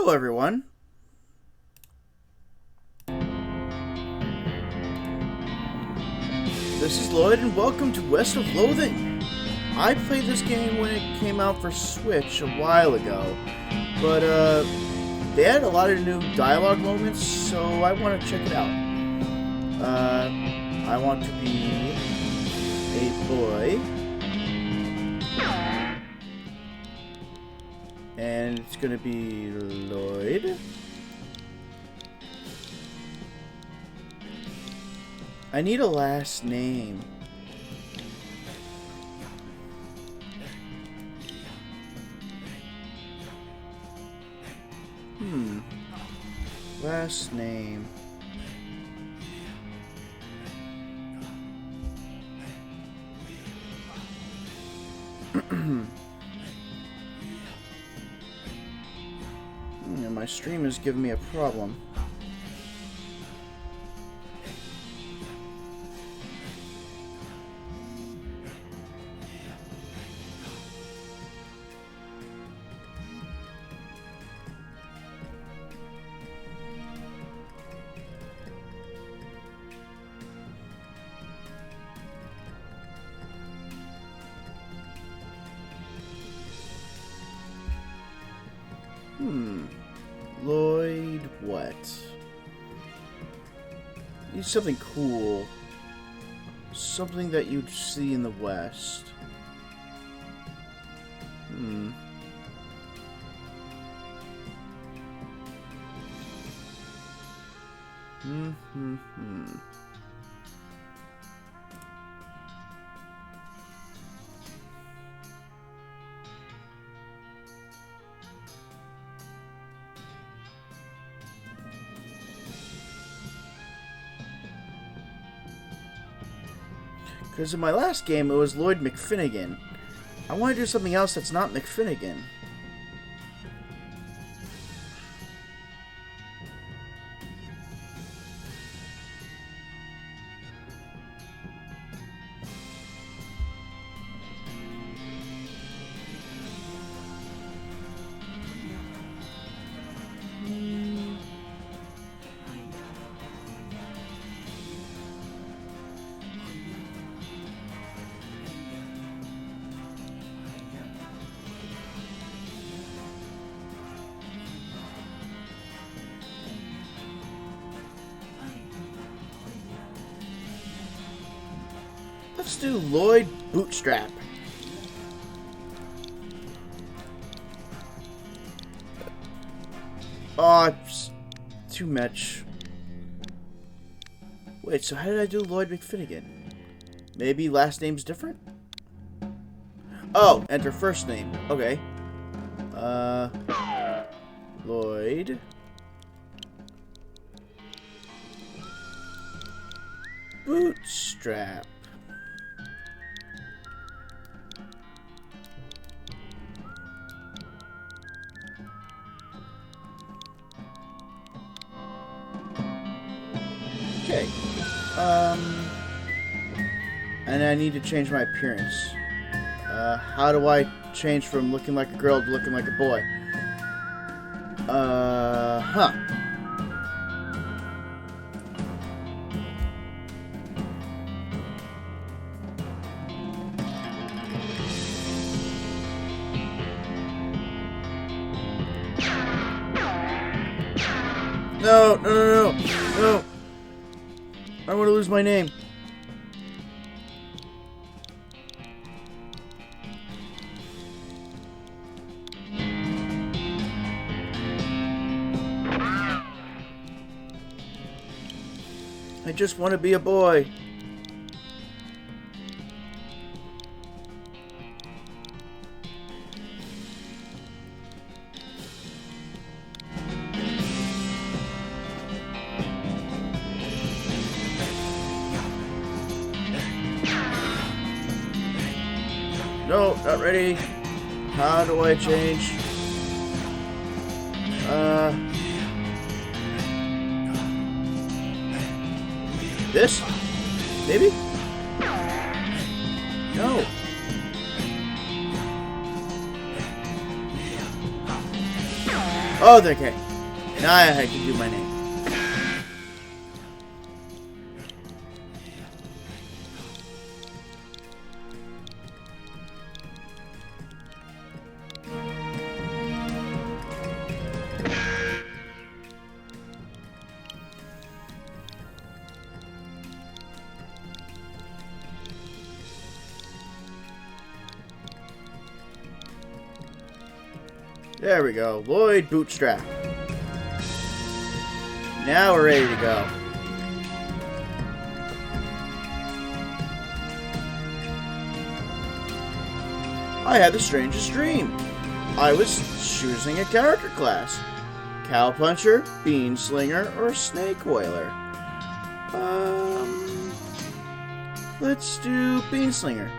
Hello, everyone. This is Lloyd, and welcome to West of Loathing. I played this game when it came out for Switch a while ago, but they had a lot of new dialogue moments, so I want to check it out. I want to be a boy, and it's going to be Lloyd. I need a last name. Last name. My stream is giving me a problem. Lloyd what? Need something cool. Something that you'd see in the West. Because in my last game, it was Lloyd McFinnigan. I want to do something else that's not McFinnigan. Let's do Lloyd Bootstrap. Oh, it's too much. Wait, so how did I do Lloyd McFinnigan? Maybe last name's different? Oh, enter first name. Okay. Lloyd. Bootstrap. Okay. And I need to change my appearance. How do I change from looking like a girl to looking like a boy? No. I don't want to lose my name. I just want to be a boy. No, not ready. How do I change? This? Maybe? No. Oh, okay. Now I can do my name. There we go. Lloyd Bootstrap. Now we're ready to go. I had the strangest dream. I was choosing a character class. Cowpuncher, Bean Slinger, or Snake Oiler. Let's do Bean Slinger.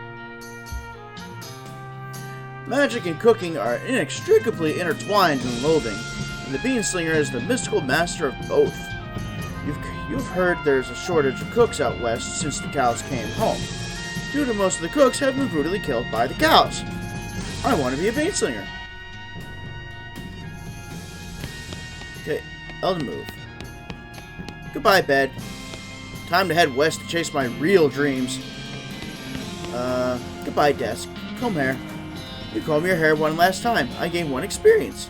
Magic and cooking are inextricably intertwined in Loathing, and the Bean Slinger is the mystical master of both. You've heard there's a shortage of cooks out west since the cows came home, due to most of the cooks have been brutally killed by the cows. I want to be a Bean Slinger. Okay, Elden move. Goodbye, bed. Time to head west to chase my real dreams. Goodbye, desk. Comb hair. You comb your hair one last time. I gain 1 experience.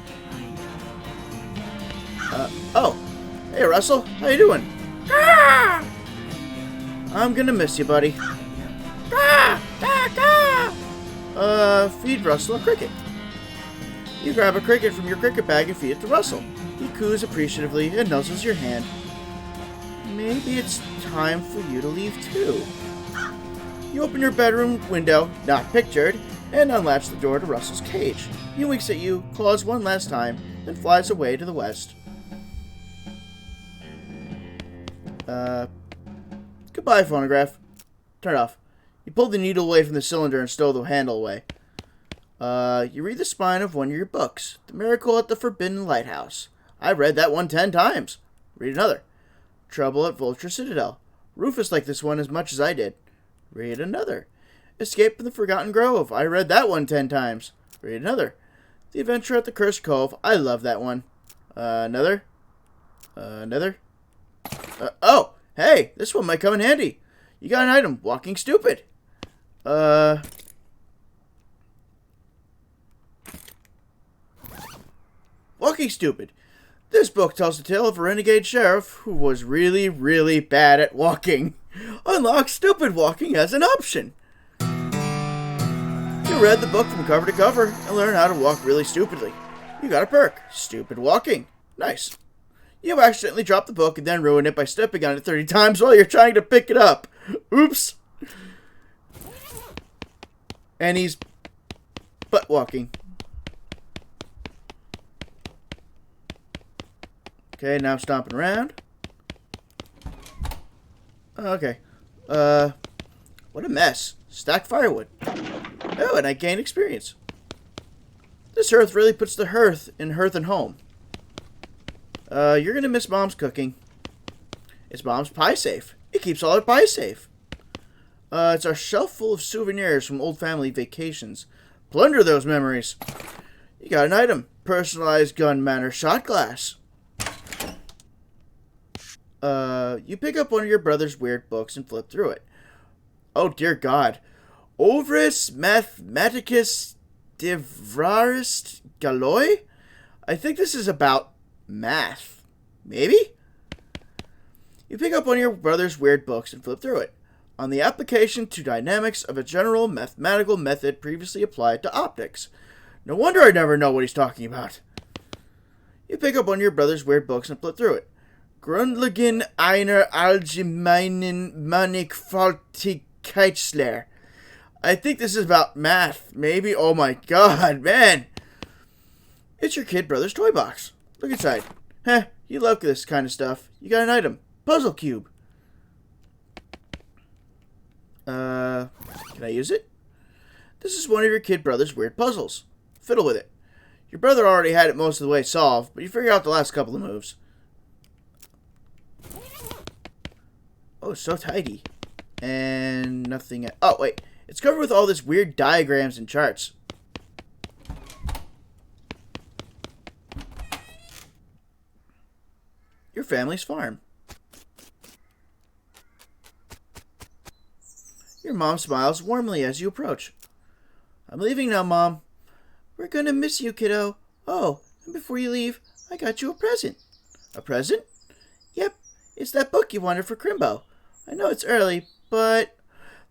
Oh. Hey, Russell. How you doing? Ah! I'm gonna miss you, buddy. Ah! Ah! Ah! Feed Russell a cricket. You grab a cricket from your cricket bag and feed it to Russell. He coos appreciatively and nuzzles your hand. Maybe it's time for you to leave, too. You open your bedroom window, not pictured, and unlatch the door to Russell's cage. He winks at you, claws one last time, then flies away to the west. Goodbye, phonograph. Turn it off. You pull the needle away from the cylinder and stow the handle away. You read the spine of one of your books, The Miracle at the Forbidden Lighthouse. I've read that one 10 times. Read another. Trouble at Vulture Citadel. Rufus liked this one as much as I did. Read another. Escape from the Forgotten Grove. I read that one 10 times. Read another. The Adventure at the Cursed Cove. I love that one. Another. Another. Oh! Hey! This one might come in handy. You got an item. Walking Stupid. Walking Stupid. This book tells the tale of a renegade sheriff who was really, really bad at walking. Unlock Stupid Walking as an option. You read the book from cover to cover and learn how to walk really stupidly. You got a perk. Stupid Walking. Nice. You accidentally dropped the book and then ruined it by stepping on it 30 times while you're trying to pick it up. Oops. And he's butt walking. Okay, now I'm stomping around. Okay. What a mess. Stack firewood. Oh, and I gained experience. This hearth really puts the hearth in Hearth and Home. You're gonna miss Mom's cooking. It's Mom's pie safe. It keeps all our pies safe. It's our shelf full of souvenirs from old family vacations. Plunder those memories. You got an item. Personalized gun manner shot glass. You pick up one of your brother's weird books and flip through it. Oh, dear God. Ovis Mathematicus Divraris Galoi? I think this is about math. Maybe? You pick up one of your brother's weird books and flip through it. On the application to dynamics of a general mathematical method previously applied to optics. No wonder I never know what he's talking about. You pick up one of your brother's weird books and flip through it. Grundlagen einer allgemeinen Mannigfaltigkeitslehre. I think this is about math. Maybe. Oh my God, man. It's your kid brother's toy box. Look inside. Heh, you love this kind of stuff. You got an item. Puzzle cube. Can I use it? This is one of your kid brother's weird puzzles. Fiddle with it. Your brother already had it most of the way solved, but you figure out the last couple of moves. Oh, so tidy. And nothing... Oh, wait. It's covered with all this weird diagrams and charts. your family's farm. Your mom smiles warmly as you approach. I'm leaving now, Mom. We're gonna miss you, kiddo. Oh, and before you leave, I got you a present. A present? Yep, it's that book you wanted for Crimbo. I know it's early, but...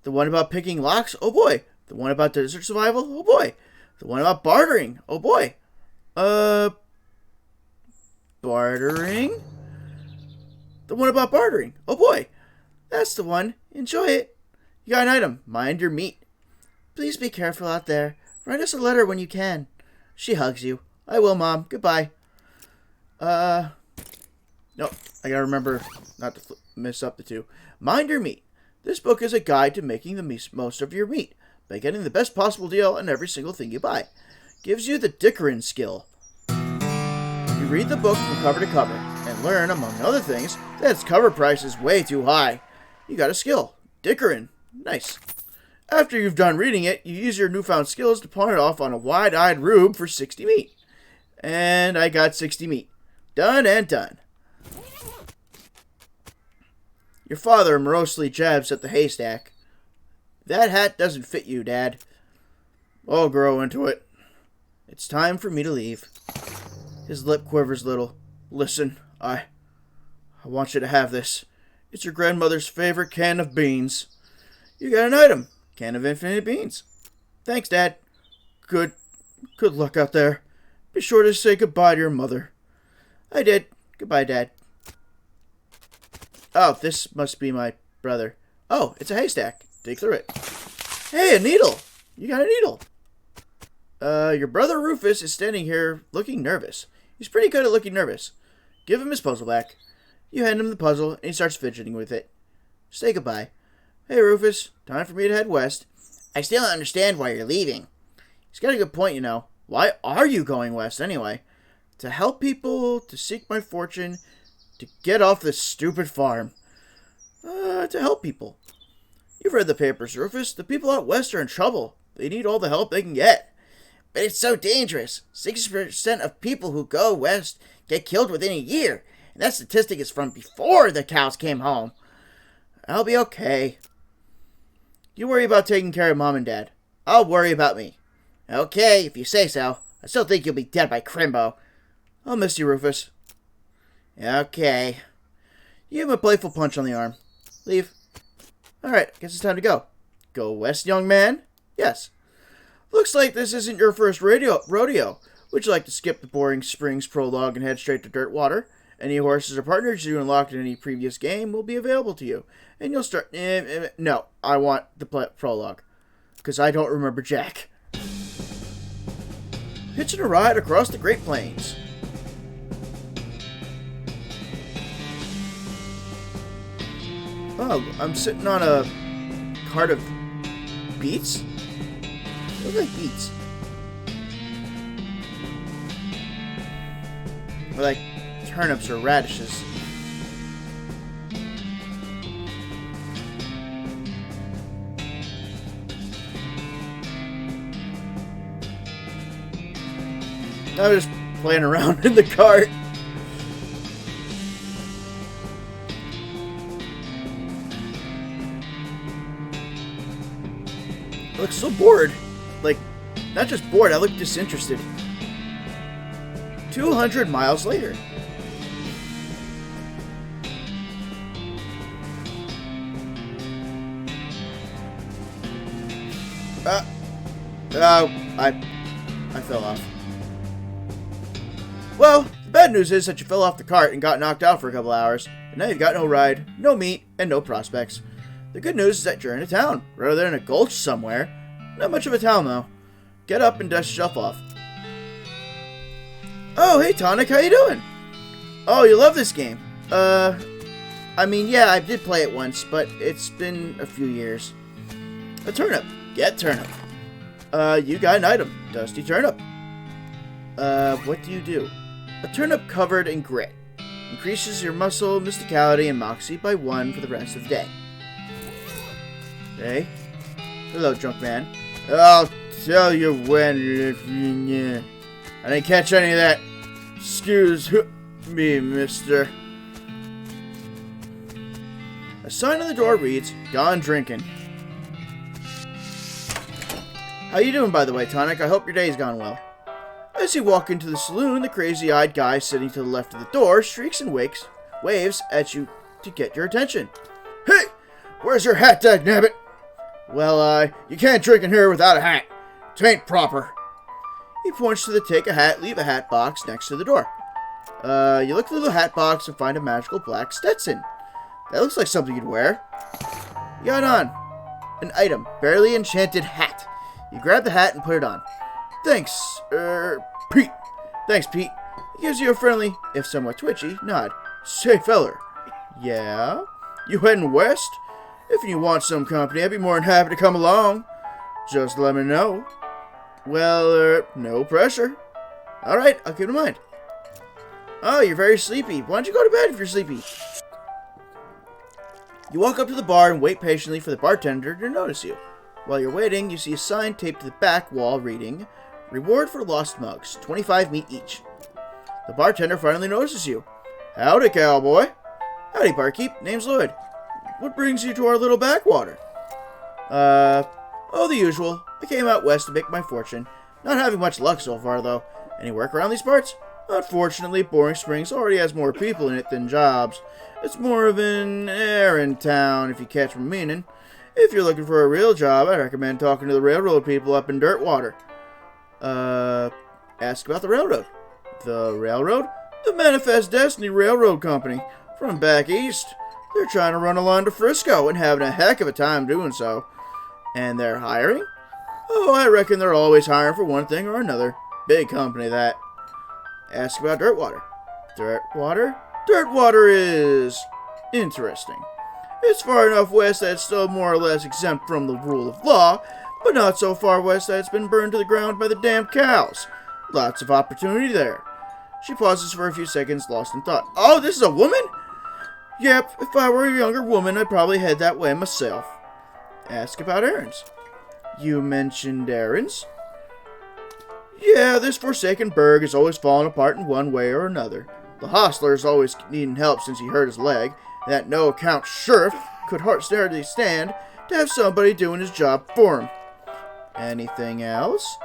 The one about picking locks? Oh boy. The one about desert survival? Oh boy. The one about bartering? Oh boy. Bartering? The one about bartering? Oh boy. That's the one. Enjoy it. You got an item. Mind your meat. Please be careful out there. Write us a letter when you can. She hugs you. I will, Mom. Goodbye. Nope. I gotta remember not to mess up the two. Mind your meat. This book is a guide to making the most of your meat by getting the best possible deal on every single thing you buy. Gives you the dickerin skill. You read the book from cover to cover and learn, among other things, that its cover price is way too high. You got a skill. Dickerin. Nice. After you've done reading it, you use your newfound skills to pawn it off on a wide-eyed rube for 60 meat. And I got 60 meat. Done and done. Your father morosely jabs at the haystack. That hat doesn't fit you, Dad. I'll grow into it. It's time for me to leave. His lip quivers a little. Listen, I want you to have this. It's your grandmother's favorite can of beans. You got an item. Can of infinite beans. Thanks, Dad. Good luck out there. Be sure to say goodbye to your mother. I did. Goodbye, Dad. Oh, this must be my brother. Oh, it's a haystack. Dig through it. Hey, a needle! You got a needle. Your brother Rufus is standing here looking nervous. He's pretty good at looking nervous. Give him his puzzle back. You hand him the puzzle, and he starts fidgeting with it. Say goodbye. Hey, Rufus. Time for me to head west. I still don't understand why you're leaving. He's got a good point, you know. Why are you going west, anyway? To help people, to seek my fortune, to get off this stupid farm. To help people. You've read the papers, Rufus. The people out west are in trouble. They need all the help they can get. But it's so dangerous. 60% of people who go west get killed within a year. And that statistic is from before the cows came home. I'll be okay. You worry about taking care of Mom and Dad. I'll worry about me. Okay, if you say so. I still think you'll be dead by Crimbo. I'll miss you, Rufus. Okay. You give him a playful punch on the arm. Leave. Alright, guess it's time to go. Go west, young man? Yes. Looks like this isn't your first rodeo. Would you like to skip the boring Springs prologue and head straight to dirt water? Any horses or partners you unlocked in any previous game will be available to you. And you'll start... no, I want the prologue. Because I don't remember Jack. Hitching a ride across the Great Plains. Oh, I'm sitting on a cart of beets? They look like beets. Or like turnips or radishes. I was just playing around in the cart. I look so bored. Like, not just bored, I look disinterested. 200 miles later. I fell off. Well, the bad news is that you fell off the cart and got knocked out for a couple hours, and now you've got no ride, no meat, and no prospects. The good news is that you're in a town, rather than a gulch somewhere. Not much of a town, though. Get up and dust yourself off. Oh, hey, Tonic, how you doing? Oh, you love this game. I mean, yeah, I did play it once, but it's been a few years. A turnip. Get turnip. You got an item. Dusty turnip. What do you do? A turnip covered in grit. Increases your muscle, mysticality, and moxie by 1 for the rest of the day. Okay. Hello, drunk man. I'll tell you when. I didn't catch any of that. Excuse me, mister. A sign on the door reads, "Gone drinking." How you doing, by the way, Tonic? I hope your day's gone well. As you walk into the saloon, the crazy-eyed guy sitting to the left of the door shrieks and waves at you to get your attention. "Hey! Where's your hat, dagnabbit?" "Well, you can't drink in here without a hat. 'Tain't proper." He points to the take a hat, leave a hat box next to the door. You look through the hat box and find a magical black Stetson. That looks like something you'd wear. You got on. An item. Barely enchanted hat. You grab the hat and put it on. "Thanks, Pete." "Thanks, Pete." He gives you a friendly, if somewhat twitchy, nod. "Say, feller." "Yeah?" "You heading west? If you want some company, I'd be more than happy to come along. Just let me know." "Well, no pressure." "Alright, I'll keep it in mind." "Oh, you're very sleepy. Why don't you go to bed if you're sleepy?" You walk up to the bar and wait patiently for the bartender to notice you. While you're waiting, you see a sign taped to the back wall reading, "Reward for lost mugs, 25 meat each." The bartender finally notices you. "Howdy, cowboy." "Howdy, barkeep. Name's Lloyd. What brings you to our little backwater?" The usual. I came out west to make my fortune. Not having much luck so far, though. Any work around these parts?" "Unfortunately, Boring Springs already has more people in it than jobs. It's more of an errand town, if you catch my meaning. If you're looking for a real job, I recommend talking to the railroad people up in Dirtwater." Ask about the railroad." "The railroad?" "The Manifest Destiny Railroad Company. From back east. They're trying to run a line to Frisco and having a heck of a time doing so." "And they're hiring?" "Oh, I reckon they're always hiring for one thing or another. Big company, that." Ask about Dirtwater. "Dirtwater?" "Dirtwater is interesting. It's far enough west that it's still more or less exempt from the rule of law, but not so far west that it's been burned to the ground by the damned cows. Lots of opportunity there." She pauses for a few seconds, lost in thought. "Oh, this is a woman?" "Yep, if I were a younger woman, I'd probably head that way myself." Ask about errands. "You mentioned errands?" "Yeah, this forsaken burg is always falling apart in one way or another. The hostler's always needing help since he hurt his leg, and that no-account sheriff could hardly stand to have somebody doing his job for him." "Anything else?"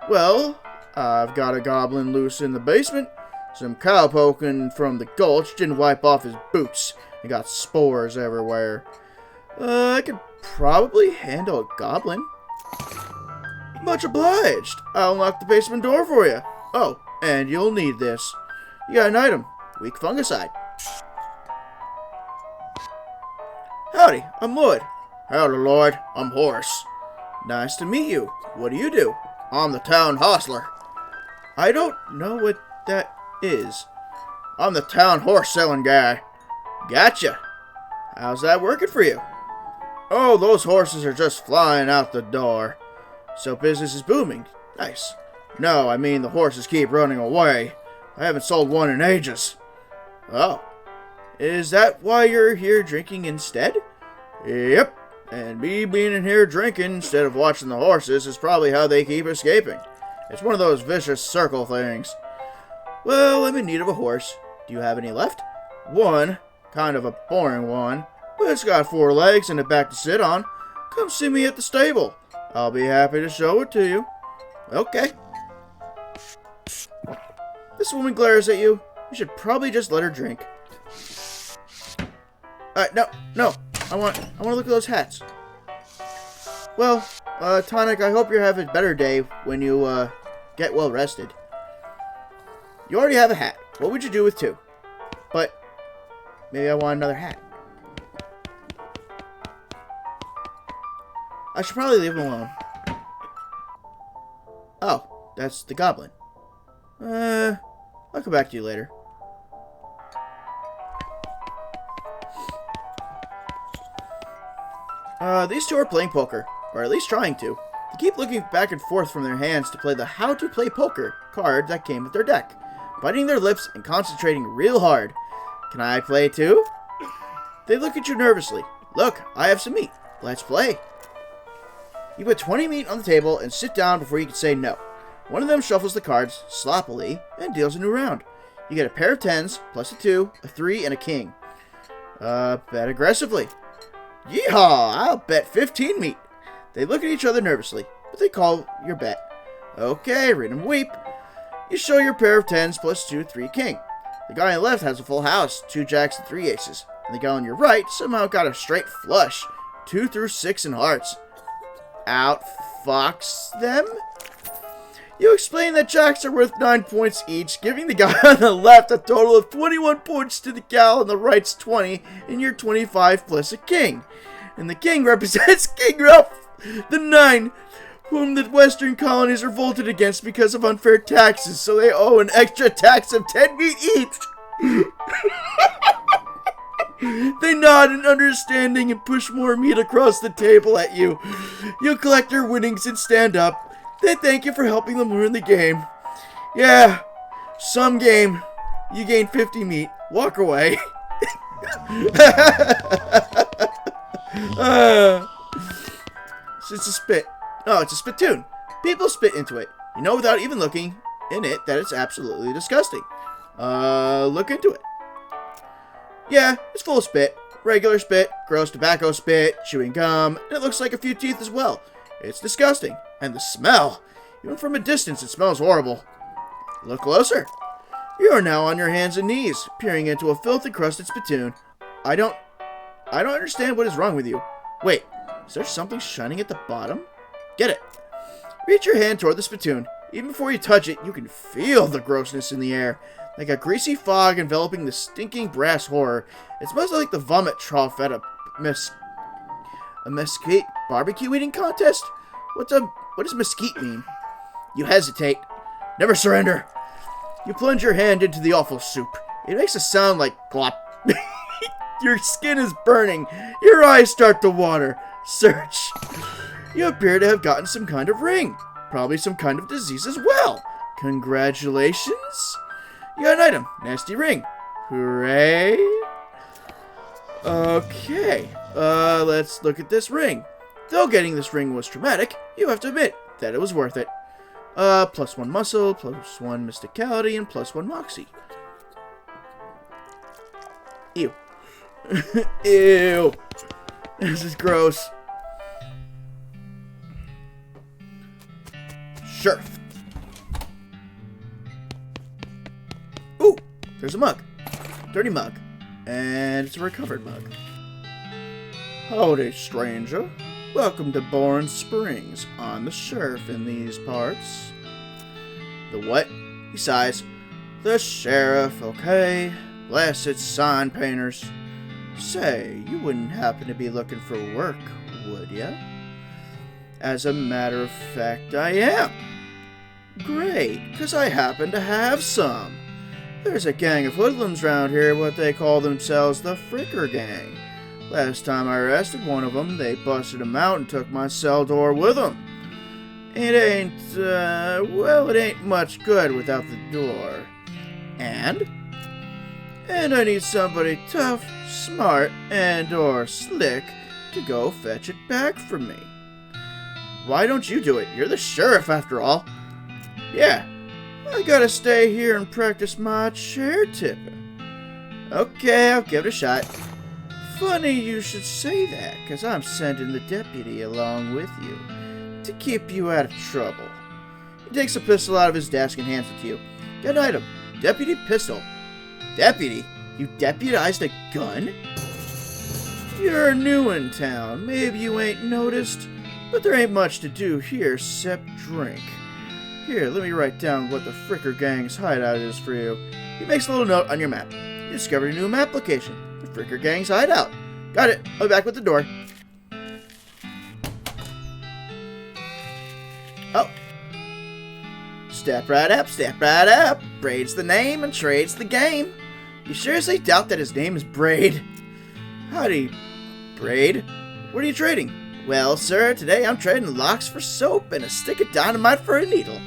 "Well, I've got a goblin loose in the basement. Some cowpoking from the Gulch didn't wipe off his boots and got spores everywhere. I could probably handle a goblin." "Much obliged. I'll unlock the basement door for you. Oh, and you'll need this. You got an item. Weak fungicide." "Howdy, I'm Lloyd." "Howdy, Lloyd. I'm Horace." "Nice to meet you. What do you do?" "I'm the town hostler." "I don't know what that is." "I'm the town horse-selling guy." "Gotcha. How's that working for you?" "Oh, those horses are just flying out the door." "So business is booming." "Nice." "No, I mean the horses keep running away. I haven't sold one in ages." "Oh. Is that why you're here drinking instead?" "Yep. And me being in here drinking instead of watching the horses is probably how they keep escaping. It's one of those vicious circle things." "Well, I'm in need of a horse. Do you have any left?" "One. Kind of a boring one. But it's got 4 legs and a back to sit on. Come see me at the stable. I'll be happy to show it to you." "Okay." This woman glares at you. You should probably just let her drink. No. I want to look at those hats. "Well, Tonic, I hope you have a better day when you, get well rested. You already have a hat. What would you do with 2? But maybe I want another hat." I should probably leave him alone. Oh, that's the goblin. I'll come back to you later. These two are playing poker, or at least trying to. They keep looking back and forth from their hands to play the How to Play Poker card that came with their deck, biting their lips and concentrating real hard. "Can I play too?" They look at you nervously. "Look, I have some meat. Let's play." You put 20 meat on the table and sit down before you can say no. One of them shuffles the cards sloppily and deals a new round. You get a pair of 10s, plus a 2, a 3, and a king. Bet aggressively. Yeehaw! I'll bet 15 meat. They look at each other nervously, but they call your bet. Okay, read 'em weep. You show your pair of 10s plus 2, 3 king. The guy on the left has a full house, 2 jacks and 3 aces. And the guy on your right somehow got a straight flush, 2 through 6 in hearts. Outfox them? You explain that jacks are worth 9 points each, giving the guy on the left a total of 21 points to the gal on the right's 20, and you're 25 plus a king. And the king represents King Ralph the 9, whom the western colonies revolted against because of unfair taxes, so they owe an extra tax of 10 meat each. They nod in understanding and push more meat across the table at you. You collect your winnings and stand up. They thank you for helping them learn the game. Yeah, some game. You gain 50 meat. Walk away. It's a spit. Oh, it's a spittoon. People spit into it. You know without even looking in it that it's absolutely disgusting. Look into it. Yeah, it's full of spit. Regular spit, gross tobacco spit, chewing gum, and it looks like a few teeth as well. It's disgusting. And the smell. Even from a distance, it smells horrible. Look closer. You are now on your hands and knees, peering into a filth-encrusted spittoon. I don't understand what is wrong with you. Wait, is there something shining at the bottom? Get it. Reach your hand toward the spittoon. Even before you touch it, you can feel the grossness in the air. Like a greasy fog enveloping the stinking brass horror. It smells like the vomit trough at a mesquite barbecue eating contest? What does mesquite mean? You hesitate. Never surrender. You plunge your hand into the awful soup. It makes a sound like glop. Your skin is burning. Your eyes start to water. Search. You appear to have gotten some kind of ring. Probably some kind of disease as well. Congratulations. You got an item. Nasty ring. Hooray. Okay. Let's look at this ring. Though getting this ring was traumatic, you have to admit that it was worth it. +1 muscle, +1 mysticality, and +1 moxie. Ew. Ew. This is gross. Sheriff. Ooh, there's a mug. Dirty mug. And it's a recovered mug. Howdy, stranger. Welcome to Bourne Springs. I'm the sheriff in these parts. The what? He sighs. The sheriff, okay. Blessed sign painters. Say, you wouldn't happen to be looking for work, would ya? As a matter of fact, I am. Great, because I happen to have some. There's a gang of hoodlums round here, what they call themselves the Fricker Gang. Last time I arrested one of them, they busted him out and took my cell door with them. It ain't much good without the door. And I need somebody tough, smart, and/or slick to go fetch it back for me. Why don't you do it? You're the sheriff, after all. Yeah, I gotta stay here and practice my chair tipping. Okay, I'll give it a shot. Funny you should say that, because I'm sending the deputy along with you to keep you out of trouble. He takes a pistol out of his desk and hands it to you. Get an item. Deputy pistol. Deputy? You deputized a gun? You're new in town. Maybe you ain't noticed, but there ain't much to do here except drink. Here, let me write down what the Fricker Gang's hideout is for you. He makes a little note on your map. You discovered a new map location. The Fricker Gang's hideout. Got it. I'll be back with the door. Oh. Step right up, step right up. Braid's the name and trade's the game. You seriously doubt that his name is Braid? Howdy, Braid. What are you trading? Well, sir, today I'm trading locks for soap and a stick of dynamite for a needle.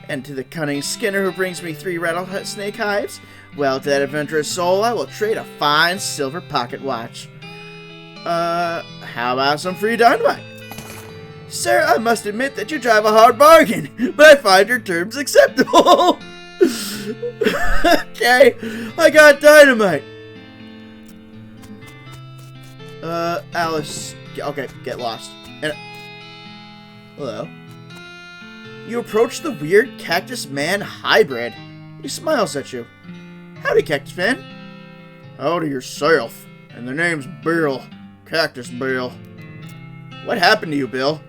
And to the cunning Skinner who brings me 3 rattlesnake hives, well, to that adventurous soul, I will trade a fine silver pocket watch. How about some free dynamite? Sir, I must admit that you drive a hard bargain, but I find your terms acceptable. Okay, I got dynamite. Alice. Okay, get lost. And hello. You approach the weird Cactus Man hybrid. He smiles at you. Howdy, Cactus Man. Howdy yourself. And the name's Bill. Cactus Bill. What happened to you, Bill?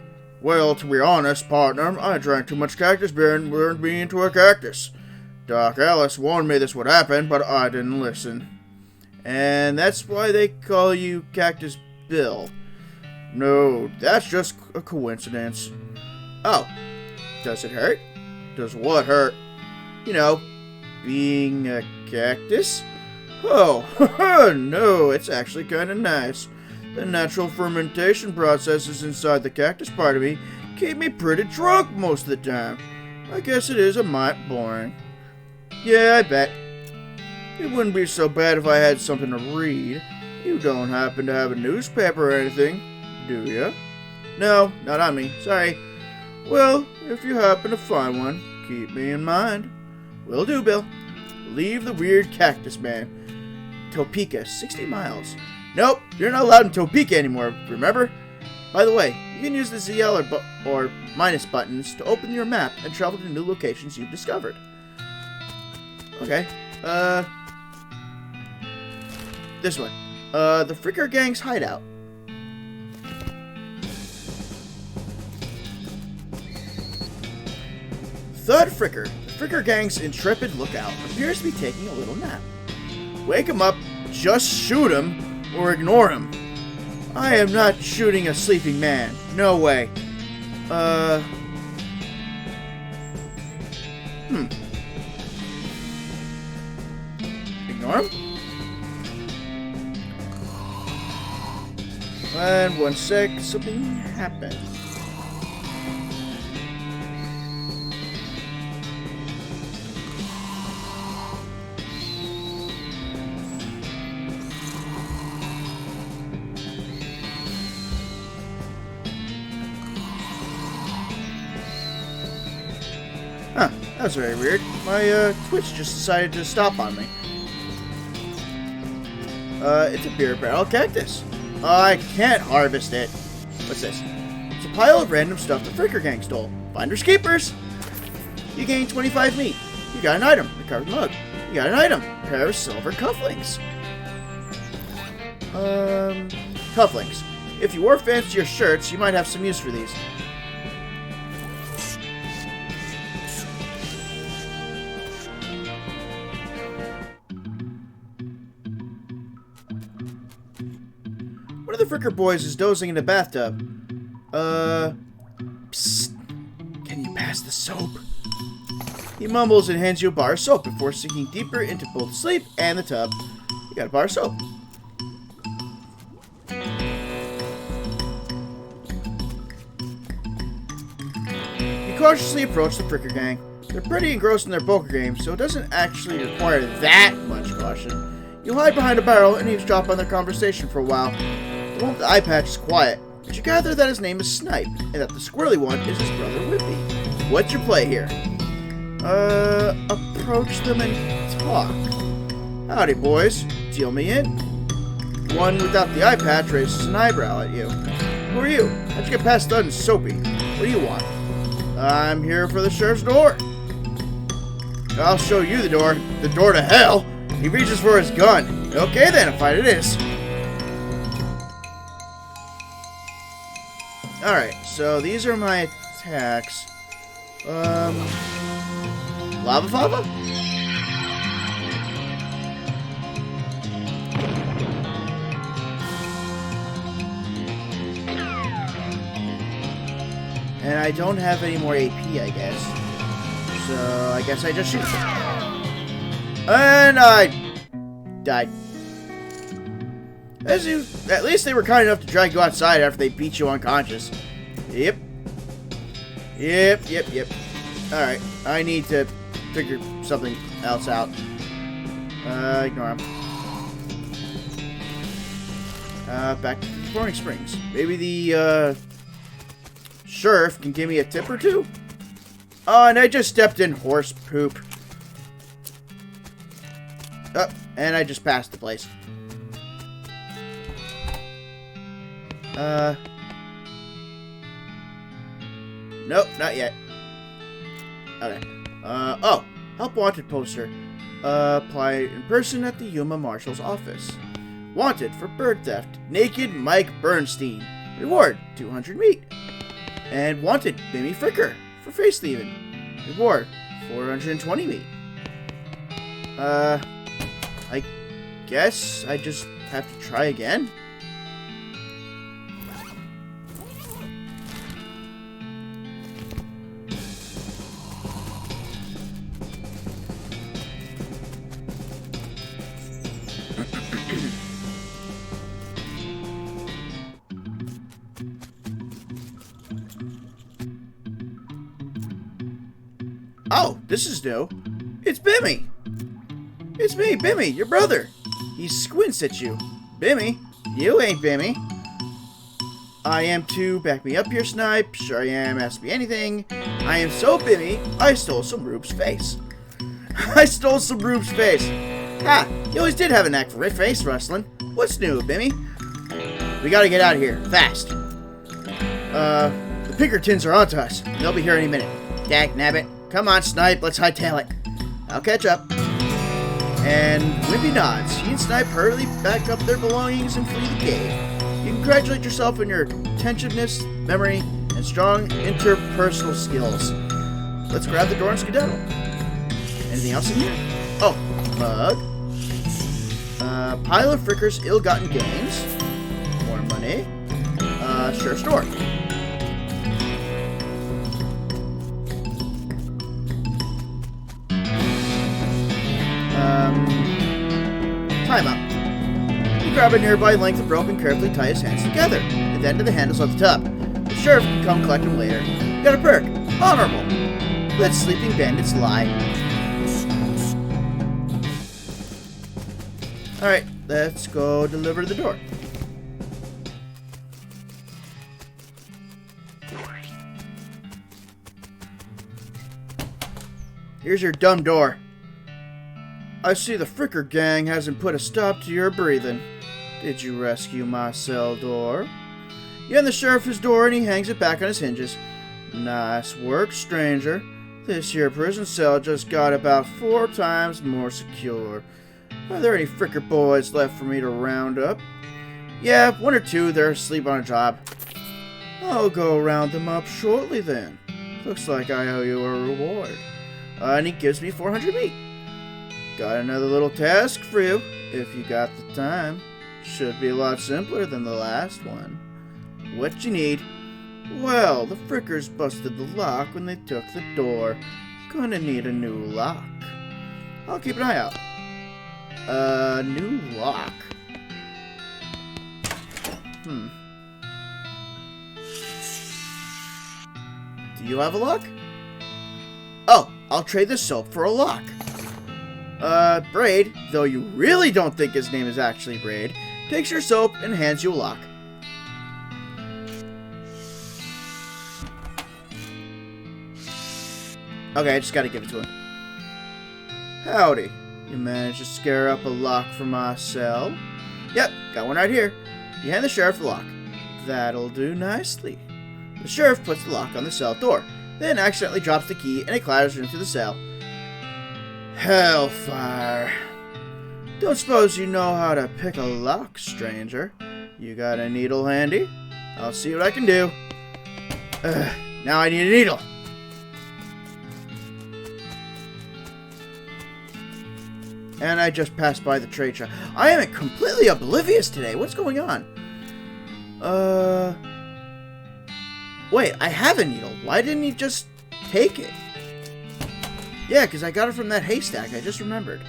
Well, to be honest, partner, I drank too much cactus beer and turned me into a cactus. Doc Alice warned me this would happen, but I didn't listen. And that's why they call you Cactus Bill. No, that's just a coincidence. Oh, does it hurt? Does what hurt? You know, being a cactus? Oh, no, it's actually kind of nice. The natural fermentation processes inside the cactus part of me keep me pretty drunk most of the time. I guess it is a mite boring. Yeah, I bet. It wouldn't be so bad if I had something to read. You don't happen to have a newspaper or anything, do you? No, not on me. Sorry. Well, if you happen to find one, keep me in mind. Will do, Bill. Leave the weird Cactus Man. Topeka, 60 miles. Nope, you're not allowed in Topeka anymore, remember? By the way, you can use the ZL or minus buttons to open your map and travel to new locations you've discovered. Okay, this one. The Fricker Gang's hideout. Thud Fricker, the Fricker Gang's intrepid lookout, appears to be taking a little nap. Wake him up, just shoot him, or ignore him. I am not shooting a sleeping man. No way. Ignore him? And 1 sec, something happened. Huh, that's very weird. My, Twitch just decided to stop on me. It's a beer barrel cactus. I can't harvest it. What's this? It's a pile of random stuff the Fricker Gang stole. Finders keepers! You gain 25 meat. You got an item. A carved mug. You got an item. A pair of silver cufflinks. Cufflinks. If you wore fancier shirts, you might have some use for these. One of the Fricker boys is dozing in a bathtub. Psst. Can you pass the soap? He mumbles and hands you a bar of soap before sinking deeper into both sleep and the tub. You got a bar of soap. You cautiously approach the Fricker Gang. They're pretty engrossed in their poker game, so it doesn't actually require that much caution. You hide behind a barrel and eavesdrop on their conversation for a while. The one with the eye patch is quiet, but you gather that his name is Snipe, and that the squirrely one is his brother Whippy. What's your play here? Approach them and talk. Howdy, boys. Deal me in. One without the eye patch raises an eyebrow at you. Who are you? How'd you get past Thud and Soapy? What do you want? I'm here for the sheriff's door. I'll show you the door. The door to hell. He reaches for his gun. Okay then, a fight it is. Alright, so these are my attacks. Lava Fava? And I don't have any more AP, I guess. So I guess I just shoot. And I died. At least they were kind enough to drag you outside after they beat you unconscious. Yep. Alright, I need to figure something else out. Ignore him. Back to the Forming Springs. Maybe the, sheriff can give me a tip or two? Oh, and I just stepped in horse poop. Oh, and I just passed the place. Nope, not yet. Okay. Oh, help wanted poster. Apply in person at the Yuma Marshal's office. Wanted for bird theft. Naked Mike Bernstein. Reward, 200 meat. And wanted, Bimmy Fricker for face thieving. Reward, 420 meat. I guess I just have to try again? Oh, this is new. It's Bimmy. It's me, Bimmy, your brother. He squints at you. Bimmy, you ain't Bimmy. I am too. Back me up here, Snipe. Sure I am. Ask me anything. I am so Bimmy, I stole some Rube's face. I stole some Rube's face. Ha! You always did have a knack for face rustling. What's new, Bimmy? We gotta get out of here. Fast. The Pinkertons are onto us. They'll be here any minute. Dag nabbit. Come on, Snipe. Let's hightail it. I'll catch up. And Wimpy nods. He and Snipe hurriedly back up their belongings and flee the cave. You congratulate yourself on your attentiveness, memory, and strong interpersonal skills. Let's grab the door and skedaddle. Anything else in here? Oh, mug. Pile of Fricker's ill-gotten gains. More money. Sheriff's door. Time up. You grab a nearby length of rope and carefully tie his hands together. At the end of the handles at the top. The sheriff can come collect him later. You got a perk. Honorable. Let sleeping bandits lie. Alright, let's go deliver the door. Here's your dumb door. I see the Fricker gang hasn't put a stop to your breathing. Did you rescue my cell door? You hand the sheriff his door and he hangs it back on his hinges. Nice work, stranger. This here prison cell just got about 4 times more secure. Are there any Fricker boys left for me to round up? Yeah, 1 or 2. They're asleep on a job. I'll go round them up shortly then. Looks like I owe you a reward. And he gives me 400 meat. Got another little task for you, if you got the time. Should be a lot simpler than the last one. What you need? Well, the Frickers busted the lock when they took the door. Gonna need a new lock. I'll keep an eye out. New lock. Do you have a lock? Oh, I'll trade the soap for a lock. Braid, though you really don't think his name is actually Braid, takes your soap and hands you a lock. Okay, I just gotta give it to him. Howdy. You managed to scare up a lock for my cell? Yep, got one right here. You hand the sheriff the lock. That'll do nicely. The sheriff puts the lock on the cell door, then accidentally drops the key and it clatters into the cell. Hellfire. Don't suppose you know how to pick a lock, stranger. You got a needle handy? I'll see what I can do. Now I need a needle. And I just passed by the trade shop. I am completely oblivious today. What's going on? Wait, I have a needle. Why didn't he just take it? Yeah, because I got it from that haystack. I just remembered.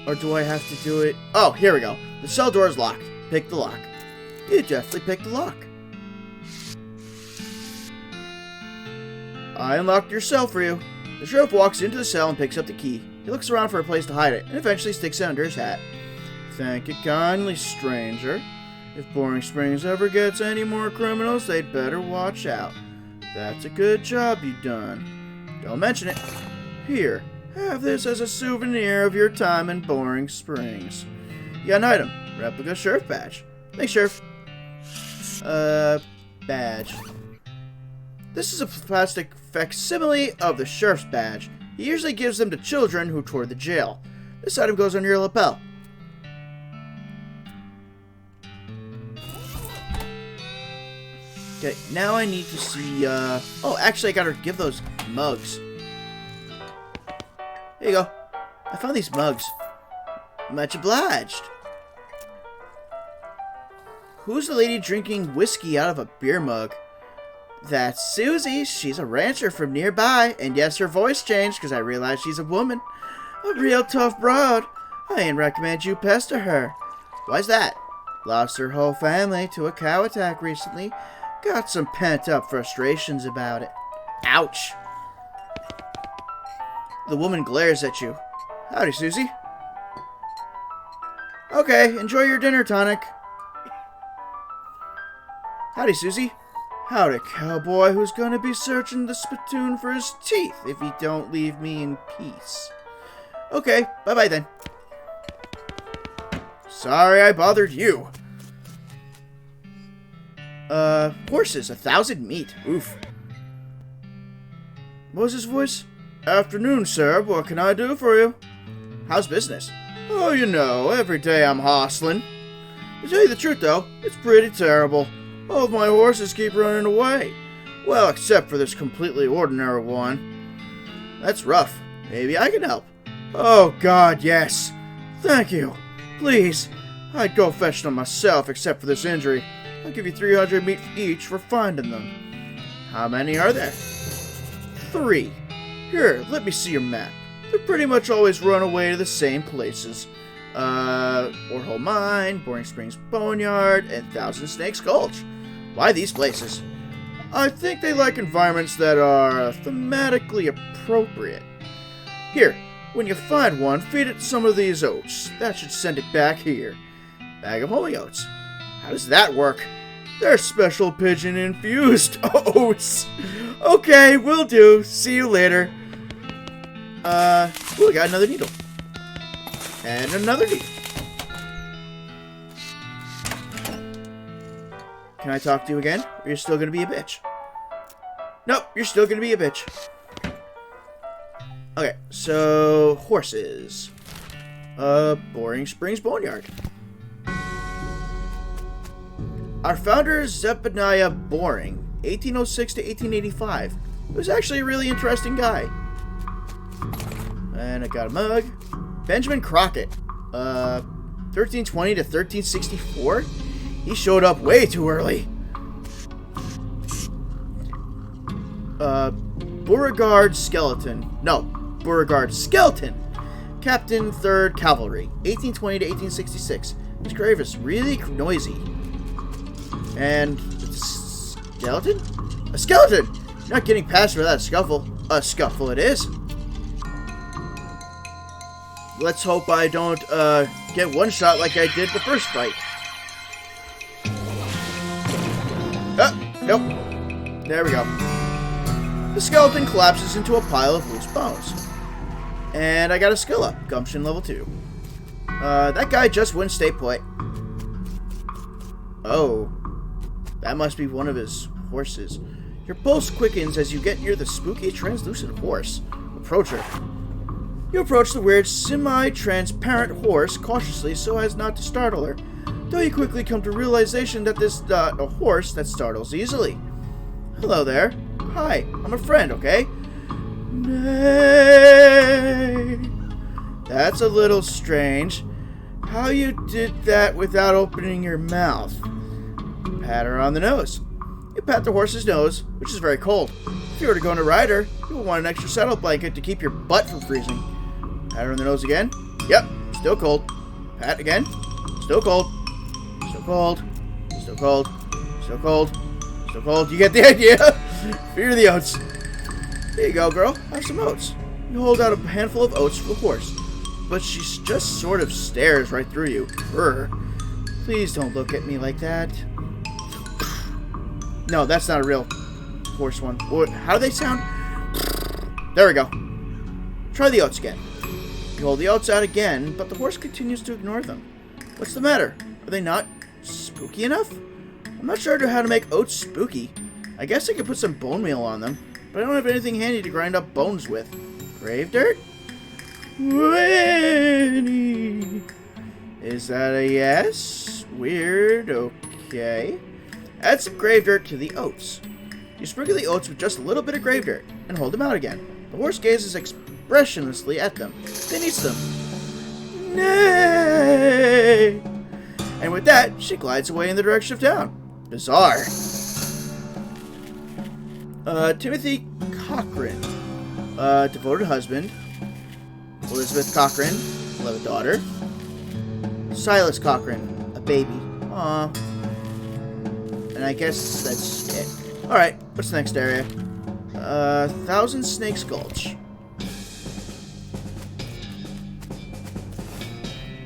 Or do I have to do it? Oh, here we go. The cell door is locked. Pick the lock. You definitely picked the lock. I unlocked your cell for you. The sheriff walks into the cell and picks up the key. He looks around for a place to hide it, and eventually sticks it under his hat. Thank you kindly, stranger. If Boring Springs ever gets any more criminals, they'd better watch out. That's a good job you done. Don't mention it. Here, have this as a souvenir of your time in Boring Springs. Got an item. Replica sheriff badge. Thanks, Sheriff. Badge. This is a plastic facsimile of the sheriff's badge. He usually gives them to children who tour the jail. This item goes on your lapel. Okay, now I need to see, oh, actually I gotta give those mugs. There you go. I found these mugs. Much obliged. Who's the lady drinking whiskey out of a beer mug? That's Susie. She's a rancher from nearby. And yes, her voice changed because I realized she's a woman. A real tough broad. I ain't recommend you pester her. Why's that? Lost her whole family to a cow attack recently. Got some pent-up frustrations about it. Ouch. The woman glares at you. Howdy, Susie. Okay, enjoy your dinner, Tonic. Howdy, Susie. Howdy, cowboy who's gonna be searching the spittoon for his teeth if he don't leave me in peace. Okay, bye-bye then. Sorry I bothered you. Horses, 1,000 meat. Oof. What was his voice? Afternoon, sir. What can I do for you? How's business? Oh, you know, every day I'm hustling. To tell you the truth, though, it's pretty terrible. All of my horses keep running away. Well, except for this completely ordinary one. That's rough. Maybe I can help. Oh, God, yes. Thank you. Please. I'd go fetch them myself, except for this injury. I'll give you 300 meat each for finding them. How many are there? 3. Here, let me see your map. They pretty much always run away to the same places. Orhole Mine, Boring Springs Boneyard, and Thousand Snakes Gulch. Why these places? I think they like environments that are thematically appropriate. Here, when you find one, feed it some of these oats. That should send it back here. Bag of homing oats. How does that work? They're special pigeon-infused oats. Okay, will do. See you later. We got another needle. And another needle. Can I talk to you again? Or you're still gonna be a bitch? Nope, you're still gonna be a bitch. Okay, so horses. Boring Springs Boneyard. Our founder is Zephaniah Boring, 1806 to 1885. He was actually a really interesting guy. And I got a mug. Benjamin Crockett, 1320 to 1364. He showed up way too early. Beauregard Skeleton. No, Beauregard Skeleton. Captain 3rd Cavalry, 1820 to 1866. His grave is really noisy. And skeleton? A skeleton! Not getting past without a scuffle. A scuffle it is. Let's hope I don't get one shot like I did the first fight. Nope. There we go. The skeleton collapses into a pile of loose bones. And I got a skill up. Gumption level 2. That guy just went stay put. Oh. That must be one of his horses. Your pulse quickens as you get near the spooky translucent horse. Approach her. You approach the weird semi-transparent horse cautiously so as not to startle her, though you quickly come to realization that this is a horse that startles easily. Hello there. Hi, I'm a friend, okay? Nay. That's a little strange. How you did that without opening your mouth? Pat her on the nose. You pat the horse's nose, which is very cold. If you were to go on a ride her, you will want an extra saddle blanket to keep your butt from freezing. Pat her on the nose again. Yep, still cold. Pat again. Still cold. Still cold. Still cold. Still cold. Still cold. You get the idea? Feed her the oats. There you go, girl. Have some oats. You hold out a handful of oats for the horse, but she just sort of stares right through you. Brr. Please don't look at me like that. No, that's not a real horse one. How do they sound? There we go. Try the oats again. You hold the oats out again, but the horse continues to ignore them. What's the matter? Are they not spooky enough? I'm not sure how to make oats spooky. I guess I could put some bone meal on them, but I don't have anything handy to grind up bones with. Grave dirt? Winnie! Is that a yes? Weird. Okay. Add some grave dirt to the oats. You sprinkle the oats with just a little bit of grave dirt and hold them out again. The horse gazes expressionlessly at them, then eats them. Nay! And with that, she glides away in the direction of town. Bizarre. Timothy Cochran. Devoted husband. Elizabeth Cochran. 11th daughter. Silas Cochran. A baby. Aww. And I guess that's it. Alright, what's the next area? Thousand Snakes Gulch.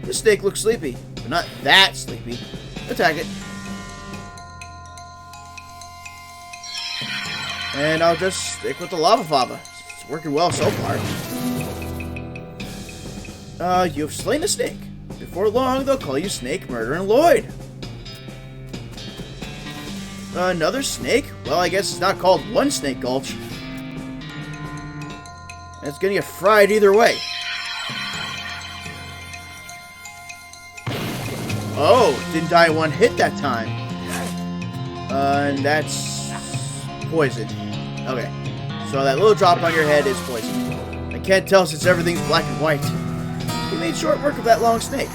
This snake looks sleepy, but not that sleepy. Attack it. And I'll just stick with the lava fava. It's working well so far. You've slain a snake. Before long, they'll call you Snake Murdering Lloyd. Another snake? Well, I guess it's not called One Snake Gulch. It's gonna get fried either way. Oh, didn't die in one hit that time. And that's poison. Okay, so that little drop on your head is poison. I can't tell since everything's black and white. We made short work of that long snake.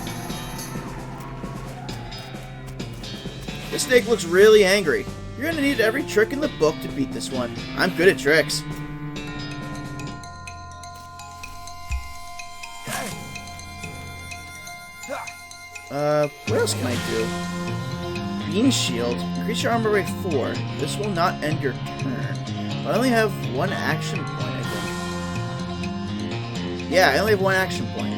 This snake looks really angry. You're gonna need every trick in the book to beat this one. I'm good at tricks. What else can I do? Bean Shield. Increase your armor by 4. This will not end your turn. But I only have one action point, I think. Yeah, I only have one action point.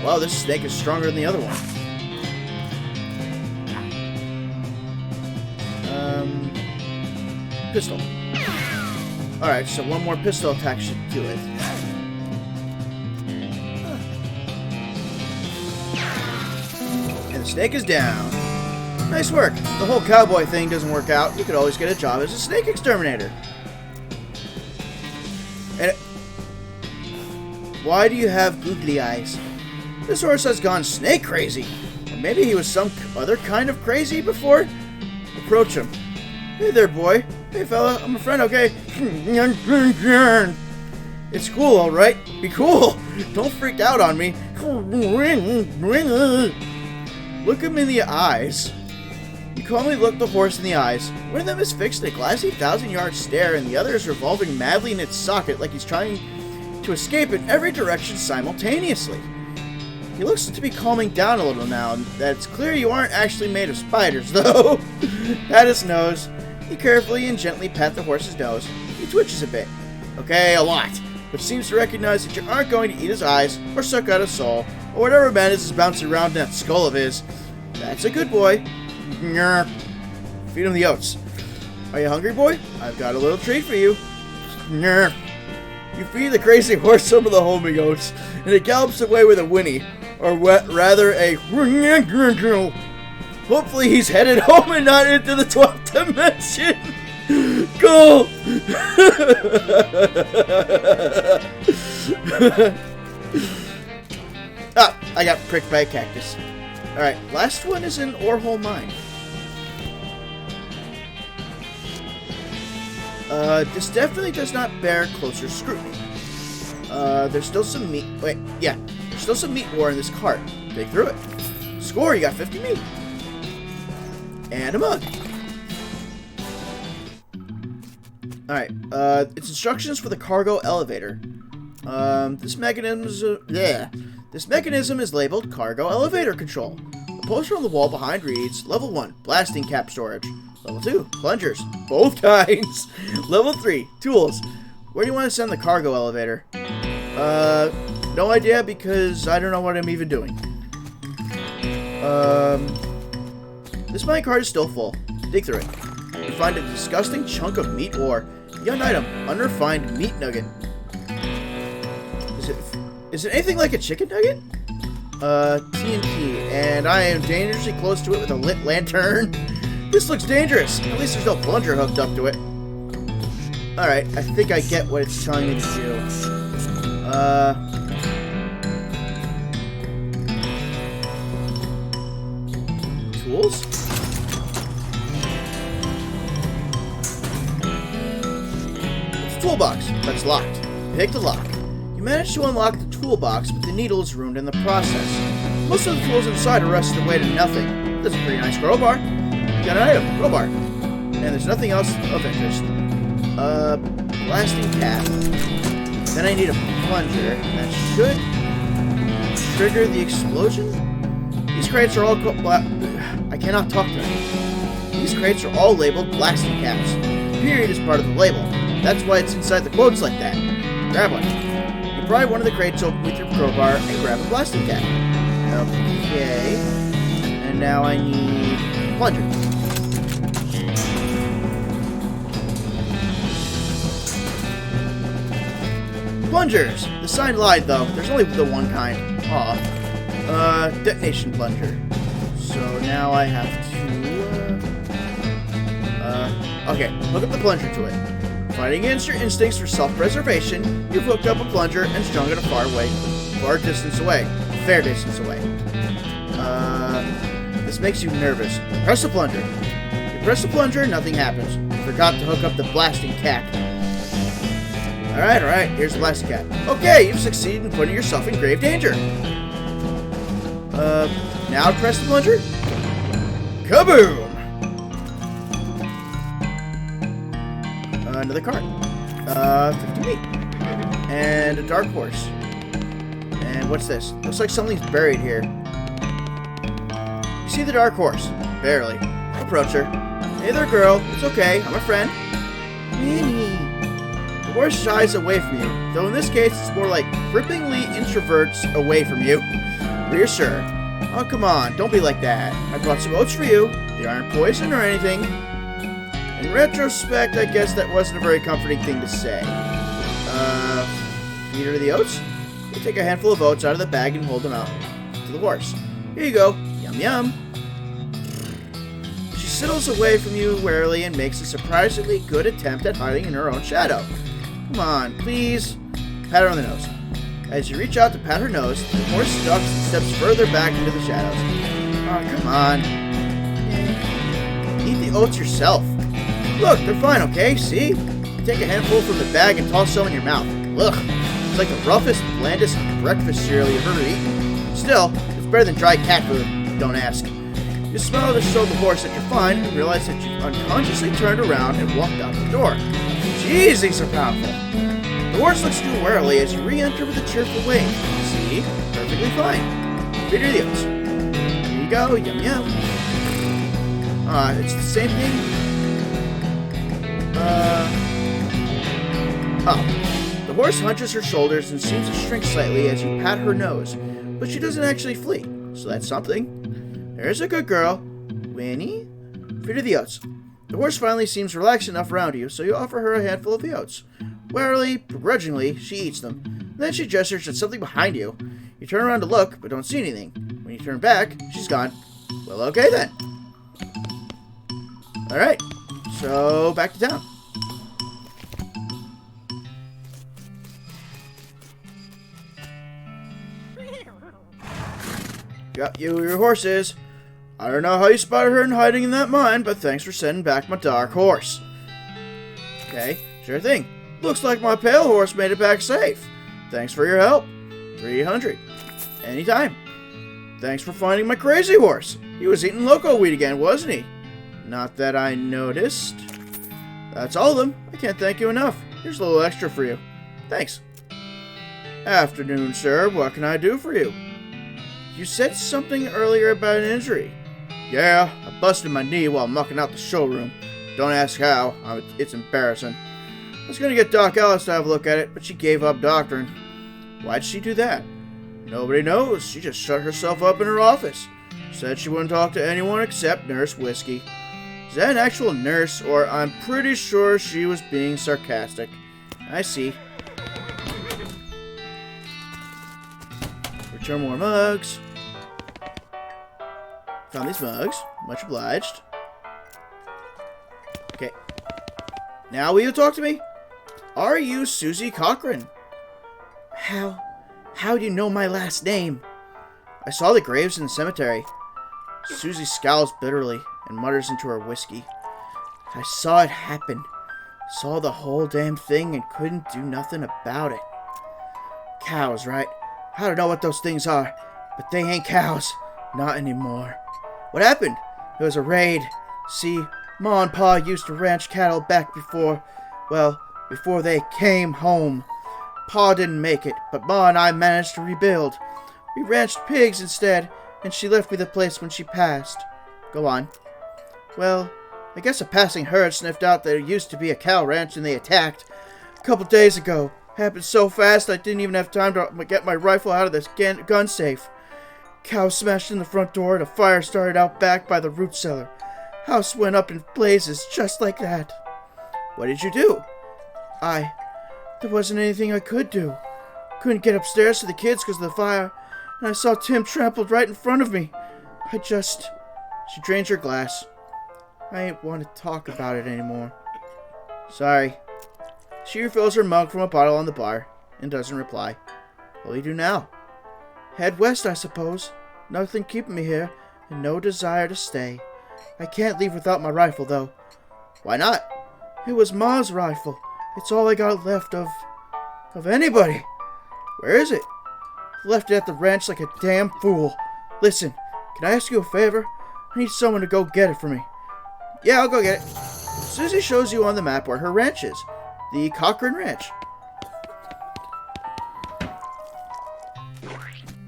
Wow, this snake is stronger than the other one. Pistol. Alright, so one more pistol attack should do it. And the snake is down. Nice work. If the whole cowboy thing doesn't work out, you could always get a job as a snake exterminator. And why do you have googly eyes? This horse has gone snake crazy. Or maybe he was some other kind of crazy before? Approach him. Hey there, boy. Hey, fella. I'm a friend, okay? It's cool, alright? Be cool. Don't freak out on me. Look him in the eyes. You calmly look the horse in the eyes. One of them is fixed in a glassy 1,000-yard stare, and the other is revolving madly in its socket like he's trying to escape in every direction simultaneously. He looks to be calming down a little now, and that it's clear you aren't actually made of spiders, though. Pat his nose. You carefully and gently pat the horse's nose. He twitches a bit. Okay, a lot. But seems to recognize that you aren't going to eat his eyes, or suck out his soul, or whatever madness is bouncing around in that skull of his. That's a good boy. Feed him the oats. Are you hungry, boy? I've got a little treat for you. You feed the crazy horse some of the homing oats, and it gallops away with a whinny, or rather a hopefully he's headed home and not into the 12th dimension. Go! Ah, I got pricked by a cactus. Alright, last one is an Orehole Mine. This definitely does not bear closer scrutiny. There's still some meat. Wait, yeah. There's still some meat ore in this cart. Dig through it. Score, you got 50 meat. And a mug. Alright, it's instructions for the cargo elevator. This mechanism is labeled Cargo Elevator Control. The poster on the wall behind reads, Level 1, Blasting Cap Storage. Level 2, Plungers. Both kinds. Level 3, Tools. Where do you want to send the cargo elevator? No idea because I don't know what I'm even doing. This minecart is still full. Dig through it. You find a disgusting chunk of meat ore. Young item, unrefined meat nugget. Is it anything like a chicken nugget? TNT, and I am dangerously close to it with a lit lantern. This looks dangerous. At least there's no plunger hooked up to it. Alright, I think I get what it's telling me to do. Tools? It's a toolbox, but it's locked. Pick the lock. You managed to unlock the toolbox, but the needle is ruined in the process. Most of the tools inside are rusted away to nothing. That's a pretty nice crowbar. You got an item, crowbar. And there's nothing else of interest. Blasting cap. Then I need a plunger. That should trigger the explosion? These crates are all I cannot talk to them. These crates are all labeled blasting caps. Period is part of the label. That's why it's inside the quotes like that. Grab one. You pry one of the crates open with your crowbar and grab a blasting cap. Okay. And now I need a plunger. Plungers! The sign lied, though. There's only the one kind. Aw. Detonation plunger. So now I have to, okay, hook up the plunger to it. Fighting against your instincts for self-preservation, you've hooked up a plunger and strung it a fair distance away. This makes you nervous. Press the plunger. You press the plunger, nothing happens. You forgot to hook up the blasting cap. Alright, here's the blasting cap. Okay, you've succeeded in putting yourself in grave danger. Now press the plunger. Kaboom! Another card. 58. And a dark horse. And what's this? Looks like something's buried here. You see the dark horse? Barely. Approach her. Hey there, girl. It's okay. I'm a friend. Minnie. The horse shies away from you, though in this case it's more like cripplingly introverts away from you. Reassure. Oh, come on. Don't be like that. I brought some oats for you. They aren't poison or anything. In retrospect, I guess that wasn't a very comforting thing to say. Feed her the oats? You take a handful of oats out of the bag and hold them out to the horse. Here you go. Yum yum. She sidles away from you warily and makes a surprisingly good attempt at hiding in her own shadow. Come on, please. Pat her on the nose. As you reach out to pat her nose, the horse ducks and steps further back into the shadows. Oh, come on. Eat the oats yourself. Look, they're fine, okay? See? You take a handful from the bag and toss some in your mouth. Ugh. It's like the roughest, blandest breakfast cereal you've ever eaten. Still, it's better than dry cat food. Don't ask. You smile to show the horse that you're fine and realize that you've unconsciously turned around and walked out the door. Jeez, these are powerful. The horse looks at you warily as you re-enter with a cheerful wing. See? Perfectly fine. Feed her the oats. Here you go. Yum yum. It's the same thing. The horse hunches her shoulders and seems to shrink slightly as you pat her nose, but she doesn't actually flee, so that's something. There's a good girl. Winnie? Feed her the oats. The horse finally seems relaxed enough around you, so you offer her a handful of the oats. Warily, begrudgingly, she eats them. Then she gestures at something behind you. You turn around to look, but don't see anything. When you turn back, she's gone. Well, okay then. Alright, so back to town. Got you your horses. I don't know how you spotted her and hiding in that mine, but thanks for sending back my dark horse. Okay, sure thing. Looks like my pale horse made it back safe. Thanks for your help. 300. Anytime. Thanks for finding my crazy horse. He was eating loco weed again, wasn't he? Not that I noticed. That's all of them. I can't thank you enough. Here's a little extra for you. Thanks. Afternoon, sir. What can I do for you? You said something earlier about an injury. Yeah, I busted my knee while mucking out the showroom. Don't ask how. It's embarrassing. I was going to get Doc Ellis to have a look at it, but she gave up doctoring. Why'd she do that? Nobody knows. She just shut herself up in her office. Said she wouldn't talk to anyone except Nurse Whiskey. Is that an actual nurse, or I'm pretty sure she was being sarcastic? I see. Return more mugs. Found these mugs. Much obliged. Okay. Now will you talk to me? Are you Susie Cochran? How do you know my last name? I saw the graves in the cemetery. Susie scowls bitterly and mutters into her whiskey. I saw it happen. Saw the whole damn thing and couldn't do nothing about it. Cows, right? I don't know what those things are, but they ain't cows. Not anymore. What happened? It was a raid. See, Ma and Pa used to ranch cattle back before they came home. Pa didn't make it, but Ma and I managed to rebuild. We ranched pigs instead, and she left me the place when she passed. Go on. Well, I guess a passing herd sniffed out there used to be a cow ranch and they attacked. A couple days ago. Happened so fast I didn't even have time to get my rifle out of this gun safe. Cows smashed in the front door and a fire started out back by the root cellar. House went up in blazes just like that. What did you do? There wasn't anything I could do. Couldn't get upstairs to the kids because of the fire, and I saw Tim trampled right in front of me. She drains her glass. I ain't want to talk about it anymore. Sorry. She refills her mug from a bottle on the bar and doesn't reply. What will you do now? Head west, I suppose. Nothing keeping me here, and no desire to stay. I can't leave without my rifle, though. Why not? It was Ma's rifle. It's all I got left of anybody. Where is it? I left it at the ranch like a damn fool. Listen, can I ask you a favor? I need someone to go get it for me. Yeah, I'll go get it. Susie shows you on the map where her ranch is. The Cochran Ranch.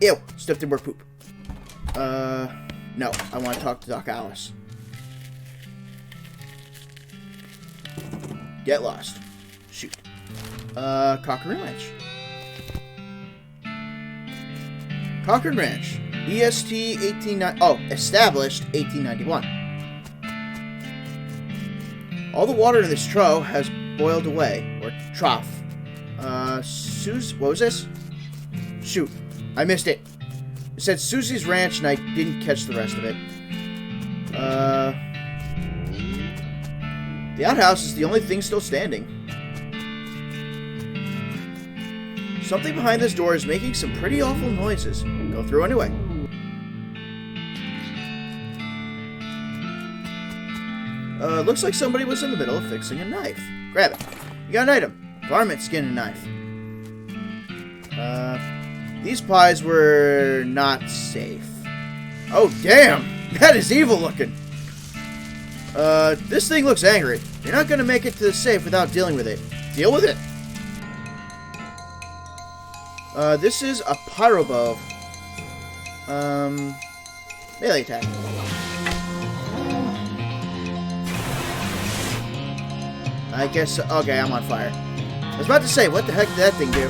Ew, stepped in more poop. No, I want to talk to Doc Alice. Get lost. Shoot. Cochran Ranch. Cochran Ranch. EST 1890. Oh, established 1891. All the water in this trough has boiled away, or trough. What was this? Shoot, I missed it. It said Susie's Ranch, and I didn't catch the rest of it. The outhouse is the only thing still standing. Something behind this door is making some pretty awful noises. Go through anyway. Looks like somebody was in the middle of fixing a knife. Grab it. You got an item. Varmint skin and knife. These pies were not safe. Oh, damn! That is evil looking. This thing looks angry. You're not gonna make it to the safe without dealing with it. Deal with it. This is a pyrobow. Melee attack. I guess, okay, I'm on fire. I was about to say, what the heck did that thing do?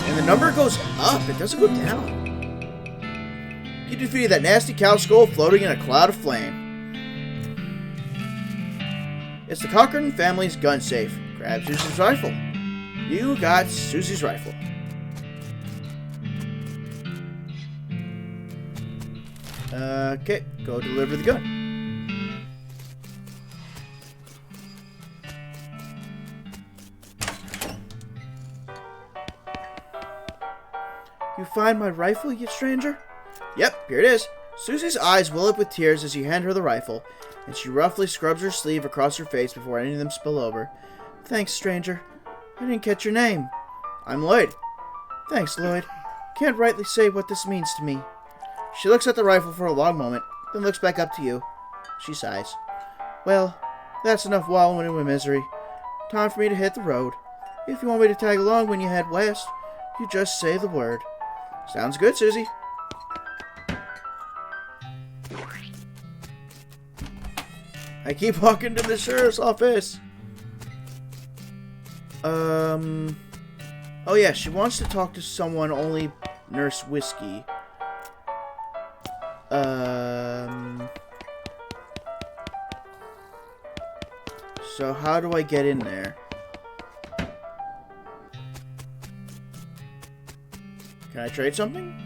And the number goes up, it doesn't go down. You defeated that nasty cow skull floating in a cloud of flame. It's the Cochran family's gun safe. Grab Susie's rifle. You got Susie's rifle. Okay, go deliver the gun. You find my rifle, you stranger? Yep, here it is. Susie's eyes well up with tears as you hand her the rifle, and she roughly scrubs her sleeve across her face before any of them spill over. Thanks, stranger. I didn't catch your name. I'm Lloyd. Thanks, Lloyd. Can't rightly say what this means to me. She looks at the rifle for a long moment, then looks back up to you. She sighs. Well, that's enough wallowing in my misery. Time for me to hit the road. If you want me to tag along when you head west, you just say the word. Sounds good, Susie. I keep walking to the sheriff's office. Oh yeah, she wants to talk to someone, only Nurse Whiskey. So how do I get in there? Can I trade something?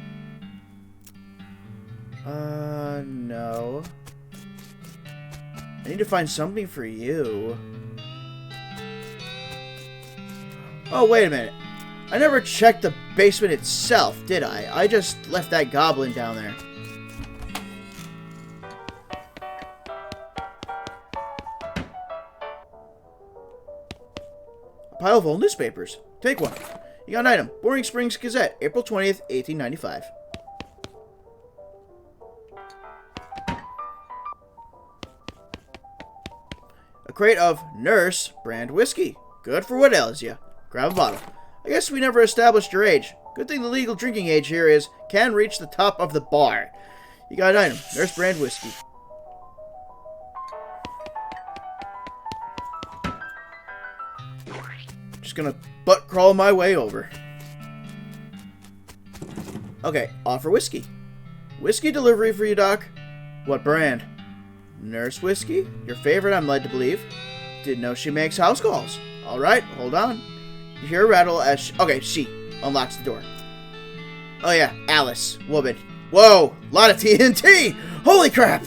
No. I need to find something for you. Oh, wait a minute. I never checked the basement itself, did I? I just left that goblin down there. A pile of old newspapers. Take one. You got an item. Boring Springs Gazette, April 20th, 1895. A crate of Nurse brand whiskey. Good for what ails you. Grab a bottle. I guess we never established your age. Good thing the legal drinking age here is can reach the top of the bar. You got an item. Nurse brand whiskey. Just gonna butt crawl my way over. Okay, offer whiskey. Whiskey delivery for you, Doc. What brand? Nurse whiskey? Your favorite, I'm led to believe. Didn't know she makes house calls. Alright, hold on. You hear a rattle as she unlocks the door. Oh yeah, Alice, woman. Whoa, lot of TNT! Holy crap!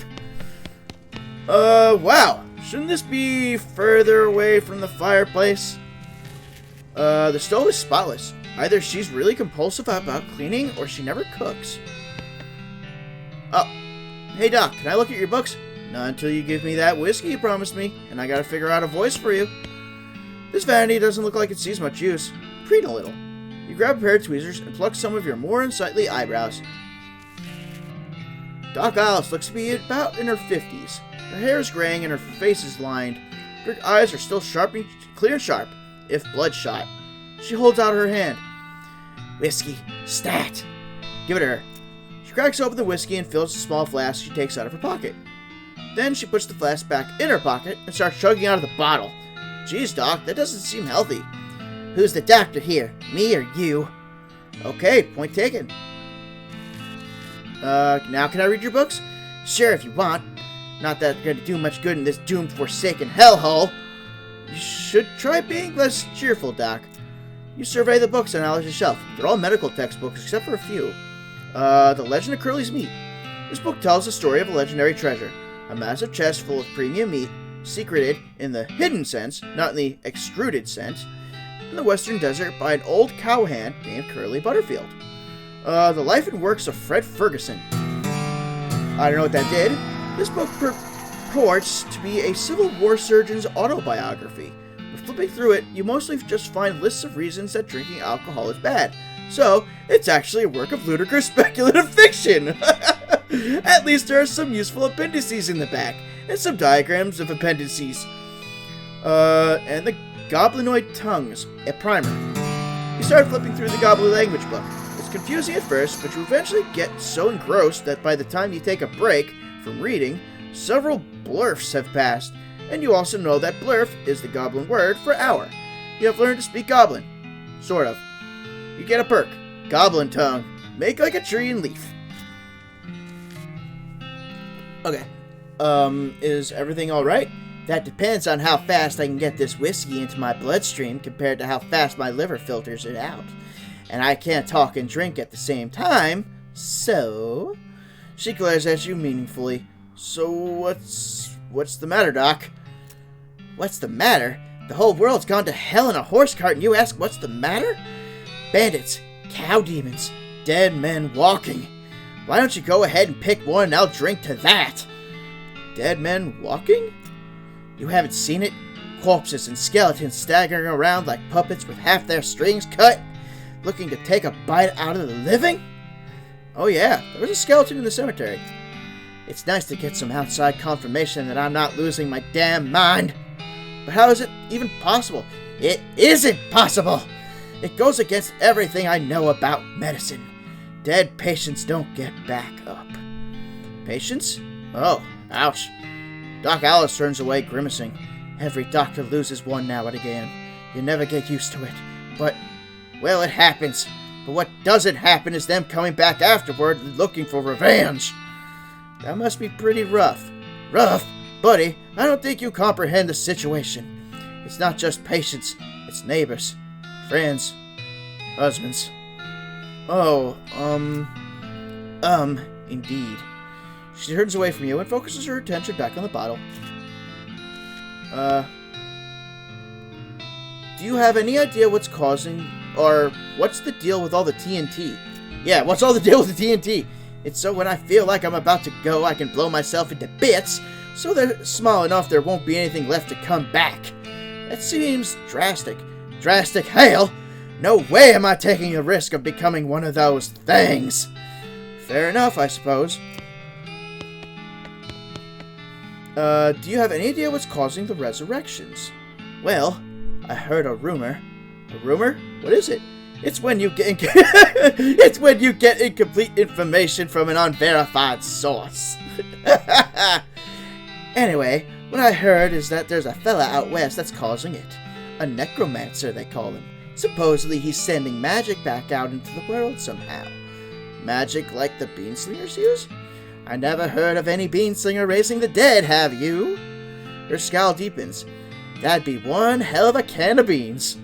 Wow. Shouldn't this be further away from the fireplace? The stove is spotless. Either she's really compulsive about cleaning, or she never cooks. Oh. Hey, Doc, can I look at your books? Not until you give me that whiskey you promised me, and I gotta figure out a voice for you. This vanity doesn't look like it sees much use. Preen a little. You grab a pair of tweezers and pluck some of your more unsightly eyebrows. Doc Alice looks to be about in her 50s. Her hair is graying and her face is lined. Her eyes are still clear and sharp, if bloodshot. She holds out her hand. Whiskey. Stat. Give it to her. She cracks open the whiskey and fills the small flask she takes out of her pocket. Then she puts the flask back in her pocket and starts chugging out of the bottle. Geez, Doc, that doesn't seem healthy. Who's the doctor here? Me or you? Okay, point taken. Now can I read your books? Sure, if you want. Not that they're gonna do much good in this doomed, forsaken hellhole. You should try being less cheerful, Doc. You survey the books on Alice's shelf. They're all medical textbooks, except for a few. The Legend of Curly's Meat. This book tells the story of a legendary treasure. A massive chest full of premium meat, secreted in the hidden sense, not in the extruded sense, in the western desert by an old cowhand named Curly Butterfield. The life and works of Fred Ferguson. I don't know what that did. This book purports to be a Civil War surgeon's autobiography. But flipping through it, you mostly just find lists of reasons that drinking alcohol is bad. So, it's actually a work of ludicrous speculative fiction! At least there are some useful appendices in the back, and some diagrams of appendices. And the Goblinoid Tongues, a primer. You start flipping through the Goblin language book. It's confusing at first, but you eventually get so engrossed that by the time you take a break from reading, several blurfs have passed, and you also know that blurf is the Goblin word for hour. You have learned to speak Goblin. Sort of. You get a perk. Goblin tongue. Make like a tree and leaf. Okay. Is everything alright? That depends on how fast I can get this whiskey into my bloodstream compared to how fast my liver filters it out. And I can't talk and drink at the same time, so... She glares at you meaningfully. So what's the matter, Doc? What's the matter? The whole world's gone to hell in a horse cart and you ask what's the matter? Bandits, cow demons, dead men walking. Why don't you go ahead and pick one and I'll drink to that? Dead men walking? You haven't seen it? Corpses and skeletons staggering around like puppets with half their strings cut, looking to take a bite out of the living? Oh yeah, there was a skeleton in the cemetery. It's nice to get some outside confirmation that I'm not losing my damn mind. But how is it even possible? It isn't possible! It goes against everything I know about medicine. Dead patients don't get back up. Patients? Oh, ouch. Doc Alice turns away, grimacing. Every doctor loses one now and again. You never get used to it. But, well, it happens. But what doesn't happen is them coming back afterward looking for revenge. That must be pretty rough. Rough? Buddy, I don't think you comprehend the situation. It's not just patients, it's neighbors, friends, husbands. Oh, indeed. She turns away from you and focuses her attention back on the bottle. Do you have any idea what's causing, or what's the deal with all the TNT? Yeah, what's all the deal with the TNT? It's so when I feel like I'm about to go, I can blow myself into bits, so they're small enough there won't be anything left to come back. That seems drastic. Drastic hell! No way am I taking the risk of becoming one of those things. Fair enough, I suppose. Do you have any idea what's causing the resurrections? Well, I heard a rumor. A rumor? What is it? It's when you get it's when you get incomplete information from an unverified source. Anyway, what I heard is that there's a fella out west that's causing it. A necromancer, they call him. Supposedly he's sending magic back out into the world somehow. Magic like the beanslingers use? I never heard of any beanslinger raising the dead, have you? Her scowl deepens. That'd be one hell of a can of beans.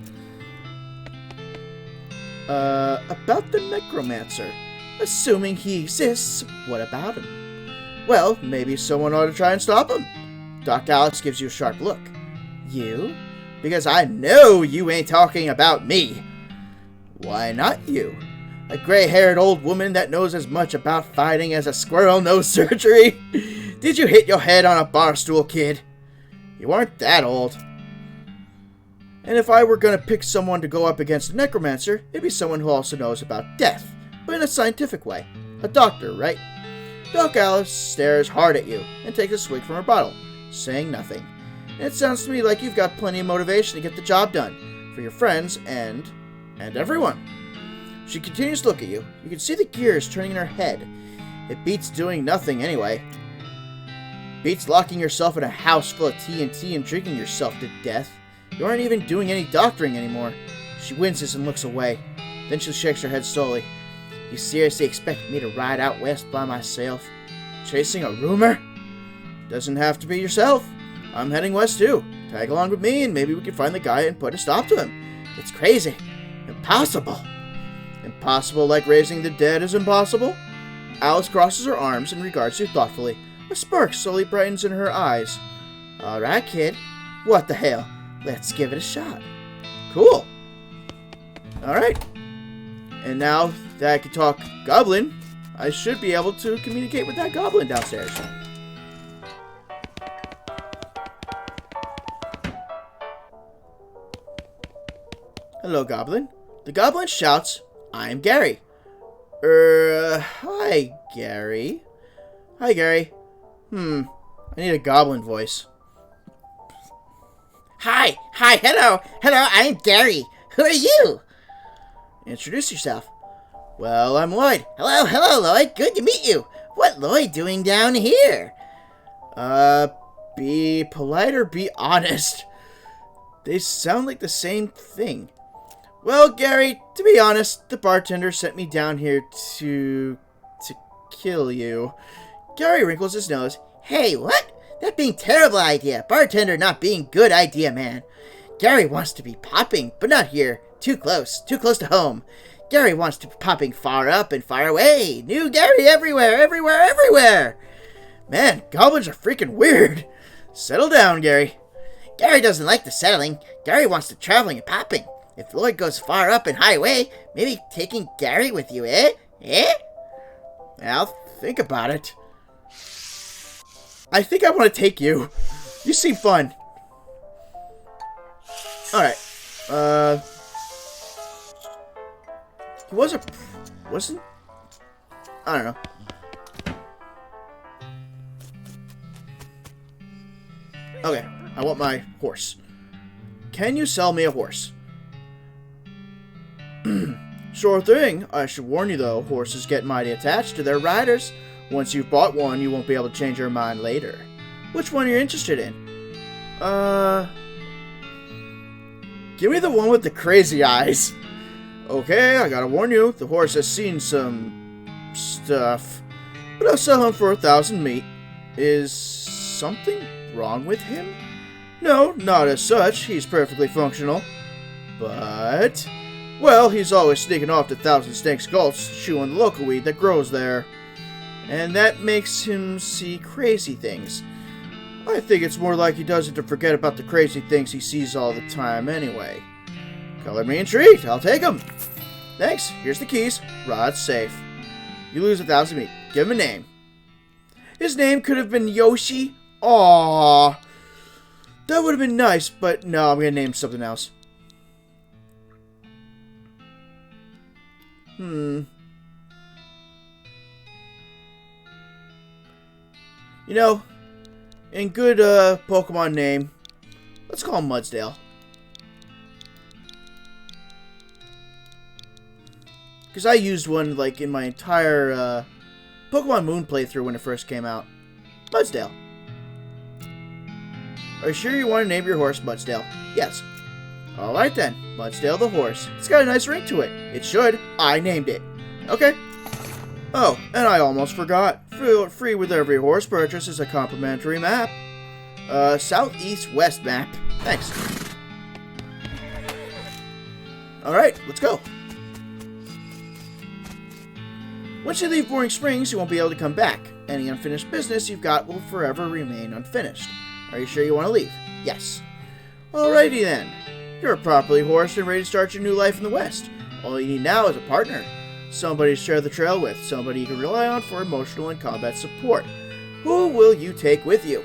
About the necromancer. Assuming he exists, what about him? Well, maybe someone ought to try and stop him. Doc Alex gives you a sharp look. You? Because I know you ain't talking about me. Why not you? A gray-haired old woman that knows as much about fighting as a squirrel knows surgery? Did you hit your head on a bar stool, kid? You aren't that old. And if I were going to pick someone to go up against a necromancer, it'd be someone who also knows about death, but in a scientific way. A doctor, right? Doc Alice stares hard at you and takes a swig from her bottle, saying nothing. And it sounds to me like you've got plenty of motivation to get the job done, for your friends and everyone. She continues to look at you. You can see the gears turning in her head. It beats doing nothing anyway. Beats locking yourself in a house full of TNT and drinking yourself to death. You aren't even doing any doctoring anymore. She winces and looks away. Then she shakes her head slowly. You seriously expect me to ride out west by myself? Chasing a rumor? Doesn't have to be yourself. I'm heading west too. Tag along with me and maybe we can find the guy and put a stop to him. It's crazy. Impossible. Impossible like raising the dead is impossible? Alice crosses her arms and regards you thoughtfully. A spark slowly brightens in her eyes. Alright, kid. What the hell? Let's give it a shot. Cool. Alright. And now that I can talk goblin, I should be able to communicate with that goblin downstairs. Hello, goblin. The goblin shouts, I'm Gary. Hi, Gary. Hi, Gary. I need a goblin voice. Hi, hello, I'm Gary. Who are you? Introduce yourself. Well, I'm Lloyd. Hello, Lloyd. Good to meet you. What Lloyd doing down here? Be polite or be honest. They sound like the same thing. Well, Gary, to be honest, the bartender sent me down here to kill you. Gary wrinkles his nose. Hey, what? That being terrible idea. Bartender not being good idea, man. Gary wants to be popping, but not here. Too close to home. Gary wants to be popping far up and far away. New Gary everywhere. Man, goblins are freaking weird. Settle down, Gary. Gary doesn't like the settling. Gary wants the traveling and popping. If Lloyd goes far up and high away, maybe taking Gary with you, eh? I'll think about it. I think I want to take you. You seem fun. Alright. He wasn't? I don't know. Okay, I want my horse. Can you sell me a horse? Sure thing. I should warn you though, horses get mighty attached to their riders. Once you've bought one, you won't be able to change your mind later. Which one are you interested in? Give me the one with the crazy eyes. Okay, I gotta warn you, the horse has seen some stuff. But I'll sell him for 1,000 meat. Is something wrong with him? No, not as such. He's perfectly functional. But, well, he's always sneaking off to Thousand Snakes Gulch, chewing the local weed that grows there. And that makes him see crazy things. I think it's more like he does it to forget about the crazy things he sees all the time anyway. Color me intrigued. I'll take him. Thanks. Here's the keys. Rod's safe. You lose 1,000 meat. Give him a name. His name could have been Yoshi. Aww. That would have been nice, but no, I'm going to name something else. You know, in good Pokemon name, let's call him Mudsdale. Because I used one, like, in my entire Pokemon Moon playthrough when it first came out. Mudsdale. Are you sure you want to name your horse Mudsdale? Yes. Alright then, Mudsdale the horse. It's got a nice ring to it. It should. I named it. Okay. Oh, and I almost forgot. Free with every horse purchase is a complimentary map. Southeast-west map. Thanks. Alright, let's go. Once you leave Boring Springs, you won't be able to come back. Any unfinished business you've got will forever remain unfinished. Are you sure you want to leave? Yes. Alrighty then. You're properly horsed and ready to start your new life in the West. All you need now is a partner. Somebody to share the trail with. Somebody you can rely on for emotional and combat support. Who will you take with you?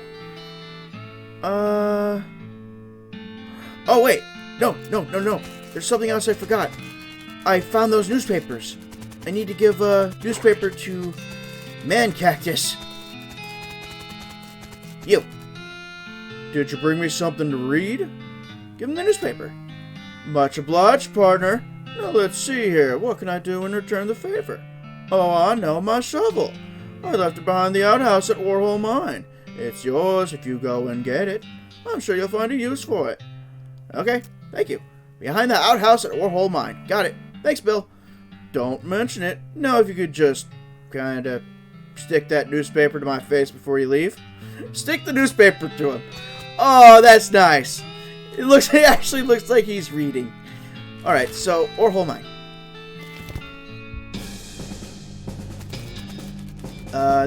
Oh, wait. No. There's something else I forgot. I found those newspapers. I need to give a newspaper to Man Cactus. You. Did you bring me something to read? Give him the newspaper. Much obliged, partner. Now let's see here. What can I do in return the favor? Oh, I know, my shovel. I left it behind the outhouse at Warhol Mine. It's yours if you go and get it. I'm sure you'll find a use for it. Okay, thank you. Behind the outhouse at Warhol Mine. Got it. Thanks, Bill. Don't mention it. Now if you could just kinda stick that newspaper to my face before you leave. Stick the newspaper to him. Oh, that's nice. It actually looks like he's reading. Alright, so, Warhol Mine.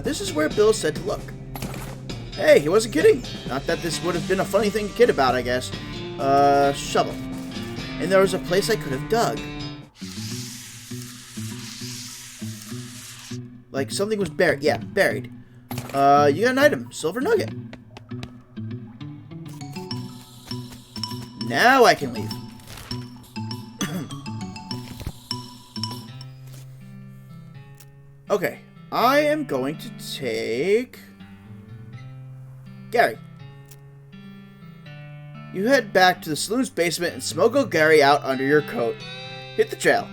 This is where Bill said to look. Hey, he wasn't kidding. Not that this would have been a funny thing to kid about, I guess. Shovel. And there was a place I could have dug. Like something was buried. Yeah, buried. You got an item. Silver nugget. Now I can leave. Okay. I am going to take Gary. You head back to the saloon's basement and smuggle Gary out under your coat. Hit the trail.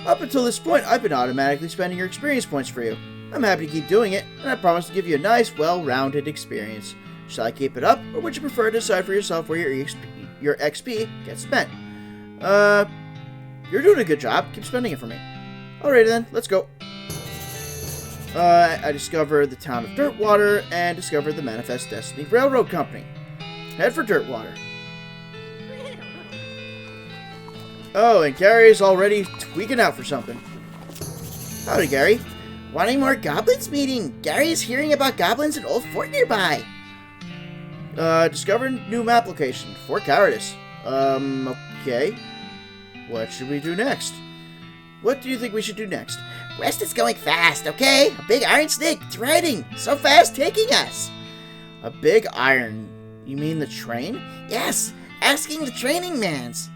Up until this point, I've been automatically spending your experience points for you. I'm happy to keep doing it, and I promise to give you a nice, well-rounded experience. Shall I keep it up, or would you prefer to decide for yourself where your XP gets spent? You're doing a good job. Keep spending it for me. Alrighty then, let's go. I discovered the town of Dirtwater and discovered the Manifest Destiny Railroad Company. Head for Dirtwater. Oh, and Gary's already tweaking out for something. Howdy, Gary. Wanting more goblins meeting? Gary's hearing about goblins in Old Fort nearby. Discovered new map location. Fort Cowardice. Okay. What should we do next? What do you think we should do next? West is going fast, okay? A big iron snake. It's riding. So fast, taking us. A big iron? You mean the train? Yes. Asking the training mans.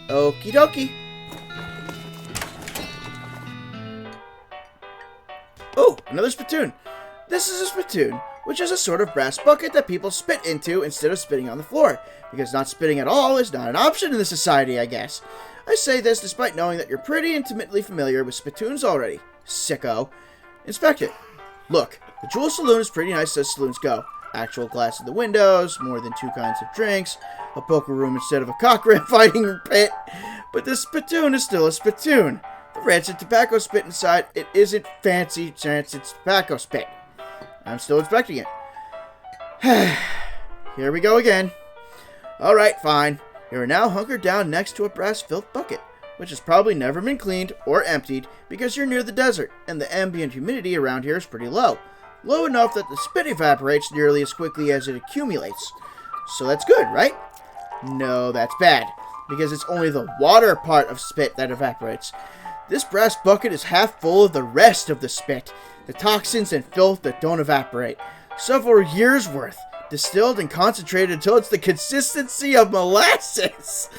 Okie dokie. Oh, another spittoon. This is a spittoon, which is a sort of brass bucket that people spit into instead of spitting on the floor, because not spitting at all is not an option in this society, I guess. I say this despite knowing that you're pretty intimately familiar with spittoons already. Sicko. Inspect it. Look, the Jewel Saloon is pretty nice as saloons go. Actual glass in the windows, more than 2 kinds of drinks, a poker room instead of a cockroach fighting pit. But this spittoon is still a spittoon. The rancid tobacco spit inside, it isn't fancy rancid tobacco spit. I'm still inspecting it. here we go again. Alright, fine. You are now hunkered down next to a brass filth bucket, which has probably never been cleaned or emptied because you're near the desert, and the ambient humidity around here is pretty low. Low enough that the spit evaporates nearly as quickly as it accumulates. So that's good, right? No, that's bad, because it's only the water part of spit that evaporates. This brass bucket is half full of the rest of the spit, the toxins and filth that don't evaporate. Several years worth, distilled and concentrated until it's the consistency of molasses.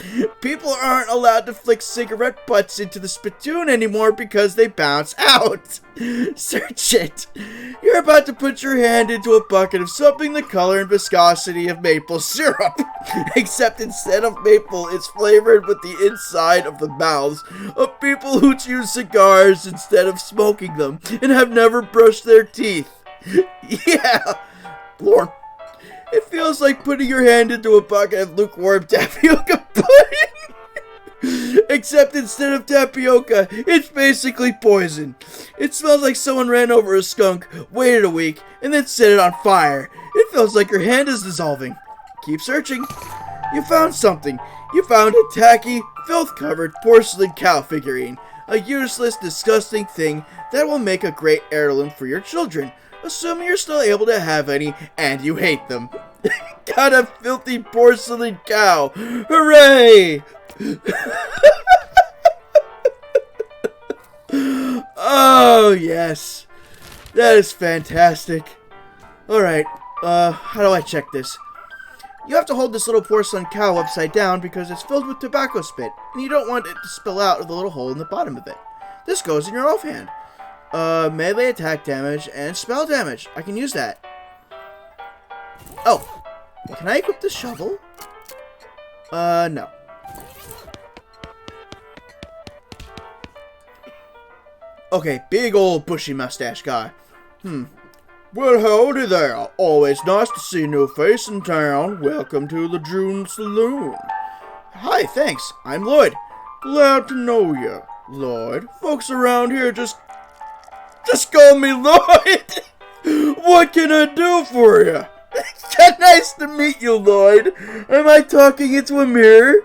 People aren't allowed to flick cigarette butts into the spittoon anymore because they bounce out. Search it. You're about to put your hand into a bucket of something the color and viscosity of maple syrup. Except instead of maple, it's flavored with the inside of the mouths of people who chew cigars instead of smoking them and have never brushed their teeth. Yeah, Lord. It feels like putting your hand into a bucket of lukewarm tapioca pudding. Except instead of tapioca, it's basically poison. It smells like someone ran over a skunk, waited a week, and then set it on fire. It feels like your hand is dissolving. Keep searching. You found something. You found a tacky, filth-covered porcelain cow figurine. A useless, disgusting thing that will make a great heirloom for your children. Assuming you're still able to have any, and you hate them. Got a filthy porcelain cow. Hooray! Oh, yes. That is fantastic. Alright, how do I check this? You have to hold this little porcelain cow upside down because it's filled with tobacco spit, and you don't want it to spill out of the little hole in the bottom of it. This goes in your offhand. Melee attack damage and spell damage. I can use that. Oh, can I equip the shovel? No. Okay, big old bushy mustache guy. Well, howdy there. Always nice to see a new face in town. Welcome to the June Saloon. Hi, thanks. I'm Lloyd. Glad to know you, Lloyd. Folks around here just call me Lloyd. What can I do for you? Nice to meet you, Lloyd. Am I talking into a mirror?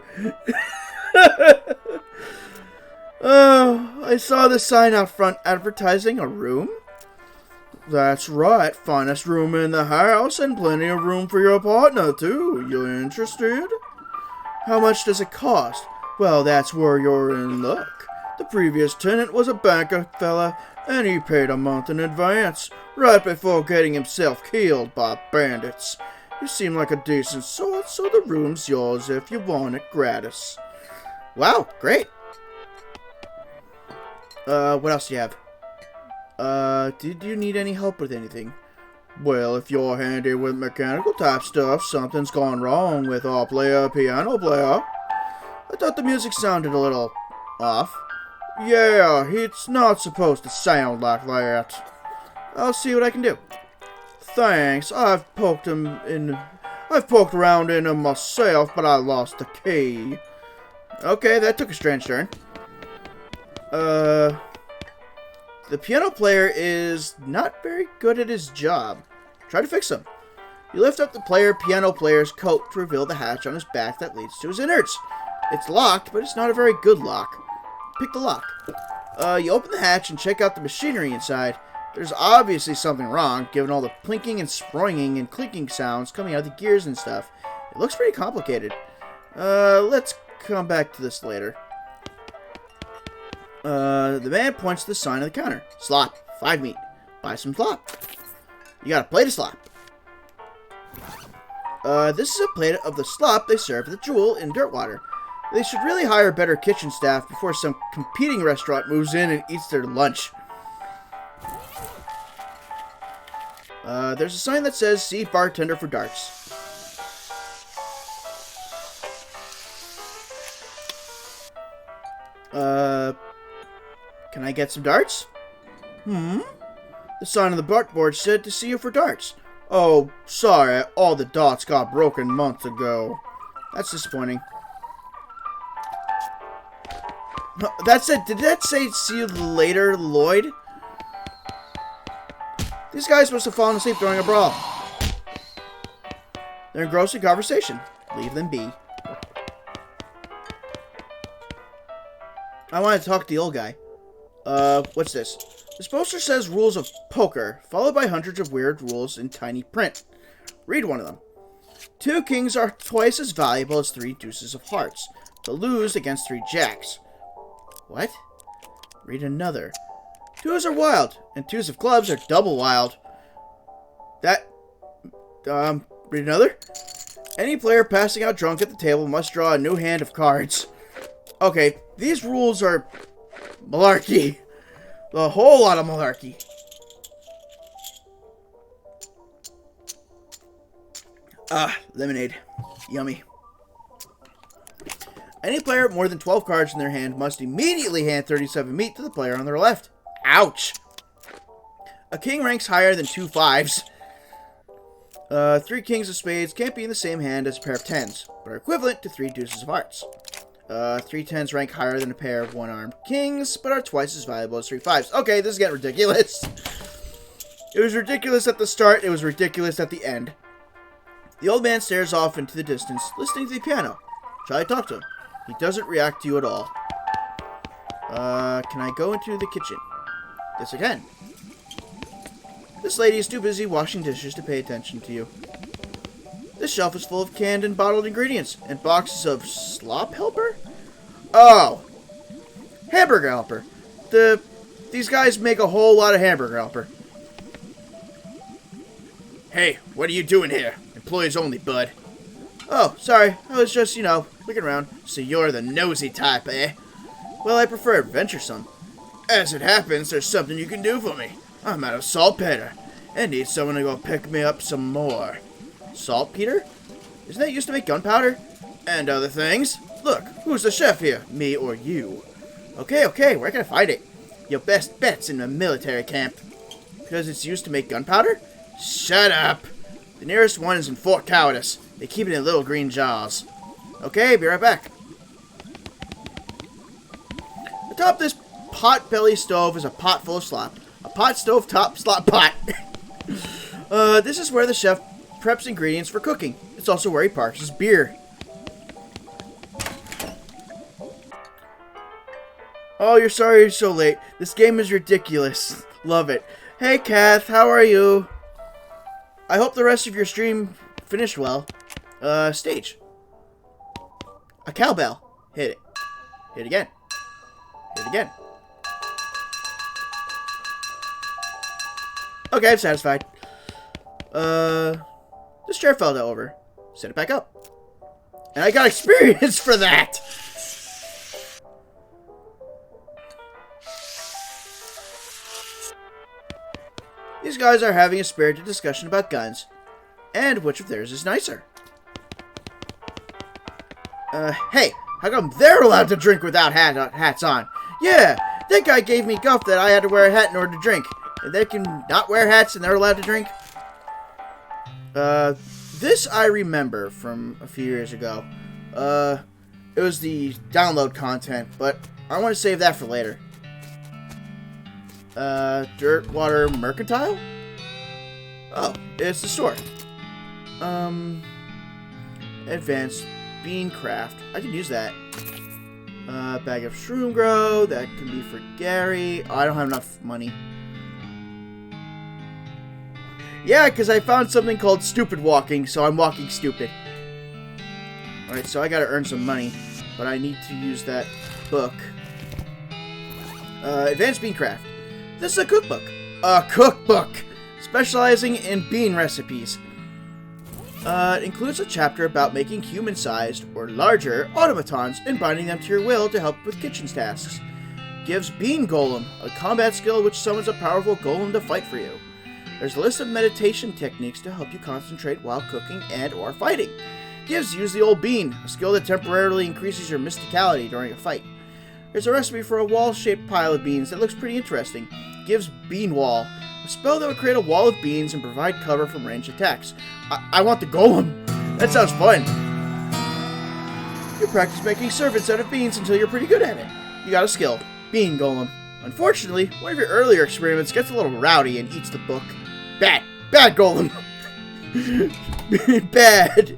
Oh, I saw the sign out front advertising a room. That's right. Finest room in the house and plenty of room for your partner, too. You interested? How much does it cost? Well, that's where you're in luck. The previous tenant was a banker fella, and he paid a month in advance, right before getting himself killed by bandits. You seem like a decent sort, so the room's yours if you want it gratis. Wow, great. What else do you have? Did you need any help with anything? Well, if you're handy with mechanical type stuff, something's gone wrong with our piano player. I thought the music sounded a little off. Yeah, it's not supposed to sound like that. I'll see what I can do. Thanks. I've poked around in them myself, but I lost the key. Okay, that took a strange turn. The piano player is not very good at his job. Try to fix him. You lift up the piano player's coat to reveal the hatch on his back that leads to his innards. It's locked, but it's not a very good lock. Pick the lock. You open the hatch and check out the machinery inside. There's obviously something wrong, given all the plinking and springing and clinking sounds coming out of the gears and stuff. It looks pretty complicated. Let's come back to this later. The man points to the sign on the counter. Slop, 5 meat. Buy some slop. You got a plate of slop. This is a plate of the slop they serve at the Jewel in Dirtwater. They should really hire better kitchen staff before some competing restaurant moves in and eats their lunch. There's a sign that says, see bartender for darts. Can I get some darts? The sign on the dartboard said to see you for darts. Oh, sorry, all the dots got broken months ago. That's disappointing. That's it. Did that say see you later, Lloyd? These guys must have fallen asleep during a brawl. They're engrossed in conversation. Leave them be. I want to talk to the old guy. What's this? This poster says rules of poker, followed by hundreds of weird rules in tiny print. Read one of them. 2 kings are twice as valuable as 3 deuces of hearts. To lose against 3 jacks. What? Read another. 2s are wild, and 2s of clubs are double wild. Read another. Any player passing out drunk at the table must draw a new hand of cards. Okay, these rules are malarkey. A whole lot of malarkey. Lemonade. Yummy. Any player with more than 12 cards in their hand must immediately hand 37 meat to the player on their left. Ouch! A king ranks higher than 2 5s. 3 kings of spades can't be in the same hand as a pair of 10s, but are equivalent to 3 deuces of hearts. 3 10s rank higher than a pair of one-armed kings, but are twice as valuable as 3 5s. Okay, this is getting ridiculous. It was ridiculous at the start, it was ridiculous at the end. The old man stares off into the distance, listening to the piano. Try to talk to him. He doesn't react to you at all. Can I go into the kitchen? Yes, I can. This lady is too busy washing dishes to pay attention to you. This shelf is full of canned and bottled ingredients and boxes of slop helper? Oh! Hamburger helper. These guys make a whole lot of hamburger helper. Hey, what are you doing here? Employees only, bud. Oh, sorry. I was just, looking around. So you're the nosy type, eh? Well, I prefer adventuresome. As it happens, there's something you can do for me. I'm out of saltpeter and need someone to go pick me up some more. Saltpeter? Isn't that used to make gunpowder? And other things? Look, who's the chef here? Me or you? Okay, where can I find it? Your best bet's in the military camp. Because it's used to make gunpowder? Shut up! The nearest one is in Fort Cowardice. They keep it in little green jars. Okay, be right back. Atop this pot-belly stove is a pot full of slop. A pot stove top slop pot. This is where the chef preps ingredients for cooking. It's also where he parks his beer. Oh, you're sorry you're so late. This game is ridiculous. Love it. Hey, Kath, how are you? I hope the rest of your stream finished well. Stage. A cowbell. Hit it. Hit it again. Hit it again. Okay, I'm satisfied. This chair fell over. Set it back up. And I got experience for that! These guys are having a spirited discussion about guns, and which of theirs is nicer. Hey, how come they're allowed to drink without hats on? Yeah, that guy gave me guff that I had to wear a hat in order to drink. And they can not wear hats and they're allowed to drink? This I remember from a few years ago. It was the download content, but I want to save that for later. Dirtwater Mercantile? Oh, it's the store. Advanced Bean Craft. I can use that. Bag of Shroom Grow. That can be for Gary. Oh, I don't have enough money. Yeah, because I found something called Stupid Walking, so I'm walking stupid. Alright, so I gotta earn some money, but I need to use that book. Advanced Bean Craft. This is a cookbook. A cookbook! Specializing in bean recipes. It includes a chapter about making human-sized, or larger, automatons and binding them to your will to help with kitchen tasks. Gives Bean Golem, a combat skill which summons a powerful golem to fight for you. There's a list of meditation techniques to help you concentrate while cooking and or fighting. Gives Use the Old Bean, a skill that temporarily increases your mysticality during a fight. There's a recipe for a wall-shaped pile of beans that looks pretty interesting. Gives Bean Wall, a spell that would create a wall of beans and provide cover from ranged attacks. I want the golem. That sounds fun. You practice making servants out of beans until you're pretty good at it. You got a skill. Bean Golem. Unfortunately, one of your earlier experiments gets a little rowdy and eats the book. Bad golem. Bad.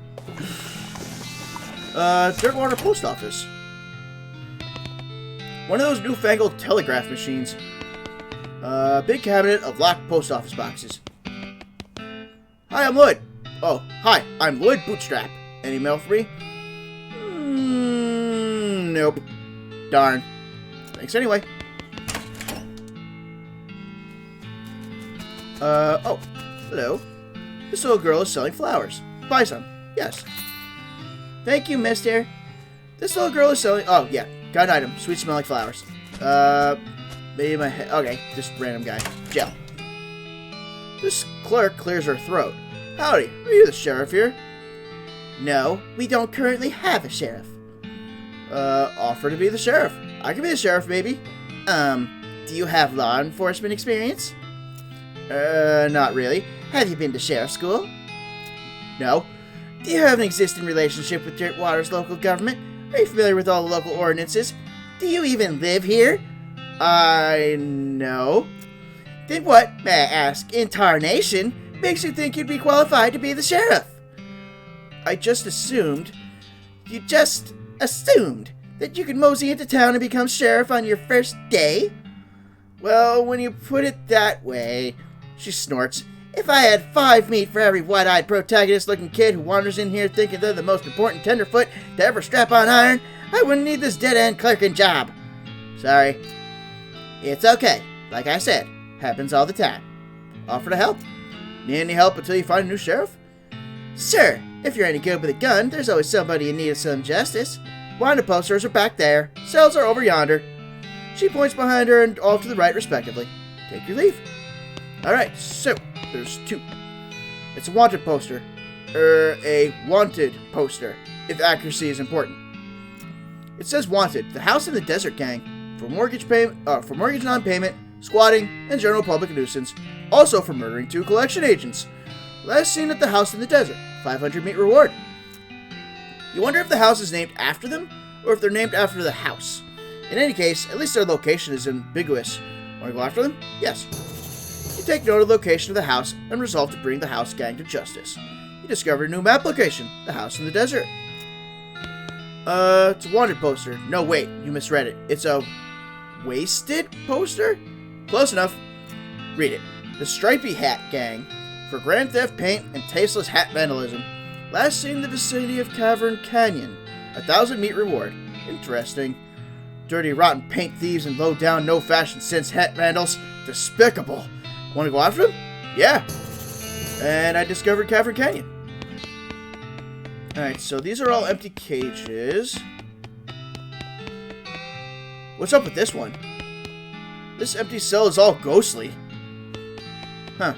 Dirtwater Post Office. One of those newfangled telegraph machines. Big cabinet of locked post office boxes. Hi, I'm Lloyd. Oh, hi, I'm Lloyd Bootstrap. Any mail for me? Nope. Darn. Thanks anyway. Oh, hello. This little girl is selling flowers. Buy some. Yes. Thank you, mister. This little girl is selling... Oh, yeah. Got an item. Sweet smelling flowers. Maybe my head... Okay, just random guy. Gel. This clerk clears her throat. Howdy, are you the sheriff here? No, we don't currently have a sheriff. Offer to be the sheriff. I can be the sheriff, maybe. Do you have law enforcement experience? Not really. Have you been to sheriff school? No. Do you have an existing relationship with Dirtwater's local government? Are you familiar with all the local ordinances? Do you even live here? No. Then what, may I ask, in tarnation, makes you think you'd be qualified to be the sheriff? I just assumed... You just assumed that you could mosey into town and become sheriff on your first day? Well, when you put it that way... She snorts. If I had 5 meat for every wide-eyed protagonist-looking kid who wanders in here thinking they're the most important tenderfoot to ever strap on iron, I wouldn't need this dead-end clerking job. Sorry. It's okay. Like I said, happens all the time. Offer to help. Need any help until you find a new sheriff? Sure. If you're any good with a gun, there's always somebody in need of some justice. Wanted posters are back there. Cells are over yonder. She points behind her and off to the right, respectively. Take your leave. Alright, so, there's 2. It's a wanted poster. A wanted poster, if accuracy is important. It says wanted, the house in the desert gang, for mortgage non-payment, squatting, and general public nuisance, also for murdering 2 collection agents. Last seen at the house in the desert, 500 meat reward. You wonder if the house is named after them, or if they're named after the house. In any case, at least their location is ambiguous. Want to go after them? Yes. You take note of the location of the house and resolve to bring the house gang to justice. You discover a new map location, the house in the desert. It's a wanted poster. No, wait, you misread it. It's a wasted poster? Close enough. Read it. The Stripey Hat Gang for grand theft, paint, and tasteless hat vandalism. Last seen in the vicinity of Cavern Canyon. 1,000 meat reward. Interesting. Dirty, rotten paint thieves and low-down, no-fashion sense hat vandals. Despicable. Want to go after them? Yeah. And I discovered Cavern Canyon. Alright, so these are all empty cages. What's up with this one? This empty cell is all ghostly. Huh.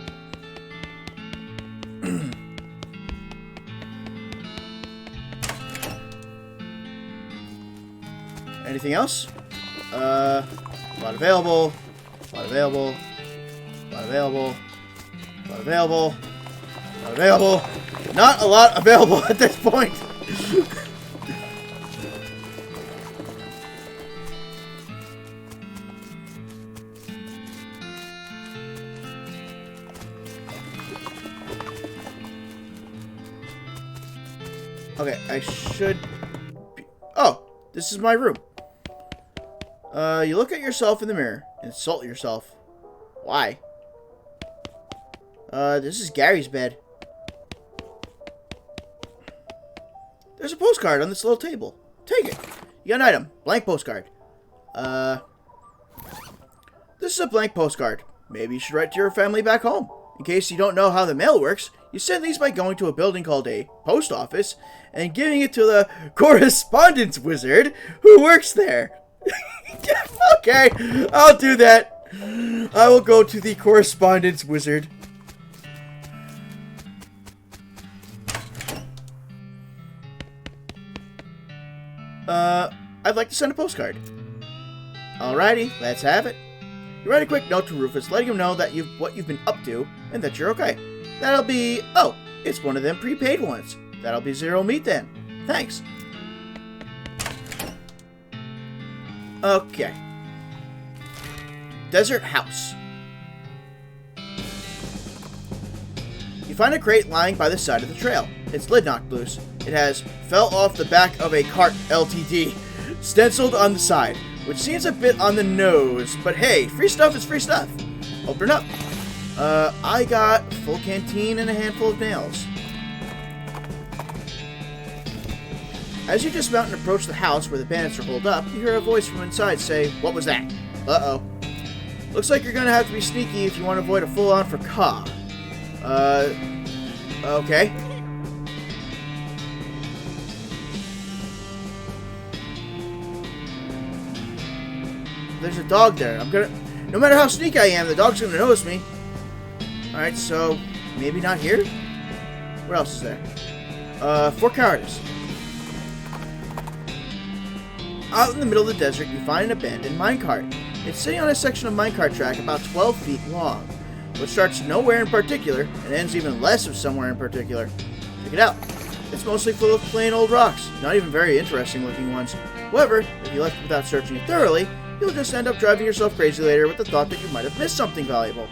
Anything else? Lot available. Lot available. Lot available. Lot available. Lot available. Not a lot available at this point. Okay, I should be... Oh, this is my room. You look at yourself in the mirror. Insult yourself. Why? This is Gary's bed. There's a postcard on this little table. Take it. You got an item. Blank postcard. This is a blank postcard. Maybe you should write to your family back home. In case you don't know how the mail works, you send these by going to a building called a post office and giving it to the correspondence wizard who works there. Okay, I'll do that. I will go to the correspondence wizard. I'd like to send a postcard. Alrighty, let's have it. You write a quick note to Rufus, letting him know that what you've been up to, and that you're okay. That'll be... Oh, it's one of them prepaid ones. That'll be 0 meat then. Thanks. Okay. Desert house. You find a crate lying by the side of the trail. Its lid knocked loose. It has "fell off the back of a cart Ltd" stenciled on the side, which seems a bit on the nose, but hey, free stuff is free stuff. Open it up. I got a full canteen and a handful of nails. As you dismount and approach the house where the bandits are holed up, you hear a voice from inside say, "What was that?" Uh-oh. Looks like you're gonna have to be sneaky if you want to avoid a full-on fracas. Okay. There's a dog there. No matter how sneaky I am, the dog's gonna notice me. Alright, so, maybe not here? Where else is there? Fort Cowardice. Out in the middle of the desert, you find an abandoned minecart. It's sitting on a section of minecart track about 12 feet long, which starts nowhere in particular and ends even less of somewhere in particular. Check it out. It's mostly full of plain old rocks, not even very interesting looking ones. However, if you left it without searching it thoroughly, you'll just end up driving yourself crazy later with the thought that you might have missed something valuable.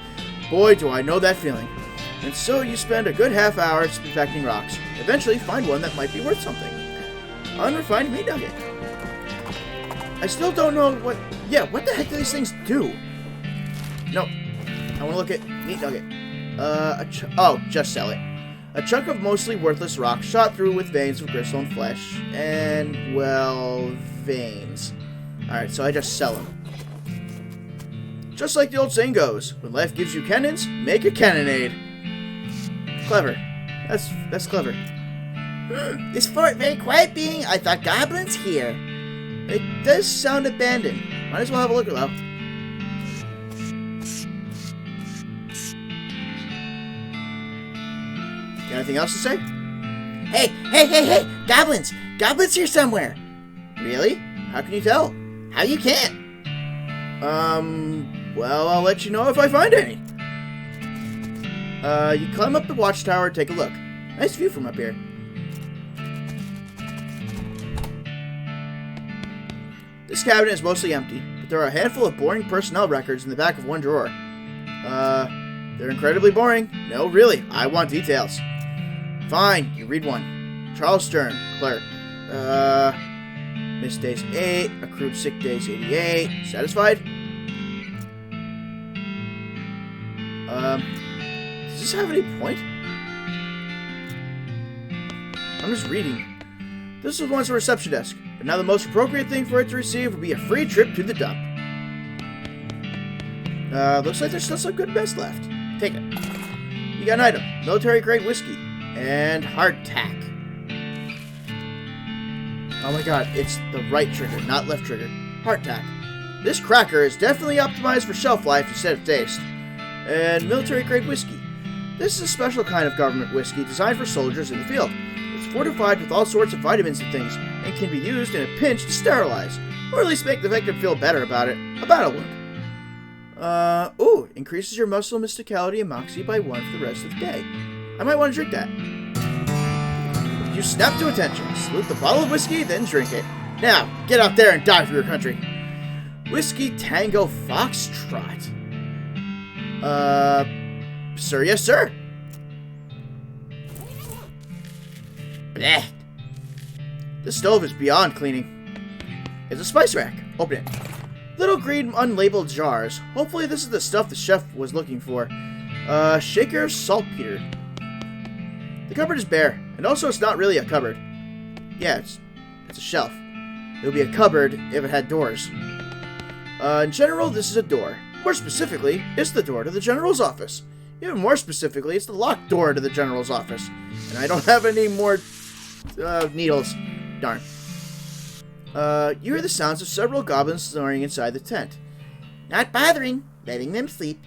Boy, do I know that feeling. And so you spend a good half hour inspecting rocks. Eventually, find one that might be worth something. Unrefined meat nugget. I still don't know what the heck do these things do? No, I want to look at meat nugget. Just sell it. A chunk of mostly worthless rock shot through with veins of gristle and flesh. And, well, veins. Alright, so I just sell them. Just like the old saying goes, when life gives you cannons, make a cannonade. Clever. That's clever. This fort very quiet being. I thought goblins here. It does sound abandoned. Might as well have a look around. Got anything else to say? Hey! Goblins! Goblins here somewhere! Really? How can you tell? How you can't? Well, I'll let you know if I find any. You climb up the watchtower and take a look. Nice view from up here. This cabinet is mostly empty, but there are a handful of boring personnel records in the back of one drawer. They're incredibly boring. No, really, I want details. Fine, you read one. Charles Stern, clerk. Missed days 8, accrued sick days 88. Satisfied? Does this have any point? I'm just reading. This was once a reception desk, but now the most appropriate thing for it to receive would be a free trip to the dump. Looks like there's still some good mess left. Take it. You got an item. Military-grade whiskey. And hardtack. Oh my god, it's the right trigger, not left trigger. Hardtack. This cracker is definitely optimized for shelf life instead of taste. And military-grade whiskey. This is a special kind of government whiskey designed for soldiers in the field. It's fortified with all sorts of vitamins and things, and can be used in a pinch to sterilize, or at least make the victim feel better about it. A battle wound. Increases your muscle mysticality and moxie by 1 for the rest of the day. I might want to drink that. You snap to attention, salute the bottle of whiskey, then drink it. Now, get out there and die for your country. Whiskey Tango Foxtrot. Sir, yes, sir. Blech. This stove is beyond cleaning. It's a spice rack. Open it. Little green unlabeled jars. Hopefully this is the stuff the chef was looking for. Shaker of saltpeter. The cupboard is bare, and also it's not really a cupboard. Yeah, it's a shelf. It would be a cupboard if it had doors. In general, this is a door. More specifically, it's the door to the general's office. Even more specifically, it's the locked door to the general's office. And I don't have any more needles. Darn. You hear the sounds of several goblins snoring inside the tent. Not bothering. Letting them sleep.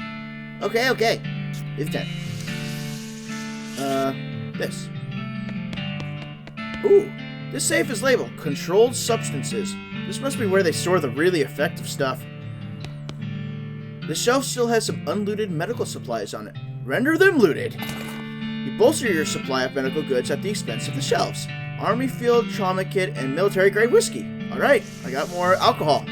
Okay. Leave the tent. This. Ooh, this safe is labeled Controlled Substances. This must be where they store the really effective stuff. The shelf still has some unlooted medical supplies on it. Render them looted. You bolster your supply of medical goods at the expense of the shelves. Army field trauma kit and military-grade whiskey. Alright, I got more alcohol.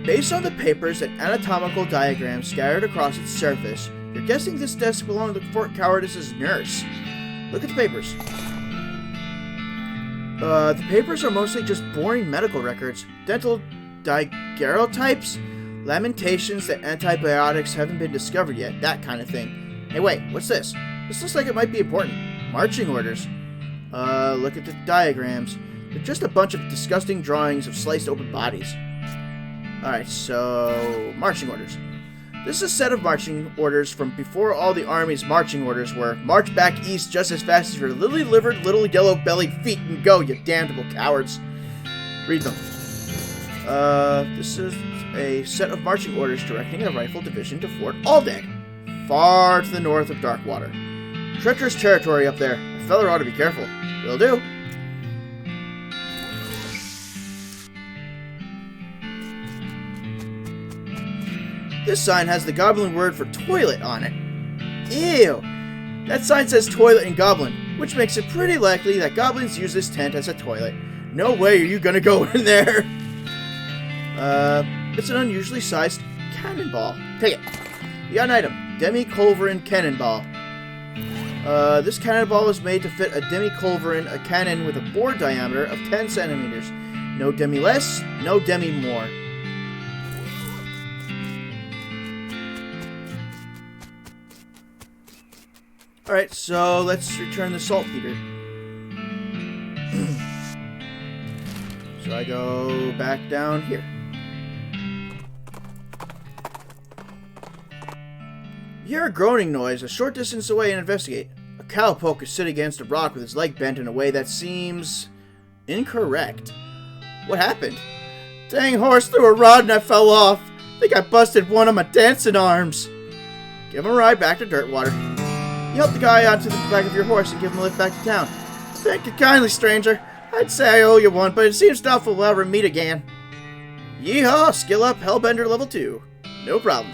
Based on the papers and anatomical diagrams scattered across its surface, You're guessing this desk belonged to Fort Cowardice's nurse. Look at the papers. The papers are mostly just boring medical records. Dental daguerreotypes, lamentations that antibiotics haven't been discovered yet, that kind of thing. Hey, wait, what's this? This looks like it might be important. Marching orders. Look at the diagrams. They're just a bunch of disgusting drawings of sliced open bodies. Alright, so marching orders. This is a set of marching orders from before all the Army's marching orders were march back east just as fast as your lily-livered, little yellow-bellied feet can go, you damnable cowards. Read them. This is a set of marching orders directing a rifle division to Fort Aldag, far to the north of Darkwater. Treacherous territory up there. A feller ought to be careful. Will do. This sign has the goblin word for toilet on it. Ew! That sign says toilet in goblin, which makes it pretty likely that goblins use this tent as a toilet. No way are you gonna go in there! It's an unusually sized cannonball. Take it. You got an item. Demi-culverin cannonball. This cannonball is made to fit a demi-culverin, a cannon with a bore diameter of 10 centimeters. No demi less, no demi more. Alright, so let's return the saltpeter. So I go back down here. You hear a groaning noise a short distance away and investigate. A cowpoke is sitting against a rock with his leg bent in a way that seems incorrect. What happened? Dang horse threw a rod and I fell off. Think I busted one of my dancing arms. Give him a ride back to Dirtwater. You help the guy onto the back of your horse and give him a lift back to town. Thank you kindly, stranger. I'd say I owe you one, but it seems doubtful we'll ever meet again. Yeehaw! Skill up, Hellbender level 2. No problem.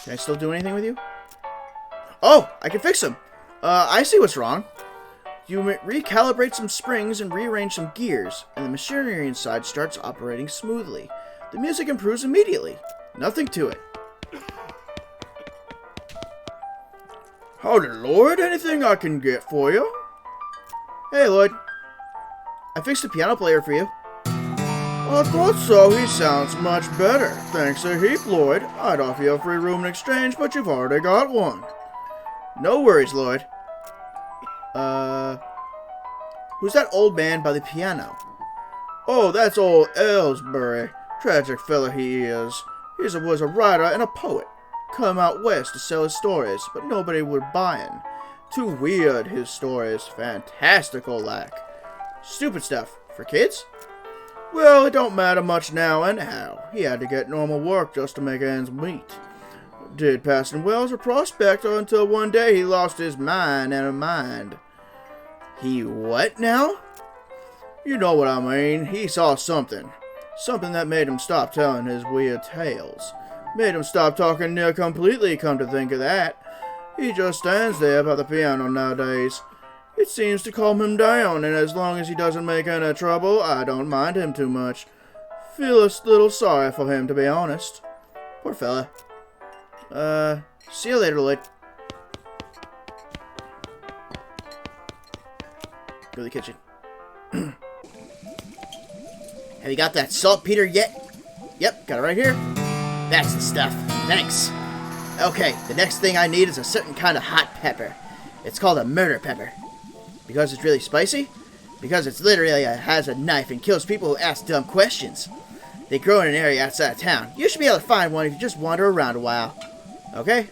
Can I still do anything with you? Oh! I can fix them! I see what's wrong. You recalibrate some springs and rearrange some gears, and the machinery inside starts operating smoothly. The music improves immediately. Nothing to it. Howdy, Lloyd. Anything I can get for you? Hey, Lloyd. I fixed the piano player for you. I thought so. He sounds much better. Thanks a heap, Lloyd. I'd offer you a free room in exchange, but you've already got one. No worries, Lloyd. Who's that old man by the piano? Oh, that's old Ellsbury. Tragic fella he is. He was a writer and a poet. Come out west to sell his stories, but nobody would buy him. Too weird, his stories. Fantastical like. Stupid stuff. For kids? Well, it don't matter much now anyhow. He had to get normal work just to make ends meet. Did passing well as a prospector until one day he lost his mind and a mind. He what now? You know what I mean. He saw something. Something that made him stop telling his weird tales. Made him stop talking near completely, come to think of that. He just stands there by the piano nowadays. It seems to calm him down, and as long as he doesn't make any trouble, I don't mind him too much. Feel a little sorry for him, to be honest. Poor fella. See you later, Lloyd. Go to the kitchen. Have you got that saltpeter yet? Yep, got it right here. That's the stuff. Thanks. Okay, the next thing I need is a certain kind of hot pepper. It's called a murder pepper. Because it's really spicy? Because it's literally has a knife and kills people who ask dumb questions. They grow in an area outside of town. You should be able to find one if you just wander around a while. Okay?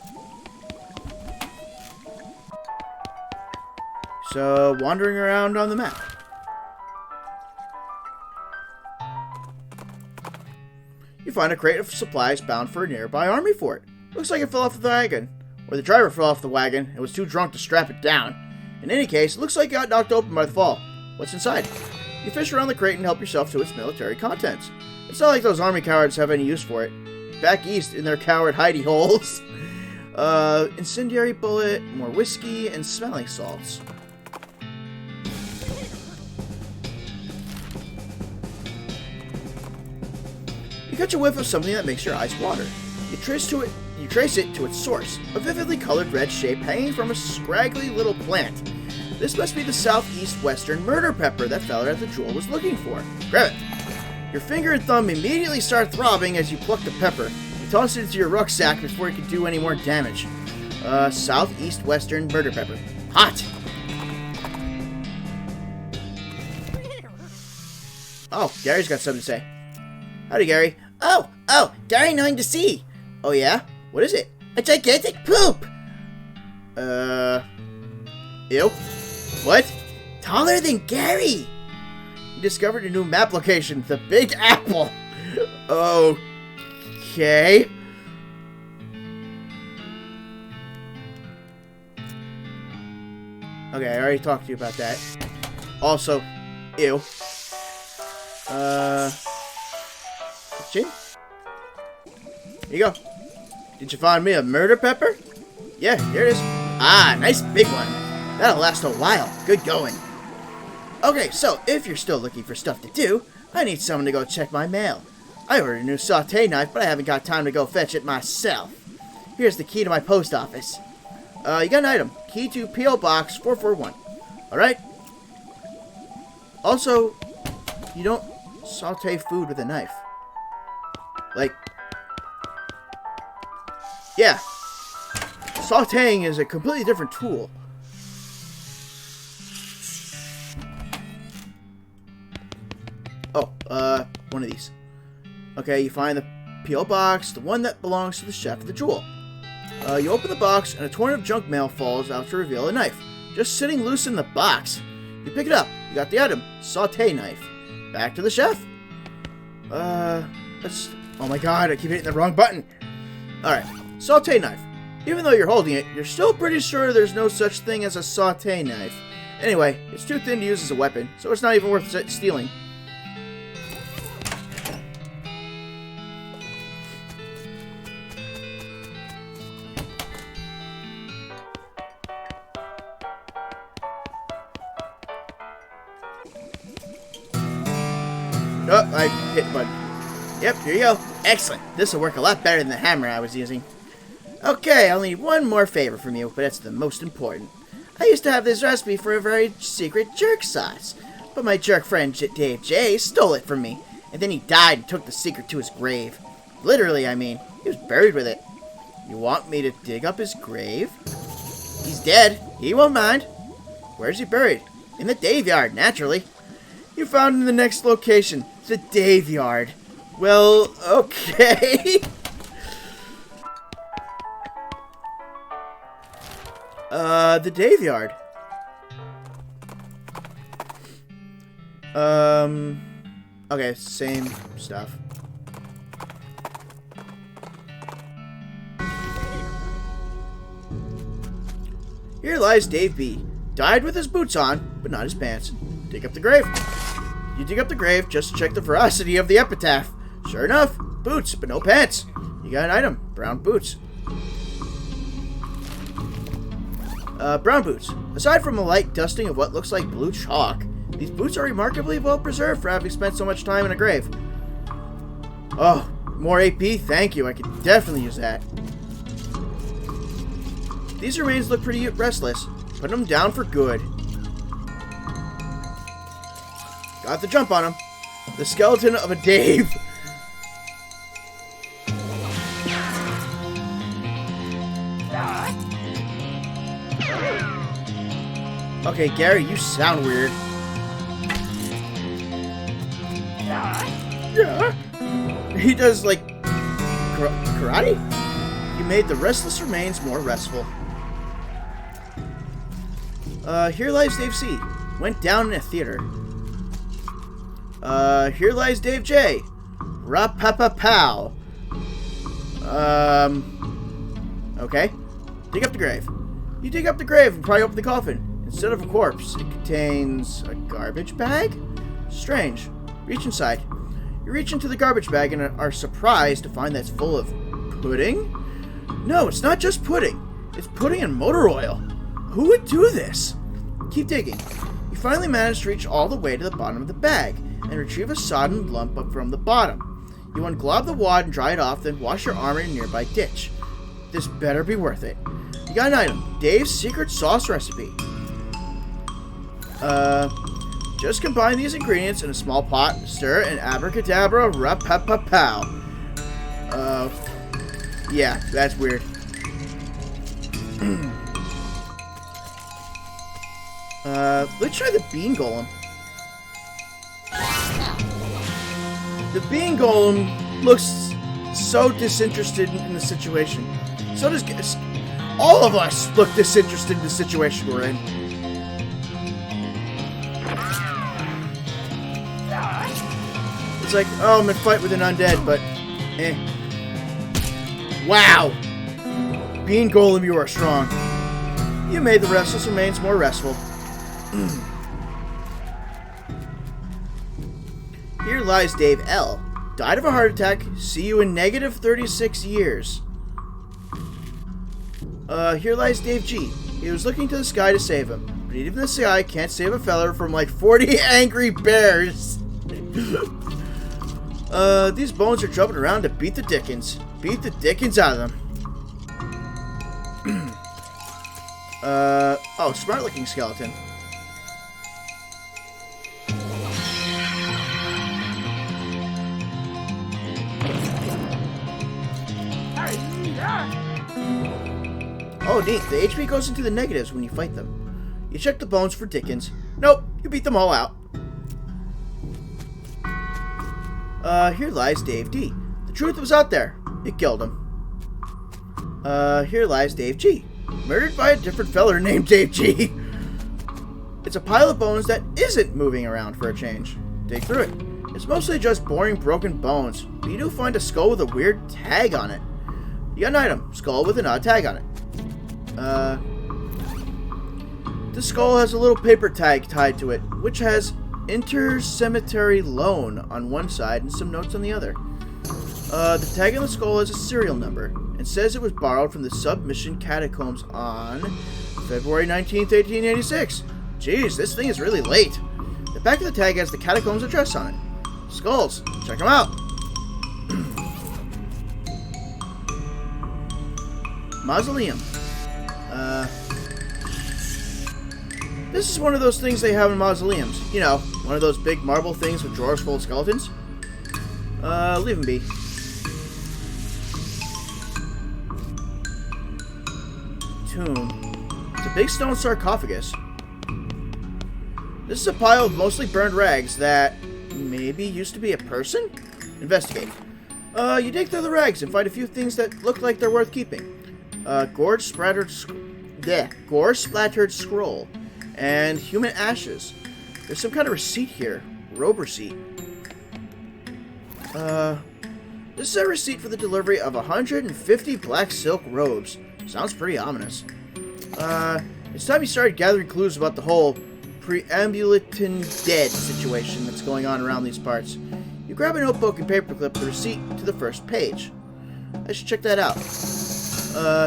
So, wandering around on the map. You find a crate of supplies bound for a nearby army fort. Looks like it fell off the wagon. Or the driver fell off the wagon and was too drunk to strap it down. In any case, it looks like it got knocked open by the fall. What's inside? You fish around the crate and help yourself to its military contents. It's not like those army cowards have any use for it. Back east in their coward hidey holes. Incendiary bullet, more whiskey, and smelling salts. You catch a whiff of something that makes your eyes water. You trace it to its source, a vividly colored red shape hanging from a scraggly little plant. This must be the southeast western murder pepper that fella at the jewel was looking for. Grab it. Your finger and thumb immediately start throbbing as you pluck the pepper. You toss it into your rucksack before it can do any more damage. Southeast western murder pepper. Hot! Oh, Gary's got something to say. Howdy, Gary. Oh, Gary knowing to see. Oh, yeah? What is it? A gigantic poop. Ew. What? Taller than Gary. You discovered a new map location, the Big Apple. Okay. Okay, I already talked to you about that. Also, ew. Chin? Here you go. Did you find me a murder pepper? Yeah, here it is. Ah, nice big one. That'll last a while. Good going. Okay, so if you're still looking for stuff to do, I need someone to go check my mail. I ordered a new saute knife, but I haven't got time to go fetch it myself. Here's the key to my post office. You got an item. Key to P.O. Box 441. Alright? Also, you don't saute food with a knife. Like, yeah. Sauteing is a completely different tool. Oh, one of these. Okay, you find the P.O. Box, the one that belongs to the chef of the jewel. You open the box, and a torrent of junk mail falls out to reveal a knife. Just sitting loose in the box. You pick it up. You got the item. Saute knife. Back to the chef. Oh my god, I keep hitting the wrong button. Alright, saute knife. Even though you're holding it, you're still pretty sure there's no such thing as a saute knife. Anyway, it's too thin to use as a weapon, so it's not even worth stealing. Oh, I hit the button. Yep, here you go. Excellent. This will work a lot better than the hammer I was using. Okay, I'll need one more favor from you, but it's the most important. I used to have this recipe for a very secret jerk sauce, but my jerk friend Dave J stole it from me, and then he died and took the secret to his grave. Literally, I mean. He was buried with it. You want me to dig up his grave? He's dead. He won't mind. Where's he buried? In the Dave yard, naturally. You found him in the next location. The Dave yard. Well, okay. The Dave yard. Okay, same stuff. Here lies Dave B. Died with his boots on, but not his pants. Dig up the grave. You dig up the grave just to check the veracity of the epitaph. Sure enough, boots, but no pants. You got an item, brown boots. Brown boots. Aside from a light dusting of what looks like blue chalk, these boots are remarkably well preserved for having spent so much time in a grave. Oh, more AP? Thank you, I could definitely use that. These remains look pretty restless. Put them down for good. Got the jump on him. The skeleton of a Dave. Okay, Gary, you sound weird. Yeah. He does, like, karate? You made the restless remains more restful. Here lies Dave C. Went down in a theater. Here lies Dave J. Ra-pa-pa-pow. Okay. Dig up the grave. You dig up the grave and pry open the coffin. Instead of a corpse, it contains a garbage bag? Strange. Reach inside. You reach into the garbage bag and are surprised to find that it's full of pudding? No, it's not just pudding. It's pudding and motor oil. Who would do this? Keep digging. You finally manage to reach all the way to the bottom of the bag and retrieve a sodden lump up from the bottom. You unglob the wad and dry it off, then wash your arm in a nearby ditch. This better be worth it. You got an item. Dave's secret sauce recipe. Just combine these ingredients in a small pot, stir, and abracadabra, rap-pa-pa-pow. Yeah, that's weird. Let's try the bean golem. The bean golem looks so disinterested in the situation. So does all of us look disinterested in the situation we're in. It's like, oh, I'm in a fight with an undead, but eh. Wow! Bean golem, you are strong. You made the restless remains more restful. Here lies Dave L. Died of a heart attack. See you in negative 36 years. Here lies Dave G. He was looking to the sky to save him. But even the sky can't save a feller from like 40 angry bears. These bones are jumping around to beat the dickens. Beat the dickens out of them. Oh, smart looking skeleton. Oh, neat. The HP goes into the negatives when you fight them. You check the bones for dickens. Nope, you beat them all out. Here lies Dave D. The truth was out there. You killed him. Here lies Dave G. Murdered by a different feller named Dave G. It's a pile of bones that isn't moving around for a change. Dig through it. It's mostly just boring broken bones, but you do find a skull with a weird tag on it. You got an item. Skull with an odd tag on it. This skull has a little paper tag tied to it, which has Inter-Cemetery Loan on one side and some notes on the other. The tag on the skull has a serial number. It says it was borrowed from the Submission Catacombs on February 19th, 1886. Jeez, this thing is really late. The back of the tag has the Catacombs address on it. Skulls, check them out. Mausoleum. This is one of those things they have in mausoleums. You know, one of those big marble things with drawers full of skeletons. Leave them be. Tomb. It's a big stone sarcophagus. This is a pile of mostly burned rags that maybe used to be a person? Investigate. You dig through the rags and find a few things that look like they're worth keeping. Gore-splattered scroll. And human ashes. There's some kind of receipt here. Robe receipt. This is a receipt for the delivery of 150 black silk robes. Sounds pretty ominous. It's time you started gathering clues about the whole preambulating dead situation that's going on around these parts. You grab a notebook and paperclip the receipt to the first page. I should check that out.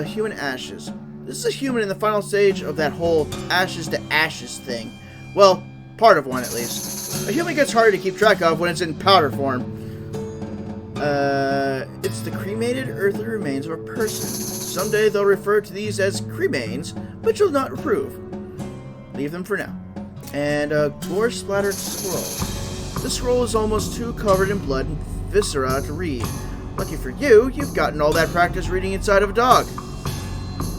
Human ashes. This is a human in the final stage of that whole ashes to ashes thing. Well, part of one at least. A human gets harder to keep track of when it's in powder form. It's the cremated earthly remains of a person. Someday they'll refer to these as cremains, but you'll not approve. Leave them for now. And a gore-splattered scroll. This scroll is almost too covered in blood and viscera to read. Lucky for you, you've gotten all that practice reading inside of a dog.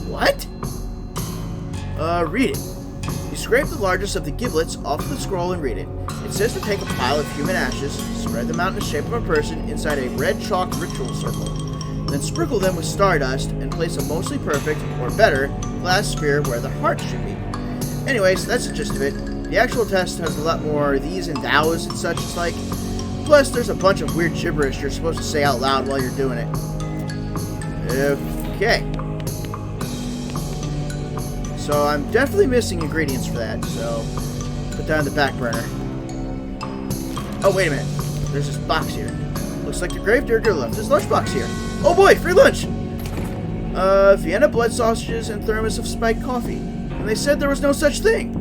What? Read it. You scrape the largest of the giblets off the scroll and read it. It says to take a pile of human ashes, spread them out in the shape of a person inside a red chalk ritual circle. Then sprinkle them with stardust and place a mostly perfect, or better, glass sphere where the heart should be. Anyways, that's the gist of it. The actual test has a lot more these and thous and such. It's like, plus there's a bunch of weird gibberish you're supposed to say out loud while you're doing it. Okay. So I'm definitely missing ingredients for that, so put that on the back burner. Oh, wait a minute. There's this box here. Looks like the gravedigger left his lunchbox here. Oh boy, free lunch! Vienna blood sausages and thermos of spiked coffee. And they said there was no such thing.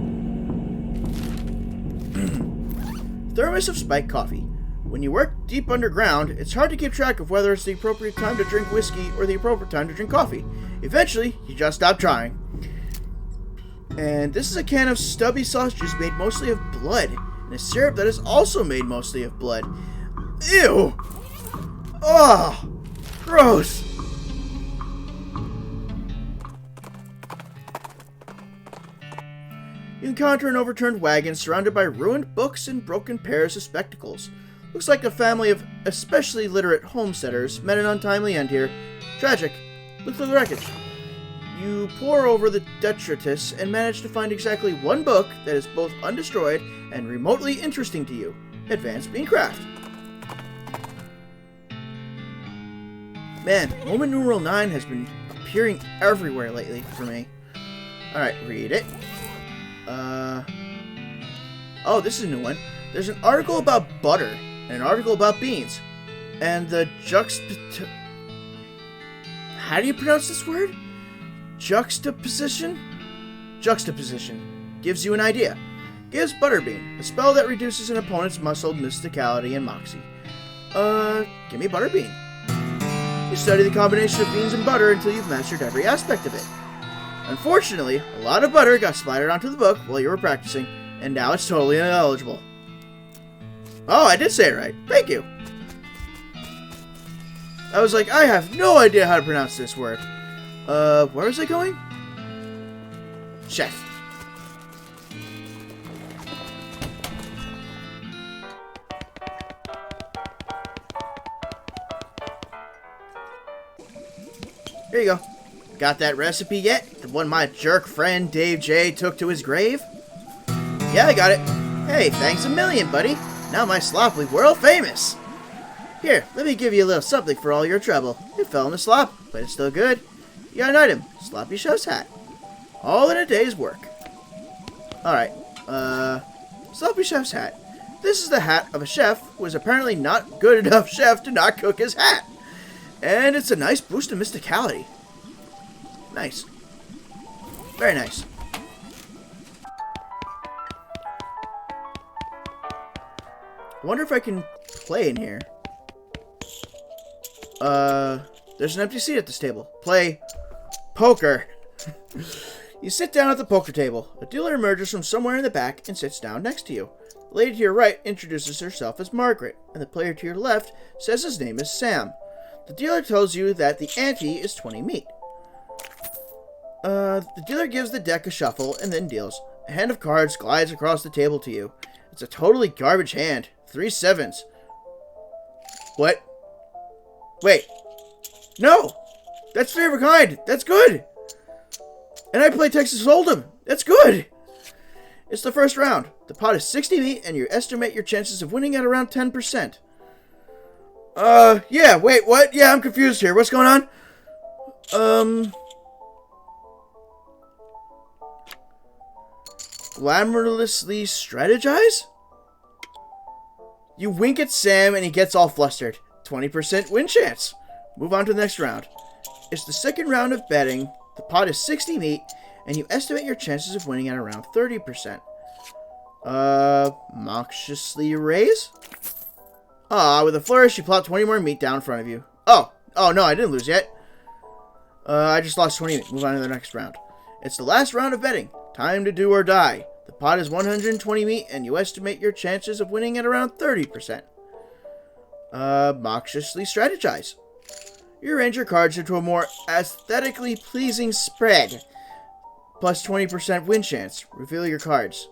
Thermos of spiked coffee. When you work deep underground, it's hard to keep track of whether it's the appropriate time to drink whiskey or the appropriate time to drink coffee. Eventually, you just stop trying. And this is a can of stubby sausages made mostly of blood, and a syrup that is also made mostly of blood. Ew! Oh! Gross! You encounter an overturned wagon surrounded by ruined books and broken pairs of spectacles. Looks like a family of especially literate homesteaders met an untimely end here. Tragic. Look through the wreckage. You pore over the detritus and manage to find exactly one book that is both undestroyed and remotely interesting to you. Advanced Beancraft. Man, Roman numeral 9 has been appearing everywhere lately for me. Alright, read it. Oh, this is a new one. There's an article about butter and an article about beans. And the how do you pronounce this word? Juxtaposition? Juxtaposition. Gives you an idea. Gives Butterbean, a spell that reduces an opponent's muscle, mysticality, and moxie. Give me Butterbean. You study the combination of beans and butter until you've mastered every aspect of it. Unfortunately, a lot of butter got splattered onto the book while you were practicing, and now it's totally ineligible. Oh, I did say it right. Thank you. I was like, I have no idea how to pronounce this word. Where was I going? Chef. Here you go. Got that recipe yet? The one my jerk friend Dave J took to his grave? Yeah, I got it. Hey, thanks a million, buddy. Now my slop will be world famous. Here, let me give you a little something for all your trouble. It fell in the slop, but it's still good. You got an item. Sloppy Chef's hat. All in a day's work. Alright, Sloppy Chef's hat. This is the hat of a chef who is apparently not good enough chef to not cook his hat. And it's a nice boost of mysticality. Nice. Very nice. I wonder if I can play in here. There's an empty seat at this table. Play poker. You sit down at the poker table. A dealer emerges from somewhere in the back and sits down next to you. The lady to your right introduces herself as Margaret, and the player to your left says his name is Sam. The dealer tells you that the ante is 20 meat. The dealer gives the deck a shuffle and then deals. A hand of cards glides across the table to you. It's a totally garbage hand. 3 sevens. What? Wait. No! That's 3 of a kind. That's good. And I play Texas Hold'em. That's good. It's the first round. The pot is 60 meat and you estimate your chances of winning at around 10%. Yeah, wait, what? Yeah, I'm confused here. What's going on? Glamorously strategize? You wink at Sam and he gets all flustered. 20% win chance. Move on to the next round. It's the second round of betting. The pot is 60 meat and you estimate your chances of winning at around 30%. Moxiously raise? Ah, with a flourish, you plop 20 more meat down in front of you. Oh, no, I didn't lose yet. I just lost 20 meat. Move on to the next round. It's the last round of betting. Time to do or die. The pot is 120 meat, and you estimate your chances of winning at around 30%. Moxiously strategize. You arrange your cards into a more aesthetically pleasing spread. Plus 20% win chance. Reveal your cards.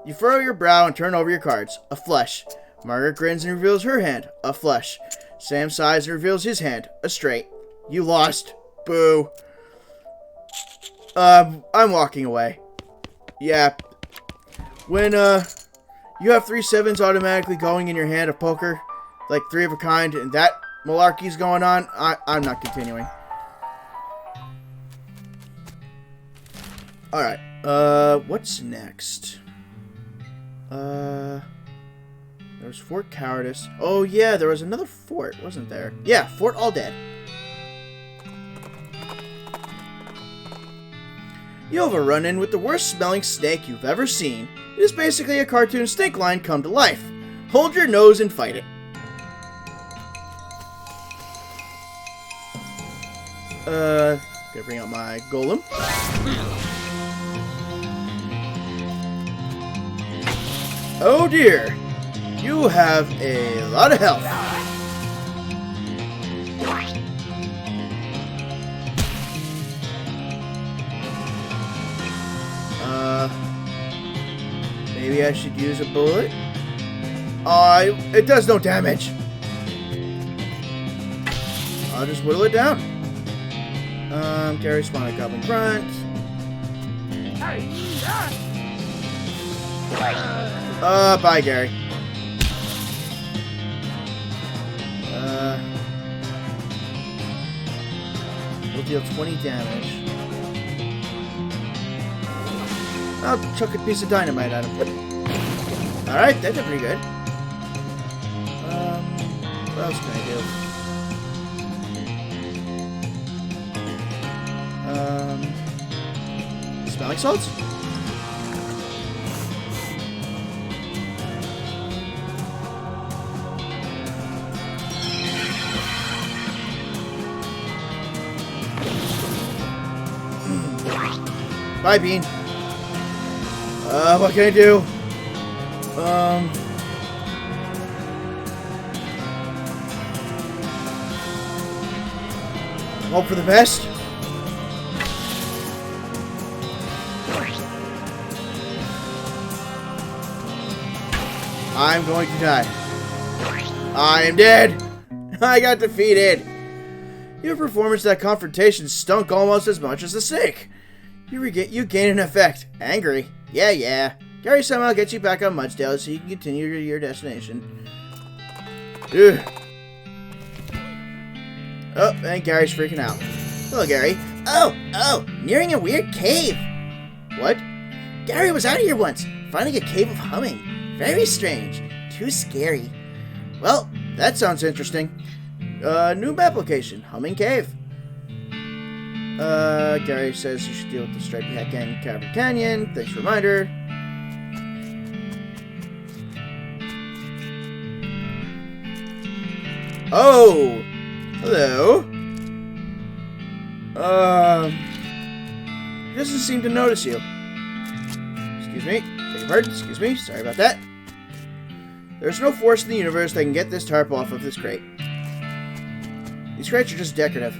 You furrow your brow and turn over your cards. A flush. Margaret grins and reveals her hand. A flush. Sam sighs and reveals his hand. A straight. You lost. Boo. I'm walking away. Yeah. When, you have 3 sevens automatically going in your hand of poker, like 3 of a kind, and that malarkey's going on, I'm not continuing. Alright, what's next? There was Fort Cowardice. Oh yeah, there was another fort, wasn't there? Yeah, Fort All Dead. You have a run-in with the worst smelling snake you've ever seen. It is basically a cartoon snake line come to life. Hold your nose and fight it. Gonna bring out my golem. Oh dear! You have a lot of health. Maybe I should use a bullet? It does no damage. I'll just whittle it down. Gary spawn a goblin grunt. Bye, Gary. We'll deal 20 damage. I'll chuck a piece of dynamite at him. Alright, that did pretty good. What else can I do? Smelling salts? Bye, Bean. What can I do? Hope for the best. I'm going to die. I am dead. I got defeated. Your performance at that confrontation stunk almost as much as the snake. You gain an effect. Angry. Yeah. Gary somehow gets you back on Mudsdale so you can continue to your destination. Ugh. Oh, and Gary's freaking out. Hello, Gary. Oh, nearing a weird cave. What? Gary was out here once, finding a cave of humming. Very strange. Too scary. Well, that sounds interesting. New map location, Humming Cave. Gary says you should deal with the Stripey Hat Gang in Cavern Canyon. Thanks for the reminder. Oh! Hello. He doesn't seem to notice you. Excuse me. Beg your pardon. Excuse me. Sorry about that. There's no force in the universe that can get this tarp off of this crate. These crates are just decorative.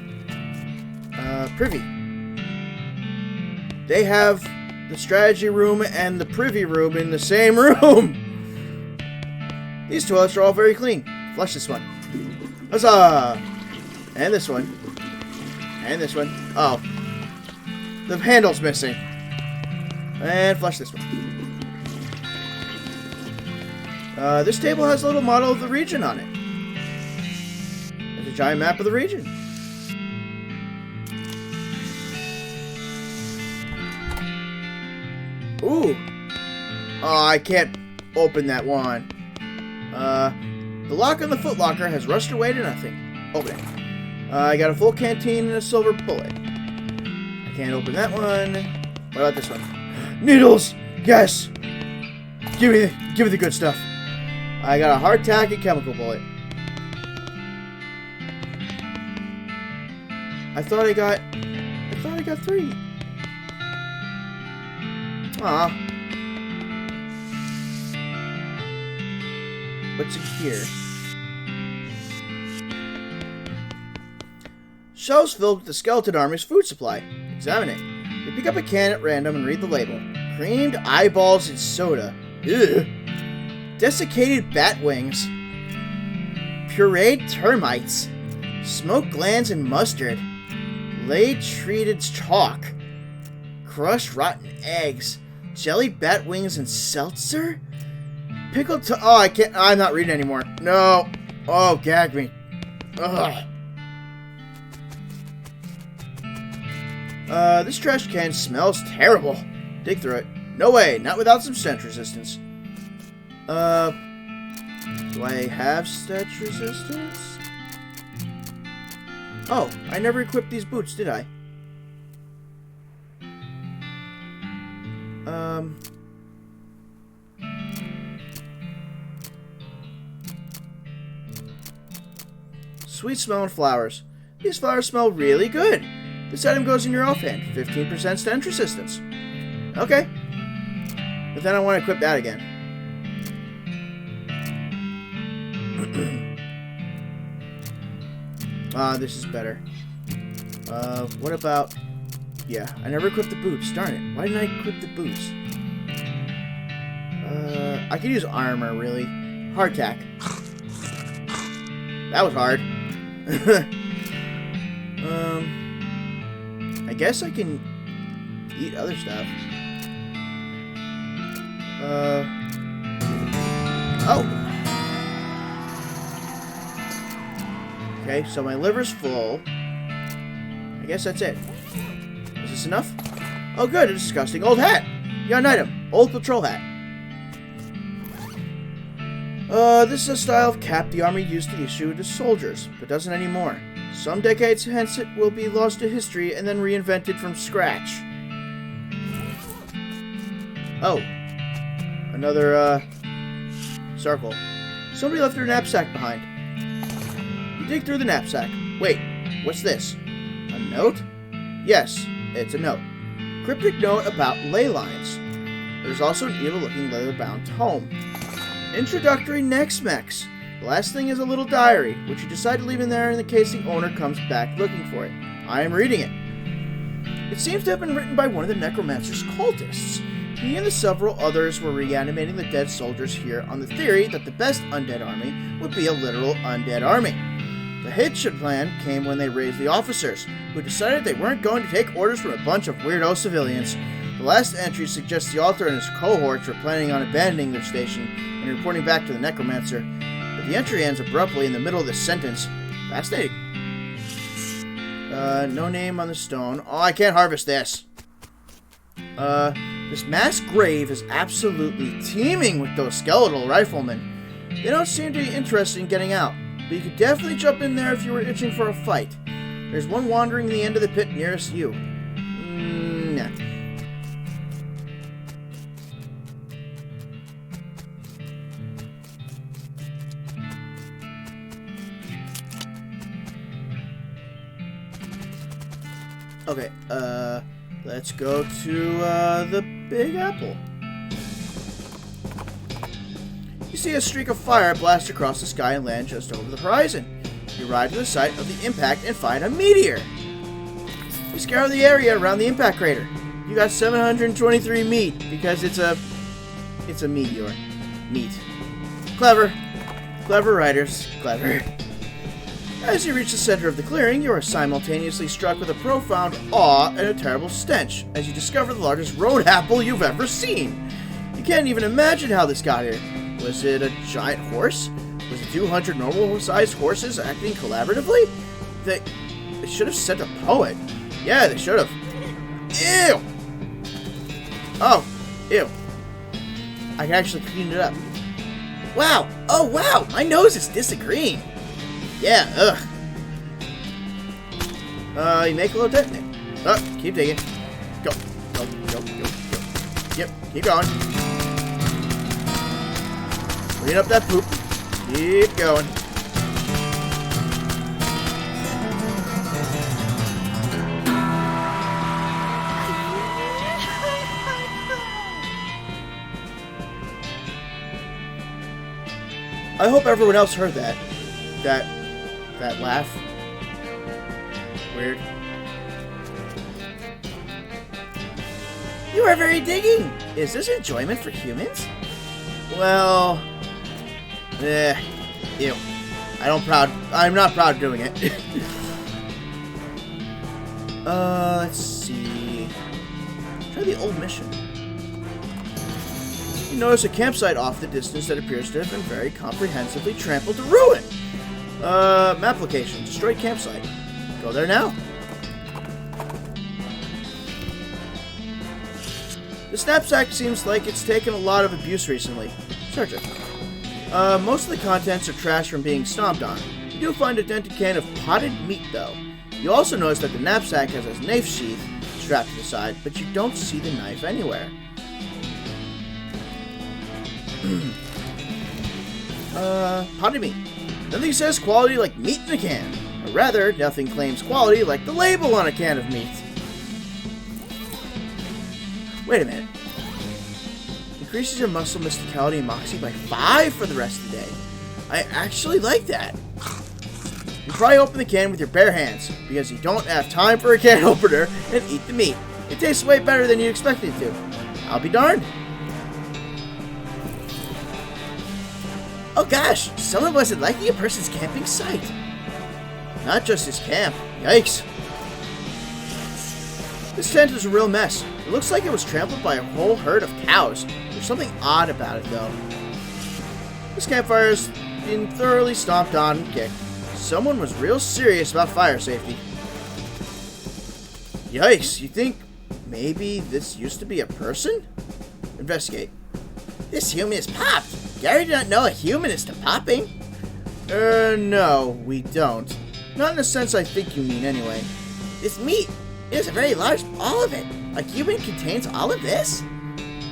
Privy. They have the strategy room and the privy room in the same room. These toilets are all very clean. Flush this one. Huzzah! And this one. And this one. Oh. The handle's missing. And flush this one. This table has a little model of the region on it. There's a giant map of the region. Ooh. Oh, I can't open that one. The lock on the footlocker has rusted away to nothing. Open it. I got a full canteen and a silver bullet. I can't open that one. What about this one? Needles! Yes! Give me the good stuff. I got a hardtack and chemical bullet. I thought I got 3. Aw. What's in here? Shelves filled with the skeleton army's food supply. Examine it. You pick up a can at random and read the label. Creamed eyeballs and soda. Ugh. Desiccated bat wings. Pureed termites. Smoked glands and mustard. Lay treated chalk. Crushed rotten eggs. Jellied bat wings and seltzer? Pickled oh, I can't. I'm not reading anymore. No. Oh, gag me. Ugh. This trash can smells terrible. Dig through it. No way. Not without some stench resistance. Do I have stench resistance? Oh, I never equipped these boots, did I? Sweet smelling flowers. These flowers smell really good. This item goes in your offhand. 15% stench resistance. Okay. But then I want to equip that again. This is better. What about... Yeah, I never equipped the boots. Darn it. Why didn't I equip the boots? I could use armor, really. Hardtack. That was hard. I guess I can eat other stuff. Oh! Okay, so my liver's full. I guess that's it. Is this enough? Oh good, a disgusting old hat! You got an item. Old patrol hat. This is a style of cap the army used to issue to soldiers, but doesn't anymore. Some decades hence it will be lost to history and then reinvented from scratch. Oh. Another, circle. Somebody left their knapsack behind. You dig through the knapsack. Wait, what's this? A note? Yes, it's a note. Cryptic note about ley lines. There's also an evil-looking leather-bound tome. Introductory Nex-Mex. The last thing is a little diary, which you decide to leave in there in the case the owner comes back looking for it. I am reading it. It seems to have been written by one of the Necromancer's cultists. He and the several others were reanimating the dead soldiers here on the theory that the best undead army would be a literal undead army. The hitch plan came when they raised the officers, who decided they weren't going to take orders from a bunch of weirdo civilians. The last entry suggests the author and his cohorts were planning on abandoning their station and reporting back to the Necromancer, but the entry ends abruptly in the middle of the sentence. Fascinating. No name on the stone. Oh, I can't harvest this. This mass grave is absolutely teeming with those skeletal riflemen. They don't seem to be interested in getting out, but you could definitely jump in there if you were itching for a fight. There's one wandering the end of the pit nearest you. Nah. Okay, let's go to, the Big Apple. You see a streak of fire blast across the sky and land just over the horizon. You ride to the site of the impact and find a meteor. You scour the area around the impact crater. You got 723 meat, because it's a meteor. Meat. Clever. Clever writers. Clever. As you reach the center of the clearing, you are simultaneously struck with a profound awe and a terrible stench as you discover the largest road apple you've ever seen. You can't even imagine how this got here. Was it a giant horse? Was it 200 normal-sized horses acting collaboratively? They should have sent a poet. Yeah, they should have. Ew! Oh, ew. I can actually clean it up. Wow! Oh, wow! My nose is disagreeing. Yeah, ugh. You make a little dent in it. Keep digging. Go. Go, go, go, go. Yep, keep going. Clean up that poop. Keep going. I hope everyone else heard that. That laugh. Weird. You are very digging. Is this enjoyment for humans? Well, ew. I'm not proud of doing it. Let's see. Try the old mission. You notice a campsite off the distance that appears to have been very comprehensively trampled to ruin. Map location. Destroyed campsite. Go there now. The knapsack seems like it's taken a lot of abuse recently. Search it. Most of the contents are trash from being stomped on. You do find a dented can of potted meat, though. You also notice that the knapsack has a knife sheath strapped to the side, but you don't see the knife anywhere. Potted meat. Nothing says quality like meat in a can. Or rather, nothing claims quality like the label on a can of meat. Wait a minute. Increases your muscle mysticality and moxie by 5 for the rest of the day. I actually like that. You probably open the can with your bare hands, because you don't have time for a can opener, and eat the meat. It tastes way better than you expected it to. I'll be darned. Oh gosh, someone wasn't liking a person's camping site. Not just his camp. Yikes. This tent is a real mess. It looks like it was trampled by a whole herd of cows. There's something odd about it, though. This campfire's been thoroughly stomped on and kicked. Someone was real serious about fire safety. Yikes, you think maybe this used to be a person? Investigate. This human is popped. Gary did not know a human is to popping. No, we don't. Not in the sense I think you mean, anyway. This meat is a very large ball of it. A human contains all of this?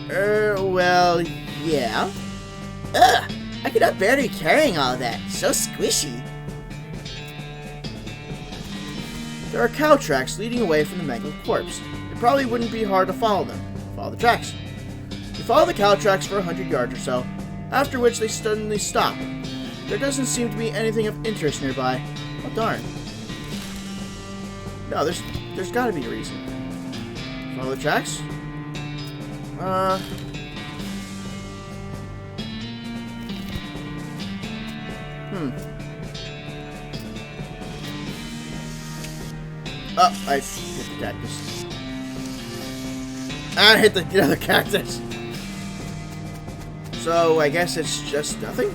Well, yeah. Ugh, I could not bear to be carrying all of that. So squishy. There are cow tracks leading away from the mangled corpse. It probably wouldn't be hard to follow them. Follow the tracks. You follow the cow tracks for 100 yards or so, after which they suddenly stop. There doesn't seem to be anything of interest nearby. Oh, darn. No, there's gotta be a reason. Follow the tracks? Oh, I hit the cactus. I hit the other cactus. So, I guess it's just nothing?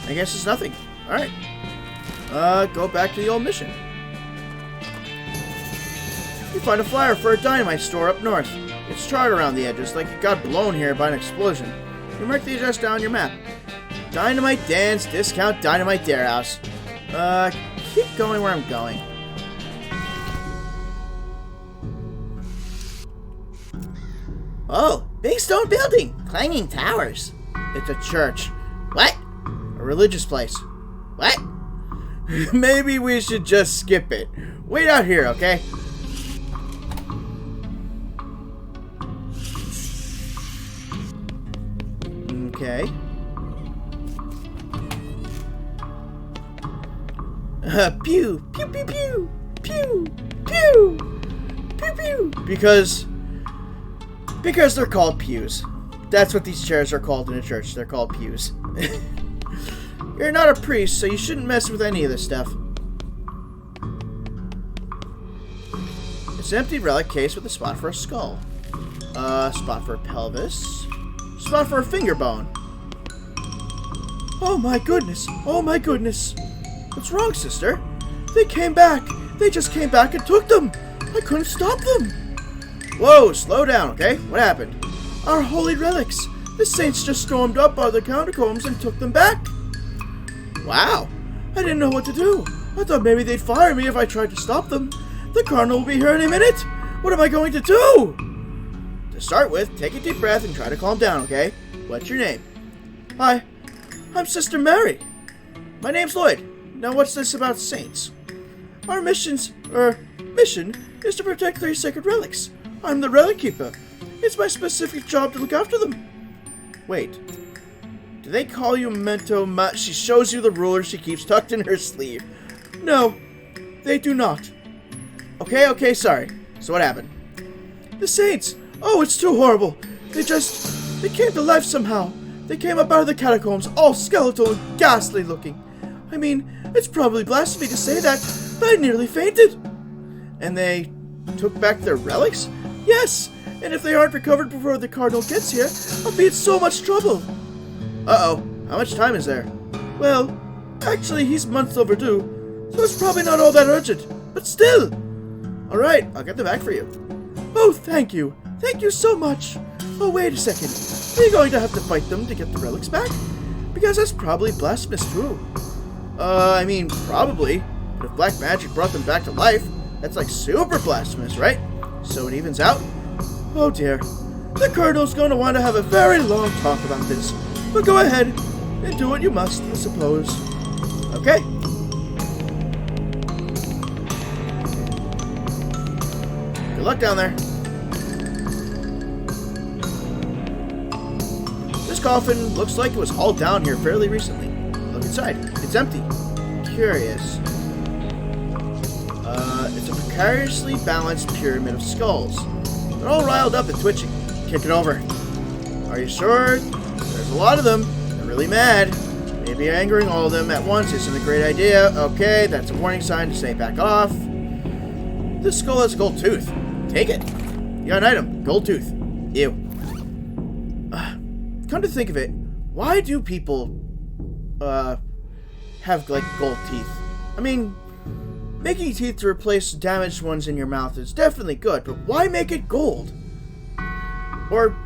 I guess it's nothing. Alright. Go back to the old mission. You find a flyer for a dynamite store up north. It's charred around the edges like it got blown here by an explosion. You mark the address down your map. Dynamite Dan's Discount Dynamite Dare House. Keep going where I'm going. Oh, big stone building, clanging towers. It's a church. What? A religious place. What? Maybe we should just skip it. Wait out here, okay? Okay. Pew, pew, pew, pew, pew, pew, pew, pew. Because they're called pews. That's what these chairs are called in a church. They're called pews. You're not a priest, so you shouldn't mess with any of this stuff. It's an empty relic case with a spot for a skull. Spot for a pelvis. Spot for a finger bone. Oh my goodness! Oh my goodness! What's wrong, sister? They came back! They just came back and took them! I couldn't stop them! Whoa, slow down, okay? What happened? Our holy relics! The saints just stormed up out of the catacombs and took them back! Wow! I didn't know what to do! I thought maybe they'd fire me if I tried to stop them! The cardinal will be here any minute! What am I going to do? To start with, take a deep breath and try to calm down, okay? What's your name? Hi, I'm Sister Mary. My name's Lloyd. Now what's this about saints? Our mission is to protect 3 sacred relics. I'm the relic keeper. It's my specific job to look after them. Wait. Do they call you Memento Mori? She shows you the ruler she keeps tucked in her sleeve. No, they do not. Okay, sorry. So what happened? The saints! Oh, it's too horrible. They came to life somehow. They came up out of the catacombs, all skeletal and ghastly looking. I mean, it's probably blasphemy to say that, but I nearly fainted. And they took back their relics? Yes, and if they aren't recovered before the cardinal gets here, I'll be in so much trouble. Uh-oh, how much time is there? Well, actually, he's months overdue, so it's probably not all that urgent, but still. Alright, I'll get them back for you. Oh, thank you. Thank you so much. Oh, wait a second. Are you going to have to fight them to get the relics back? Because that's probably blasphemous too. I mean, probably. But if black magic brought them back to life, that's like super blasphemous, right? so it evens out? Oh dear. The Colonel's going to want to have a very long talk about this. But go ahead and do what you must, I suppose. Okay. Good luck down there. This coffin looks like it was hauled down here fairly recently. Look inside. It's empty. Curious. It's a precariously balanced pyramid of skulls. They're all riled up and twitching. Kick it over. Are you sure? There's a lot of them. They're really mad. Maybe angering all of them at once isn't a great idea. Okay, that's a warning sign to say back off. This skull has a gold tooth. Take it. You got an item. Gold tooth. Ew. Come to think of it, why do people have like gold teeth? I mean, making teeth to replace damaged ones in your mouth is definitely good, but why make it gold? Or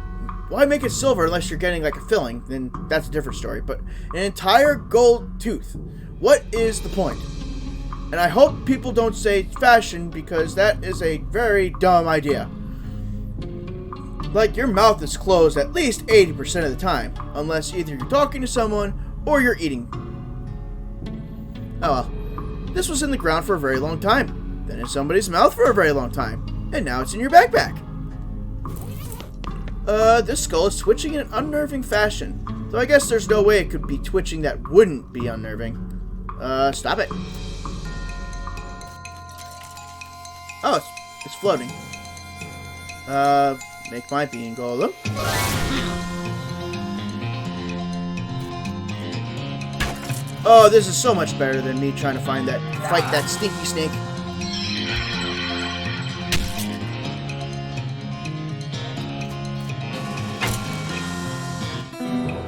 why make it silver unless you're getting like a filling? Then that's a different story. But an entire gold tooth. What is the point? And I hope people don't say fashion, because that is a very dumb idea. Like, your mouth is closed at least 80% of the time, unless either you're talking to someone or you're eating. Oh well. This was in the ground for a very long time, then in somebody's mouth for a very long time, and now it's in your backpack. This skull is twitching in an unnerving fashion, though I guess there's no way it could be twitching that wouldn't be unnerving. Stop it. Oh, it's floating. Make my being golem. Oh, this is so much better than me trying to fight that stinky snake.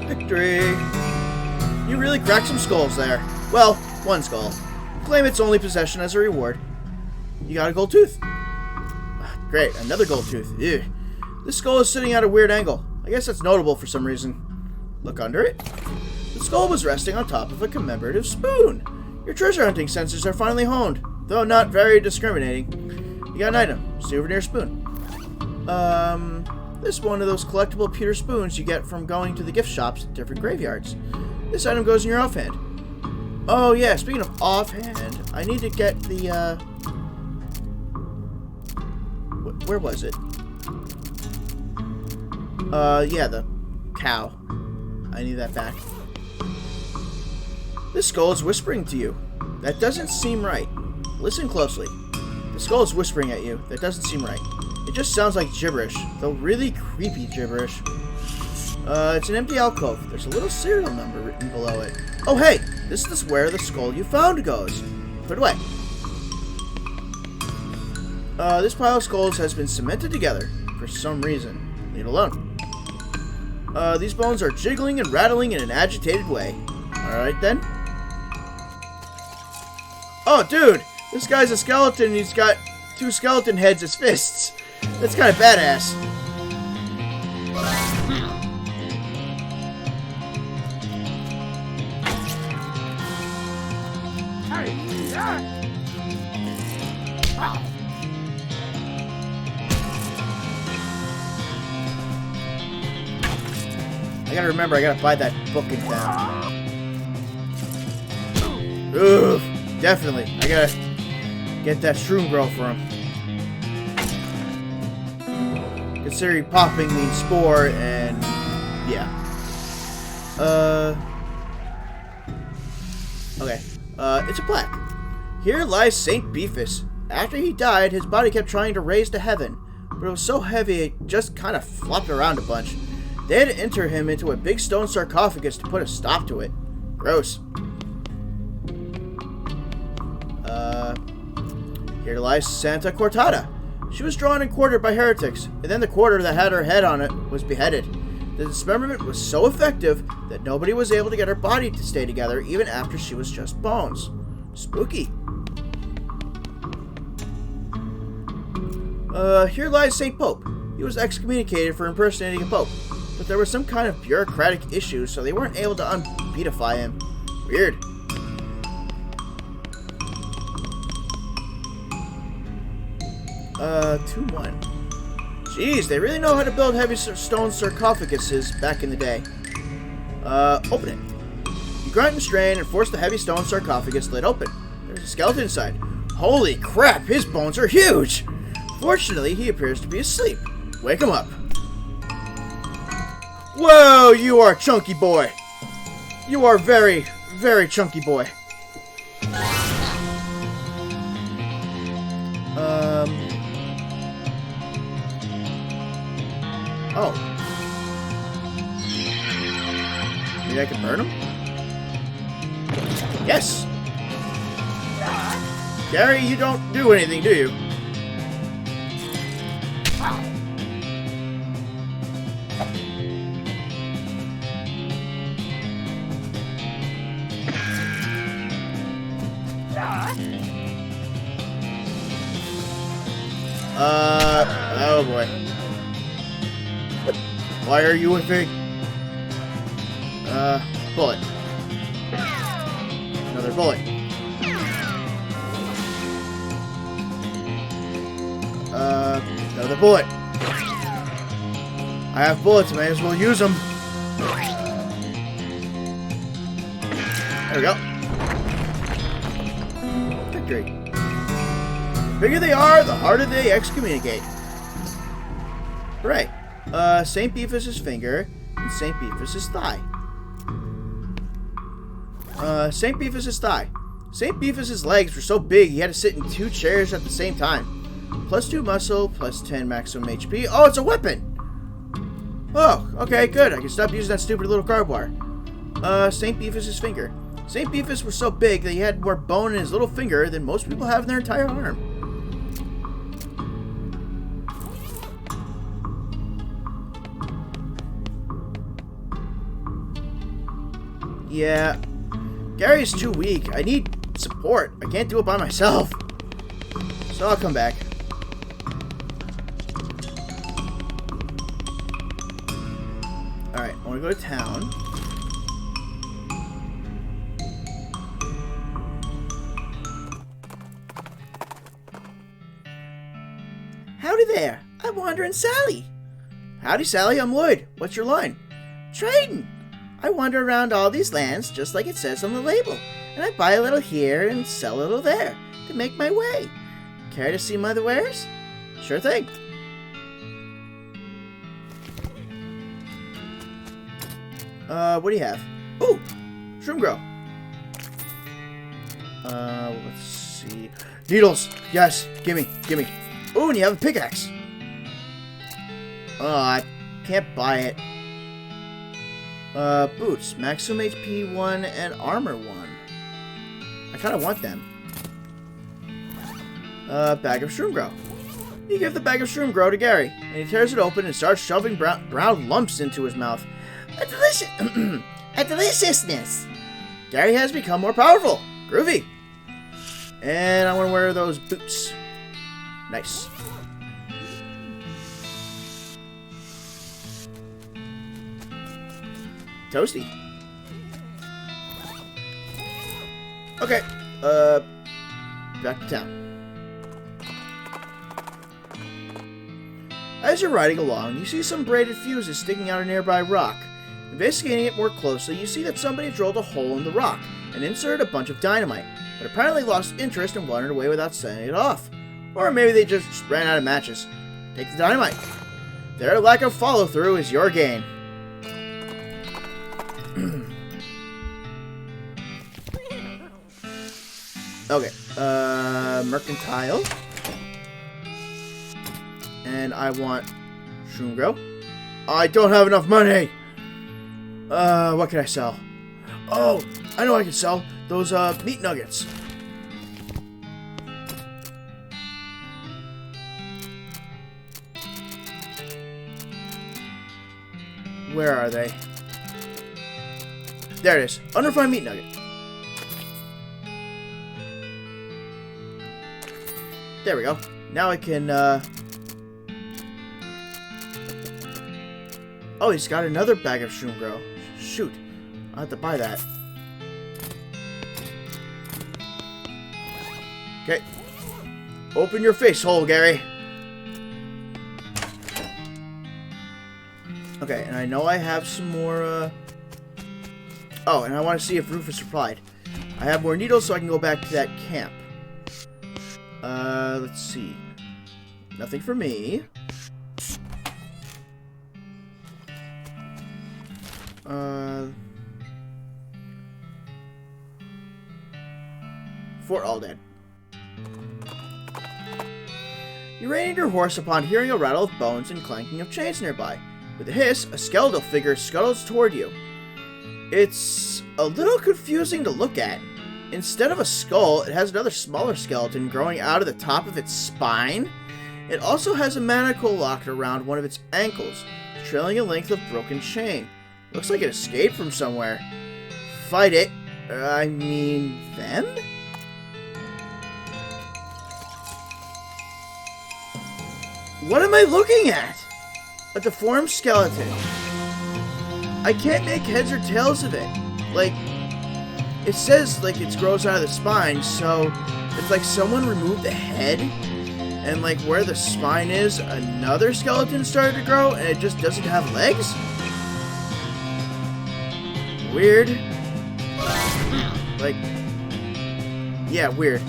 Victory! You really cracked some skulls there. Well, one skull. Claim its only possession as a reward. You got a gold tooth. Great, another gold tooth. Ew. This skull is sitting at a weird angle. I guess that's notable for some reason. Look under it. The skull was resting on top of a commemorative spoon. Your treasure hunting senses are finely honed, though not very discriminating. You got an item. Souvenir spoon. This is one of those collectible pewter spoons you get from going to the gift shops at different graveyards. This item goes in your offhand. Oh yeah, speaking of offhand, I need to get the, where was it? Yeah, the cow. I need that back. This skull is whispering to you. That doesn't seem right. Listen closely. The skull is whispering at you. That doesn't seem right. It just sounds like gibberish, though really creepy gibberish. It's an empty alcove. There's a little serial number written below it. Oh hey, this is where the skull you found goes. Put it away. This pile of skulls has been cemented together for some reason. Leave it alone. These bones are jiggling and rattling in an agitated way. Alright then. Oh dude, this guy's a skeleton and he's got two skeleton heads as fists. That's kind of badass. I gotta remember, I gotta buy that book in town. Oof, definitely. I gotta get that shroom girl for him. Considering popping means spore, and yeah. Okay. It's a plaque. Here lies Saint Beefus. After he died, his body kept trying to raise to heaven, but it was so heavy it just kind of flopped around a bunch. They had to enter him into a big stone sarcophagus to put a stop to it. Gross. Here lies Santa Cortada. She was drawn and quartered by heretics, and then the quarter that had her head on it was beheaded. The dismemberment was so effective that nobody was able to get her body to stay together even after she was just bones. Spooky. Here lies St. Pope. He was excommunicated for impersonating a pope, but there was some kind of bureaucratic issue, so they weren't able to unbeatify him. Weird. 2-1. Jeez, they really know how to build heavy stone sarcophaguses back in the day. Open it. You grunt and strain and force the heavy stone sarcophagus lid open. There's a skeleton inside. Holy crap, his bones are huge! Fortunately, he appears to be asleep. Wake him up. Whoa, you are chunky boy. You are very, very chunky boy. Oh. Maybe I can burn him? Yes! Gary, you don't do anything, do you? Oh boy. Why are you with me? Bullet. Another bullet. Another bullet. I have bullets, may as well use them. There we go. Victory. The bigger they are, the harder they excommunicate. Hooray. St. Beefus's finger and St. Beefus's thigh. St. Beefus's thigh. St. Beefus's legs were so big he had to sit in 2 chairs at the same time. +2 muscle, +10 maximum HP. Oh, it's a weapon! Oh, okay, good. I can stop using that stupid little carb wire. St. Beefus's finger. St. Beefus was so big that he had more bone in his little finger than most people have in their entire arm. Yeah, Gary's too weak. I need support. I can't do it by myself. So I'll come back. Alright, I want to go to town. Howdy there. I'm Wandering Sally. Howdy, Sally. I'm Lloyd. What's your line? Trading. I wander around all these lands, just like it says on the label, and I buy a little here and sell a little there to make my way. Care to see my other wares? Sure thing. What do you have? Ooh, shroom grow. Let's see. Needles. Yes, gimme. Ooh, and you have a pickaxe. Oh, I can't buy it. Boots. Maximum HP 1 and armor 1. I kind of want them. Bag of shroom grow. You give the bag of shroom grow to Gary, and he tears it open and starts shoving brown lumps into his mouth. A deliciousness! Gary has become more powerful. Groovy. And I want to wear those boots. Nice. Toasty. Okay. Back to town. As you're riding along, you see some braided fuses sticking out of a nearby rock. Investigating it more closely, you see that somebody drilled a hole in the rock and inserted a bunch of dynamite, but apparently lost interest and wandered away without setting it off. Or maybe they just ran out of matches. Take the dynamite. Their lack of follow-through is your gain. Okay, mercantile. And I want shroom grow. I don't have enough money! What can I sell? Oh, I know I can sell those, meat nuggets. Where are they? There it is. Unrefined meat nugget. There we go. Now I can, Oh, he's got another bag of shroom grow. Shoot. I'll have to buy that. Okay. Open your face hole, Gary. Okay, and I know I have some more, Oh, and I want to see if Rufus replied. I have more needles so I can go back to that camp. Let's see. Nothing for me. Fort Alden. You reined your horse upon hearing a rattle of bones and clanking of chains nearby. With a hiss, a skeletal figure scuttles toward you. It's a little confusing to look at. Instead of a skull, it has another smaller skeleton growing out of the top of its spine. It also has a manacle locked around one of its ankles, trailing a length of broken chain. Looks like it escaped from somewhere. Fight it. I mean, them? What am I looking at? A deformed skeleton. I can't make heads or tails of it. Like, it says like it grows out of the spine, so it's like someone removed the head, and like where the spine is, another skeleton started to grow, and it just doesn't have legs? Weird. Like, yeah, weird.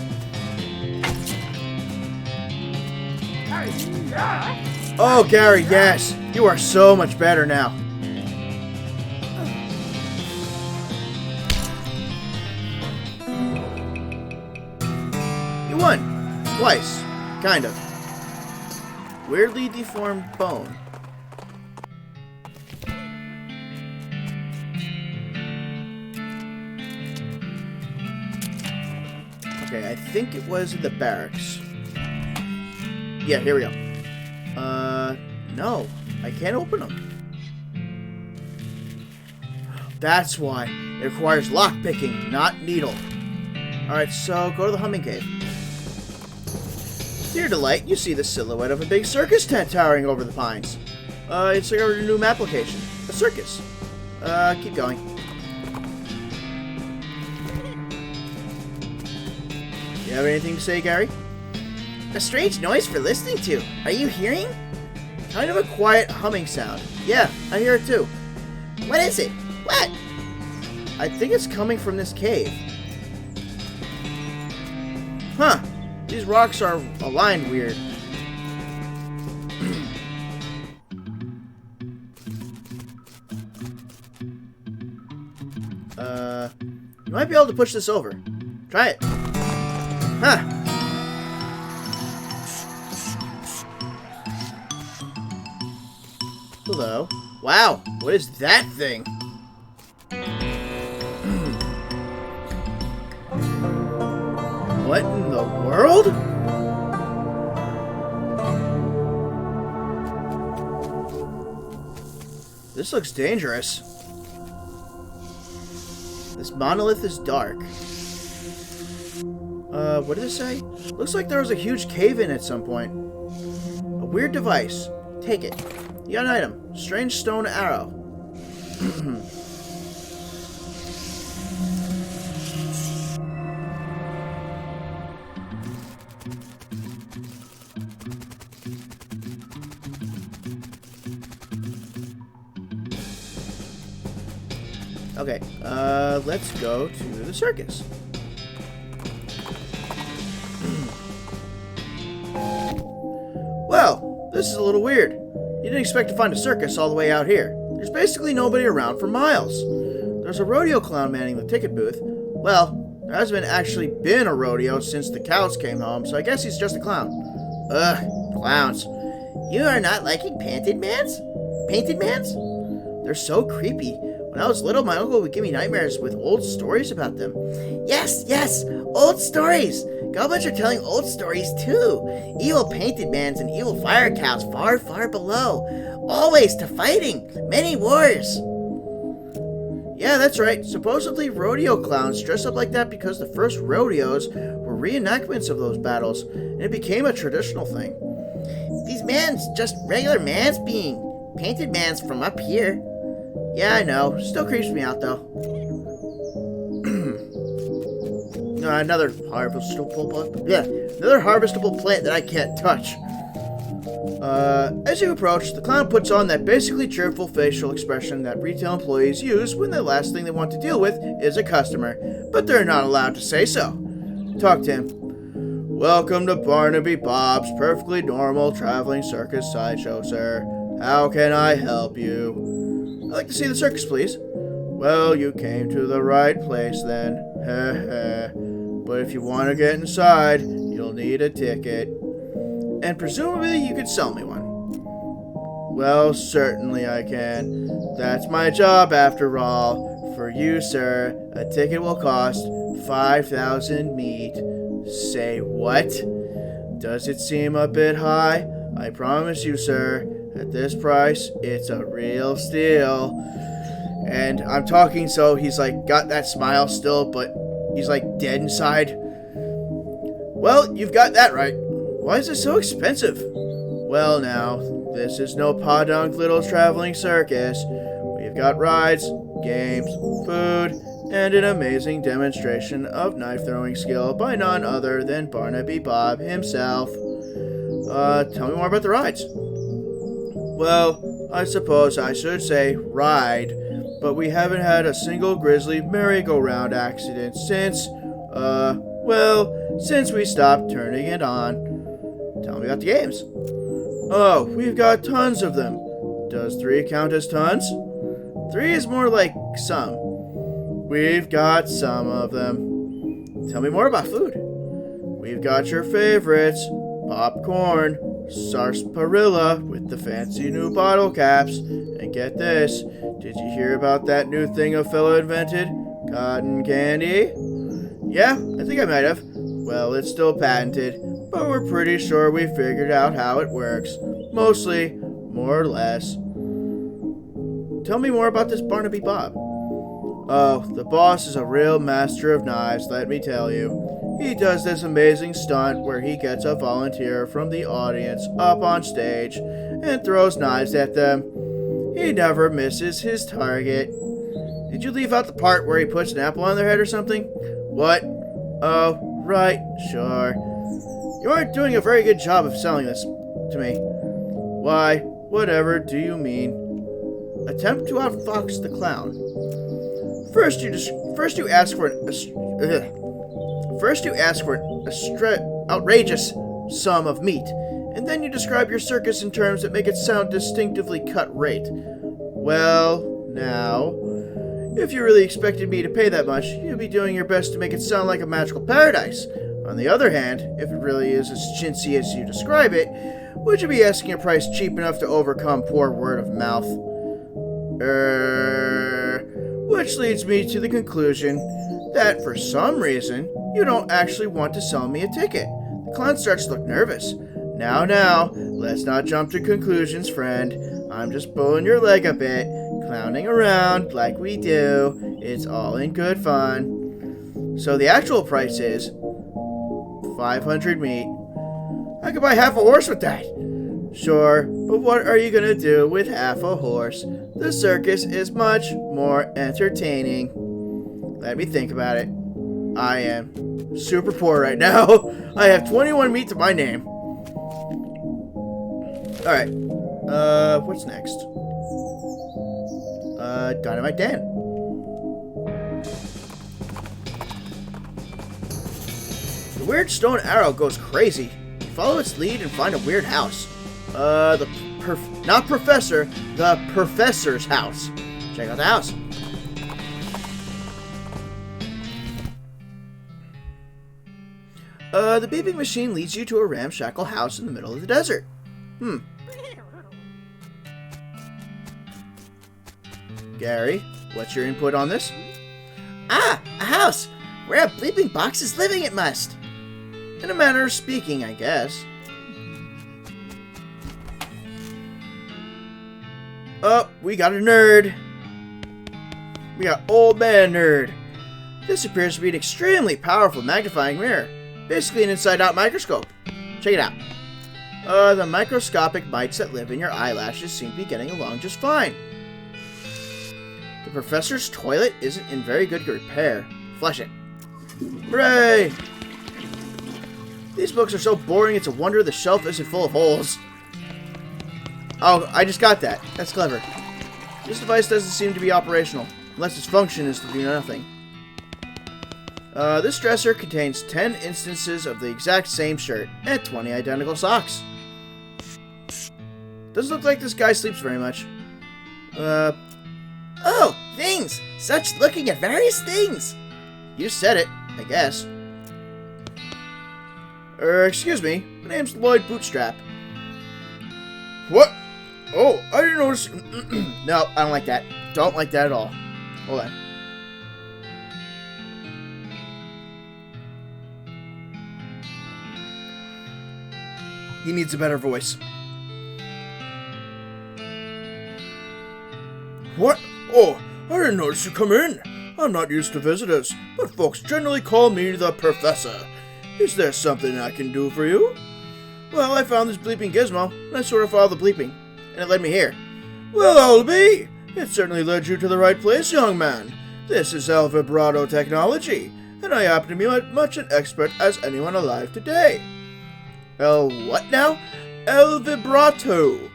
Oh, Gary, yes. You are so much better now. You won. Twice. Kind of. Weirdly deformed bone. Okay, I think it was the barracks. Yeah, here we go. No. I can't open them. That's why. It requires lockpicking, not needle. Alright, so go to the humming cave. To your delight, you see the silhouette of a big circus tent towering over the pines. It's like a new map location. A circus. Keep going. You have anything to say, Gary? A strange noise for listening to. Are you hearing? Kind of a quiet humming sound. Yeah, I hear it too. What is it? What? I think it's coming from this cave. Huh. These rocks are aligned weird. You might be able to push this over. Try it. Huh. Hello. Wow, what is that thing? What in the world? This looks dangerous. This monolith is dark. What did it say? Looks like there was a huge cave-in at some point. A weird device. Take it. You got an item. Strange stone arrow. Okay, let's go to the circus. Well, this is a little weird. You didn't expect to find a circus all the way out here. There's basically nobody around for miles. There's a rodeo clown manning the ticket booth. Well, there hasn't actually been a rodeo since the cows came home, so I guess he's just a clown. Ugh, clowns. You are not liking painted mans? Painted mans? They're so creepy. When I was little, my uncle would give me nightmares with old stories about them. Yes, yes, old stories. Goblins are telling old stories too. Evil painted mans and evil fire cows far, far below. Always to fighting. Many wars. Yeah, that's right. Supposedly rodeo clowns dress up like that because the first rodeos were reenactments of those battles, and it became a traditional thing. These mans just regular mans being painted mans from up here. Yeah, I know. Still creeps me out, though. Another harvestable plant. Yeah, another harvestable plant that I can't touch. As you approach, the clown puts on that basically cheerful facial expression that retail employees use when the last thing they want to deal with is a customer, but they're not allowed to say so. Talk to him. Welcome to Barnaby Bob's perfectly normal traveling circus sideshow, sir. How can I help you? I'd like to see the circus, please. Well, you came to the right place then. Heh. But if you want to get inside, you'll need a ticket. And presumably you could sell me one. Well, certainly I can. That's my job after all. For you, sir, a ticket will cost 5,000 meat. Say what? Does it seem a bit high? I promise you, sir, at this price, it's a real steal. And I'm talking so he's like got that smile still, but he's like dead inside. Well, you've got that right. Why is it so expensive? Well now, this is no podunk little traveling circus. We've got rides, games, food, and an amazing demonstration of knife-throwing skill by none other than Barnaby Bob himself. Tell me more about the rides. Well, I suppose I should say ride, but we haven't had a single grisly merry-go-round accident since we stopped turning it on. Tell me about the games. Oh, we've got tons of them. Does 3 count as tons? 3 is more like some. We've got some of them. Tell me more about food. We've got your favorites. Popcorn, sarsaparilla with the fancy new bottle caps. And get this, did you hear about that new thing a fellow invented? Cotton candy? Yeah, I think I might have. Well, it's still patented, but we're pretty sure we figured out how it works. Mostly, more or less. Tell me more about this Barnaby Bob. Oh, the boss is a real master of knives, let me tell you. He does this amazing stunt where he gets a volunteer from the audience up on stage and throws knives at them. He never misses his target. Did you leave out the part where he puts an apple on their head or something? What? Oh, right, sure. You aren't doing a very good job of selling this to me. Why, whatever do you mean? Attempt to outfox the clown. First you ask for an outrageous sum of meat, and then you describe your circus in terms that make it sound distinctively cut rate. Well, now, if you really expected me to pay that much, you'd be doing your best to make it sound like a magical paradise. On the other hand, if it really is as chintzy as you describe it, would you be asking a price cheap enough to overcome poor word of mouth? Which leads me to the conclusion that for some reason, you don't actually want to sell me a ticket. The clown starts to look nervous. Now, let's not jump to conclusions, friend. I'm just pulling your leg a bit, clowning around like we do. It's all in good fun. So the actual price is 500 meat. I could buy half a horse with that. Sure, but what are you gonna do with half a horse? The circus is much more entertaining. Let me think about it. I am super poor right now. I have 21 meat to my name. Alright. What's next? Dynamite Dan. The weird stone arrow goes crazy. Follow its lead and find a weird house. Not professor, the professor's house. Check out the house. The beeping machine leads you to a ramshackle house in the middle of the desert. Gary, what's your input on this? Ah, a house! Where a bleeping box is living, it must. In a manner of speaking, I guess. Oh, we got a nerd. We got old man nerd. This appears to be an extremely powerful magnifying mirror. Basically an inside-out microscope. Check it out. The microscopic mites that live in your eyelashes seem to be getting along just fine. The professor's toilet isn't in very good repair. Flush it. Hooray! These books are so boring it's a wonder the shelf isn't full of holes. Oh, I just got that. That's clever. This device doesn't seem to be operational, unless its function is to do nothing. This dresser contains 10 instances of the exact same shirt and 20 identical socks. Doesn't look like this guy sleeps very much. Oh, things! Such looking at various things! You said it, I guess. Excuse me. My name's Lloyd Bootstrap. What? Oh, I didn't notice. No, I don't like that. Don't like that at all. Hold on. He needs a better voice. What? Oh, I didn't notice you come in. I'm not used to visitors, but folks generally call me the Professor. Is there something I can do for you? Well, I found this bleeping gizmo, and I sort of followed the bleeping, and it led me here. Well, I'll be. It certainly led you to the right place, young man. This is El Vibrato technology, and I happen to be much an expert as anyone alive today. El what now? El Vibrato.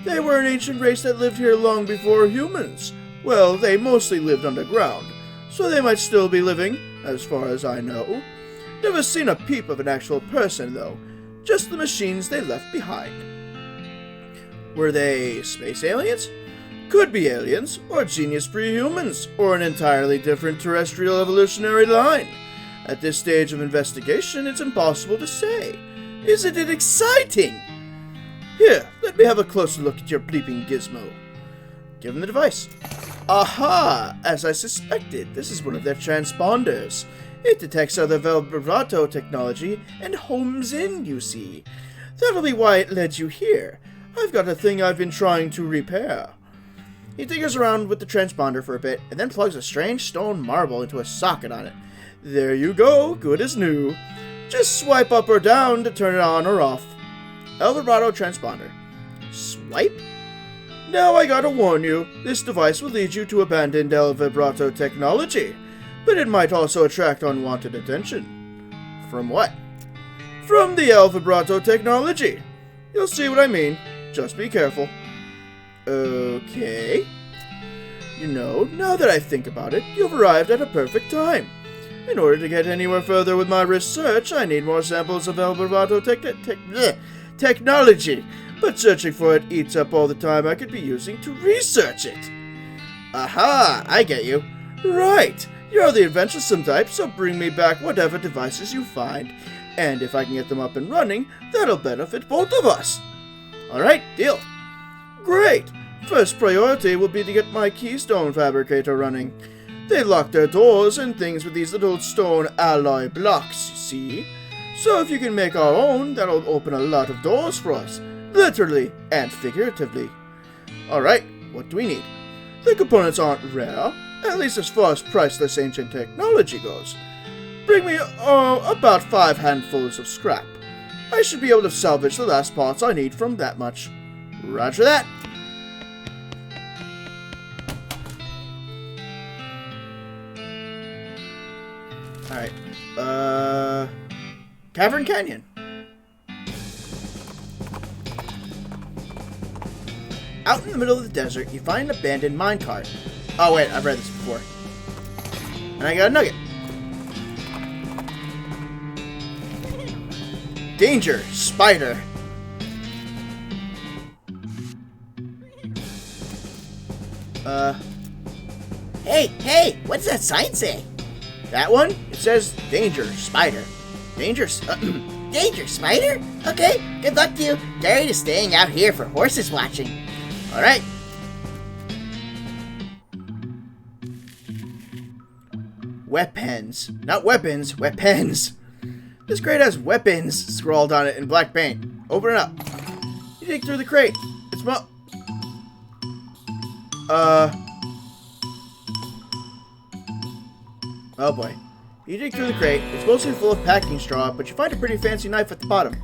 They were an ancient race that lived here long before humans. Well, they mostly lived underground, so they might still be living, as far as I know. Never seen a peep of an actual person, though. Just the machines they left behind. Were they space aliens? Could be aliens, or genius-free humans, or an entirely different terrestrial evolutionary line. At this stage of investigation, it's impossible to say. Isn't it exciting? Here, let me have a closer look at your bleeping gizmo. Give him the device. Aha! As I suspected, this is one of their transponders. It detects other vibrato technology and homes in, you see. That'll be why it led you here. I've got a thing I've been trying to repair. He tinkers around with the transponder for a bit, and then plugs a strange stone marble into a socket on it. There you go, good as new. Just swipe up or down to turn it on or off. El Vibrato transponder. Swipe? Now I gotta warn you, this device will lead you to abandoned El Vibrato technology, but it might also attract unwanted attention. From what? From the El Vibrato technology. You'll see what I mean. Just be careful. Okay. You know, now that I think about it, you've arrived at a perfect time. In order to get anywhere further with my research, I need more samples of El Vibrato technology, but searching for it eats up all the time I could be using to research it. Aha, I get you. Right, you're the adventuresome type, so bring me back whatever devices you find, and if I can get them up and running, that'll benefit both of us. Alright, deal. Great. First priority will be to get my keystone fabricator running. They lock their doors and things with these little stone alloy blocks, you see? So if you can make our own, that'll open a lot of doors for us, literally and figuratively. Alright, what do we need? The components aren't rare, at least as far as priceless ancient technology goes. Bring me, about 5 handfuls of scrap. I should be able to salvage the last parts I need from that much. Roger that. Alright, Cavern Canyon. Out in the middle of the desert, you find an abandoned minecart. Oh wait, I've read this before. And I got a nugget. Danger, spider. Hey, what does that sign say? That one? It says danger, spider. Danger, Danger, spider? Okay, good luck to you. Gary is staying out here for horses watching. Alright. Weapons. Not weapons, weapons. This crate has weapons scrawled on it in black paint. Open it up. You dig through the crate. It's oh boy. You dig through the crate. It's mostly full of packing straw, but you find a pretty fancy knife at the bottom.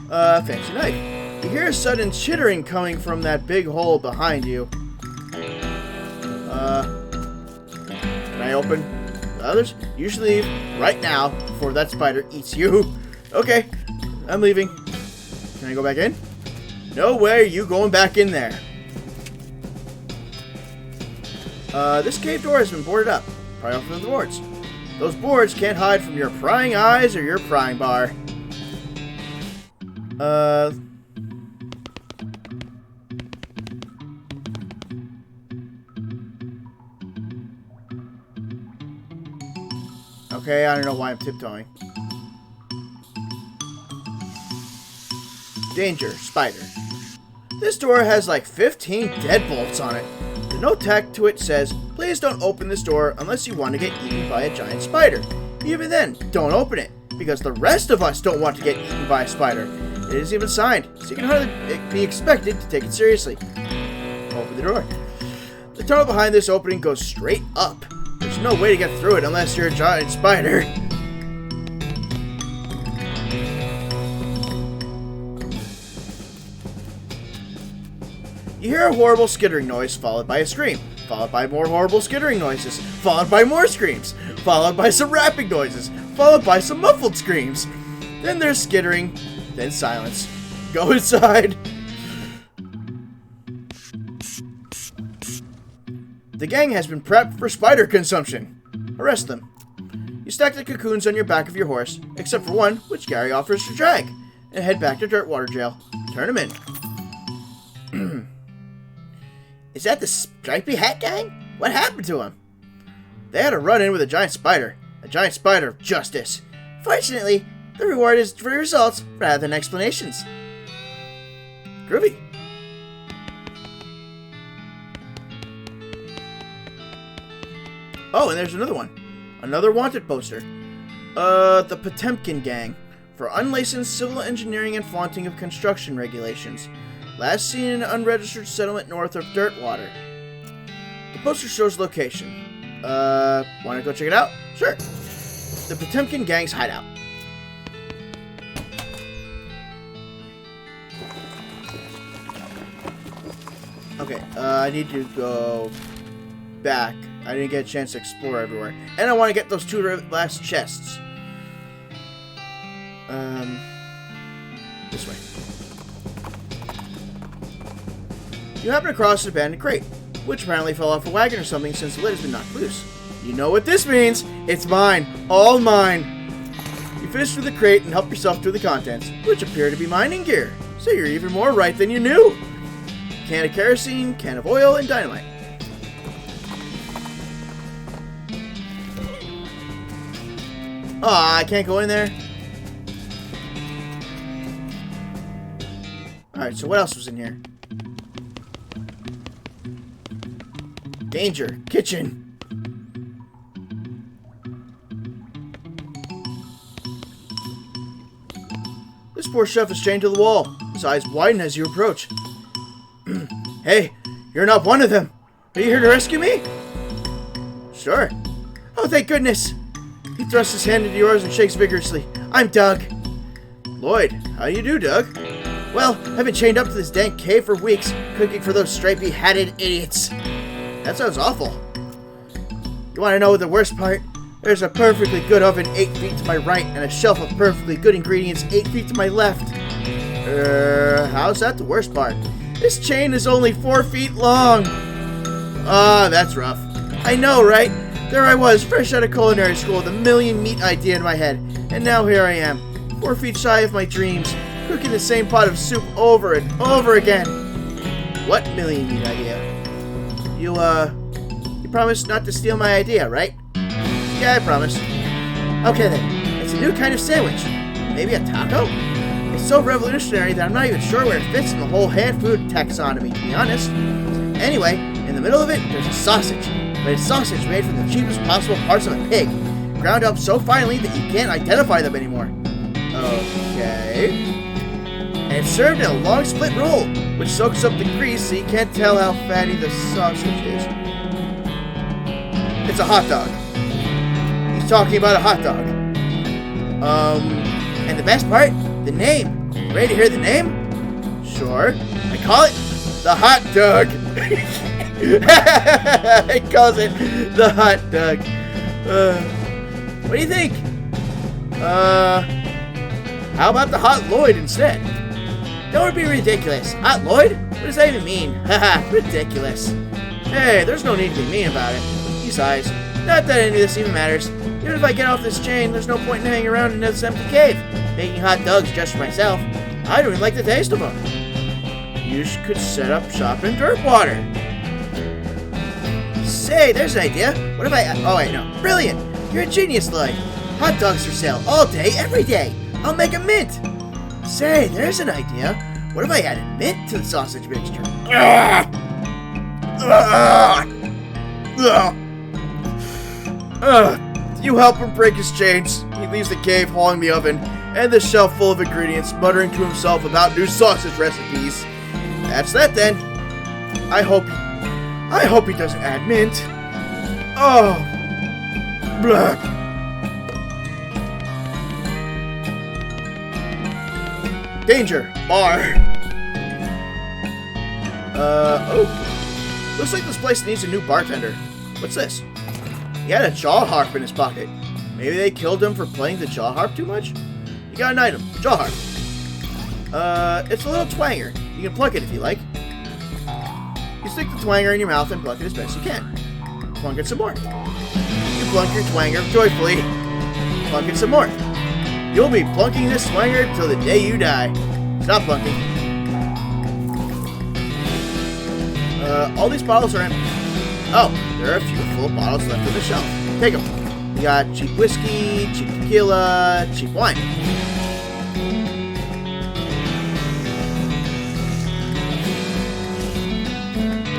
Fancy knife. You hear a sudden chittering coming from that big hole behind you. Can I open the others? You should leave right now before that spider eats you. Okay, I'm leaving. Can I go back in? No way you going back in there. This cave door has been boarded up. Pry off the boards. Those boards can't hide from your prying eyes or your prying bar. Okay, I don't know why I'm tiptoeing. Danger, spider. This door has like 15 deadbolts on it. The note tacked to it says, please don't open this door unless you want to get eaten by a giant spider. Even then, don't open it, because the rest of us don't want to get eaten by a spider. It isn't even signed, so you can hardly be expected to take it seriously. Open the door. The tunnel behind this opening goes straight up. There's no way to get through it unless you're a giant spider. You hear a horrible skittering noise, followed by a scream, followed by more horrible skittering noises, followed by more screams, followed by some rapping noises, followed by some muffled screams. Then there's skittering, then silence. Go inside. The gang has been prepped for spider consumption. Arrest them. You stack the cocoons on your back of your horse, except for one, which Gary offers to drag, and head back to Dirtwater Jail. Turn him in. Is that the stripy hat gang? What happened to him? They had a run-in with a giant spider of justice. Fortunately, the reward is for results rather than explanations. Groovy. Oh, and there's another one. Another wanted poster. The Potemkin Gang. For unlicensed civil engineering and flaunting of construction regulations. Last seen in an unregistered settlement north of Dirtwater. The poster shows location. Wanna go check it out? Sure. The Potemkin Gang's hideout. Okay, I need to go back. I didn't get a chance to explore everywhere. And I want to get those two last chests. This way. You happen across an abandoned crate, which apparently fell off a wagon or something since the lid has been knocked loose. You know what this means. It's mine. All mine. You fish through the crate and help yourself through the contents, which appear to be mining gear. So you're even more right than you knew. Can of kerosene, can of oil, and dynamite. Aw, I can't go in there. Alright, so what else was in here? Danger. Kitchen. This poor chef is chained to the wall. His eyes widen as you approach. Hey, you're not one of them. Are you here to rescue me? Sure. Oh, thank goodness. He thrusts his hand into yours and shakes vigorously. I'm Doug. Lloyd, how do you do, Doug? Well, I've been chained up to this dank cave for weeks, cooking for those stripy-hatted idiots. That sounds awful. You want to know the worst part? There's a perfectly good oven 8 feet to my right and a shelf of perfectly good ingredients 8 feet to my left. How's that the worst part? This chain is only 4 feet long. Ah, that's rough. I know, right? There I was, fresh out of culinary school with a million meat idea in my head. And now here I am, 4 feet shy of my dreams, cooking the same pot of soup over and over again. What million meat idea? You promised not to steal my idea, right? Yeah, I promise. Okay then, it's a new kind of sandwich. Maybe a taco? It's so revolutionary that I'm not even sure where it fits in the whole hand food taxonomy, to be honest. Anyway, in the middle of it, there's a sausage. But it's sausage made from the cheapest possible parts of a pig, ground up so finely that you can't identify them anymore. Okay. And it's served in a long split roll, which soaks up the grease so you can't tell how fatty the sausage is. It's a hot dog. He's talking about a hot dog. And the best part? The name. Ready to hear the name? Sure. I call it the hot dog. He calls it the hot dog. What do you think? How about the hot Lloyd instead? Don't be ridiculous. Hot Lloyd? What does that even mean? Haha, ridiculous. Hey, there's no need to be mean about it. He sighs. Not that any of this even matters. Even if I get off this chain, there's no point in hanging around in this empty cave, making hot dogs just for myself. I don't even like the taste of them. You could set up shop in Dirtwater. Say, there's an idea. What if I... Oh, wait, no. Brilliant. You're a genius, Lloyd. Hot dogs for sale all day, every day. I'll make a mint. Say, there's an idea. What if I added mint to the sausage mixture? You help him break his chains. He leaves the cave hauling the oven and the shelf full of ingredients, muttering to himself about new sausage recipes. That's that then. I hope he doesn't add mint. Oh. Blah. Danger. Bar. Oh. Looks like this place needs a new bartender. What's this? He had a jaw harp in his pocket. Maybe they killed him for playing the jaw harp too much? You got an item. Jaw harp. It's a little twanger. You can pluck it if you like. You stick the twanger in your mouth and pluck it as best you can. Plunk it some more. You plunk your twanger joyfully. Plunk it some more. You'll be plunking this twanger till the day you die. Stop plunking. All these bottles are empty. Oh, there are a few full bottles left on the shelf. Take them. You got cheap whiskey, cheap tequila, cheap wine.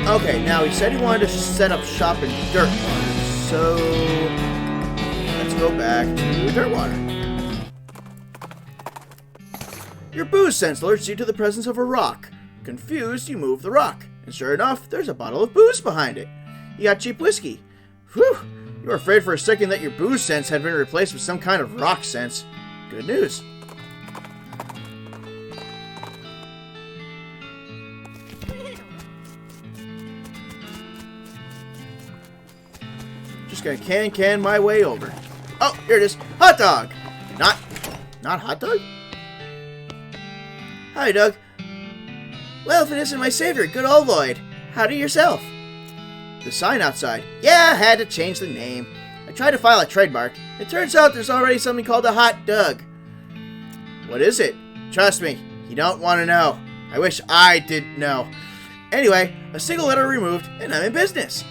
Okay, now he said he wanted to set up shop in Dirtwater, so let's go back to Dirtwater. Your booze sense alerts you to the presence of a rock. Confused, you move the rock, and sure enough, there's a bottle of booze behind it. You got cheap whiskey. Whew! You were afraid for a second that your booze sense had been replaced with some kind of rock sense. Good news. Just gonna can my way over. Oh, here it is. Hot dog! Not hot dog? Hi, Doug. Well, if it isn't my savior, good old Lloyd. Howdy yourself. The sign outside. Yeah, I had to change the name. I tried to file a trademark. It turns out there's already something called a hot Doug. What is it? Trust me, you don't want to know. I wish I didn't know. Anyway, a single letter removed, and I'm in business.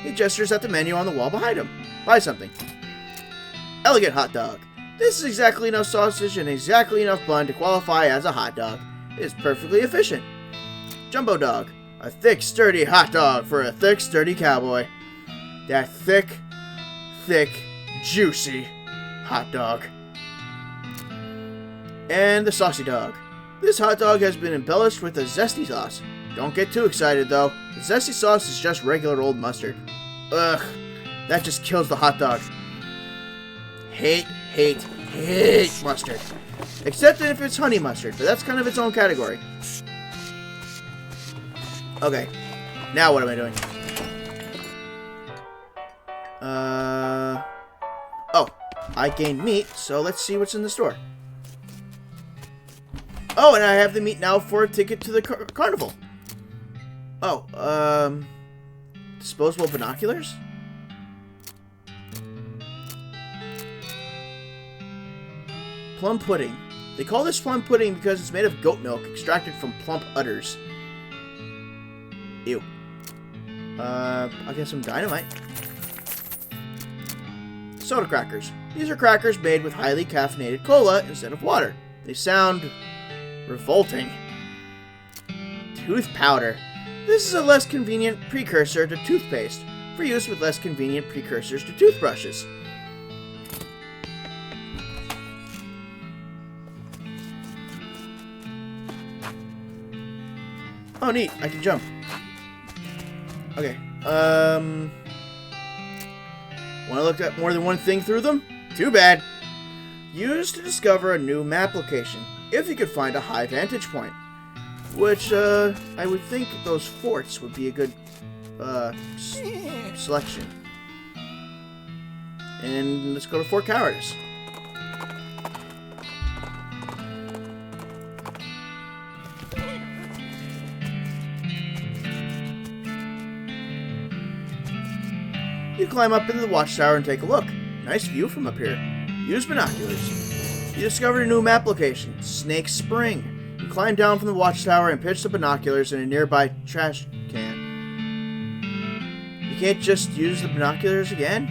He gestures at the menu on the wall behind him. Buy something. Elegant hot dog. This is exactly enough sausage and exactly enough bun to qualify as a hot dog. It is perfectly efficient. Jumbo dog. A thick, sturdy hot dog for a thick, sturdy cowboy. That thick, juicy hot dog. And the saucy dog. This hot dog has been embellished with a zesty sauce. Don't get too excited though. The zesty sauce is just regular old mustard. Ugh, that just kills the hot dog. Hate mustard. Except if it's honey mustard, but that's kind of its own category. Okay, now what am I doing? Oh, I gained meat, so let's see what's in the store. Oh, and I have the meat now for a ticket to the carnival. Oh, disposable binoculars? Plum pudding. They call this plum pudding because it's made of goat milk extracted from plump udders. Ew. I'll get some dynamite. Soda crackers. These are crackers made with highly caffeinated cola instead of water. They sound revolting. Tooth powder. This is a less convenient precursor to toothpaste, for use with less convenient precursors to toothbrushes. Oh, neat. I can jump. Okay. Want to look at more than one thing through them? Too bad. Used to discover a new map location, if you could find a high vantage point. Which, I would think those forts would be a good, selection. And let's go to Fort Cowardice. climb up into the watchtower and take a look. Nice view from up here. Use binoculars. You discovered a new map location, Snake Spring. You climb down from the watchtower and pitch the binoculars in a nearby trash can. You can't just use the binoculars again?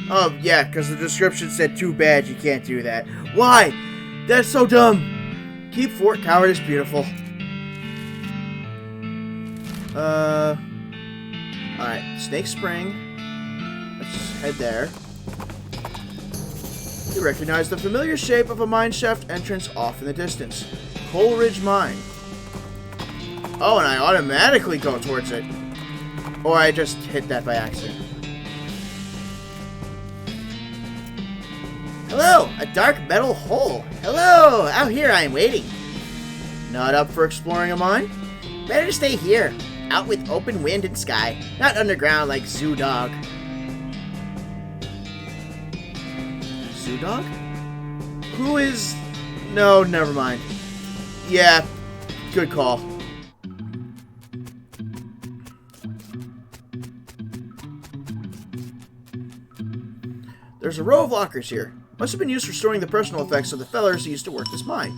Oh, yeah, because the description said too bad you can't do that. Why? That's so dumb. Keep Fort Cowardice beautiful. Alright, Snake Spring. Let's head there. You recognize the familiar shape of a mine shaft entrance off in the distance. Coal Ridge Mine. Oh, and I automatically go towards it. Or I just hit that by accident. Hello, a dark metal hole. Hello, out here I am waiting. Not up for exploring a mine? Better stay here, out with open wind and sky, not underground like Zoo Dog. Zoo Dog? Who is... No, never mind. Yeah, good call. There's a row of lockers here. Must have been used for storing the personal effects of the fellers who used to work this mine.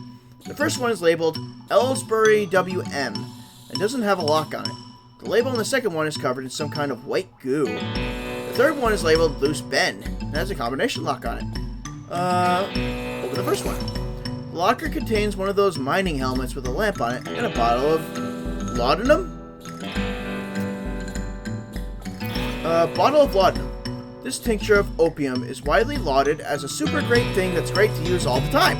The first one is labeled Ellsbury WM and doesn't have a lock on it. The label on the second one is covered in some kind of white goo. The third one is labeled Loose Ben and has a combination lock on it. Over the first one. The locker contains one of those mining helmets with a lamp on it and a bottle of laudanum? Bottle of laudanum. This tincture of opium is widely lauded as a super great thing that's great to use all the time.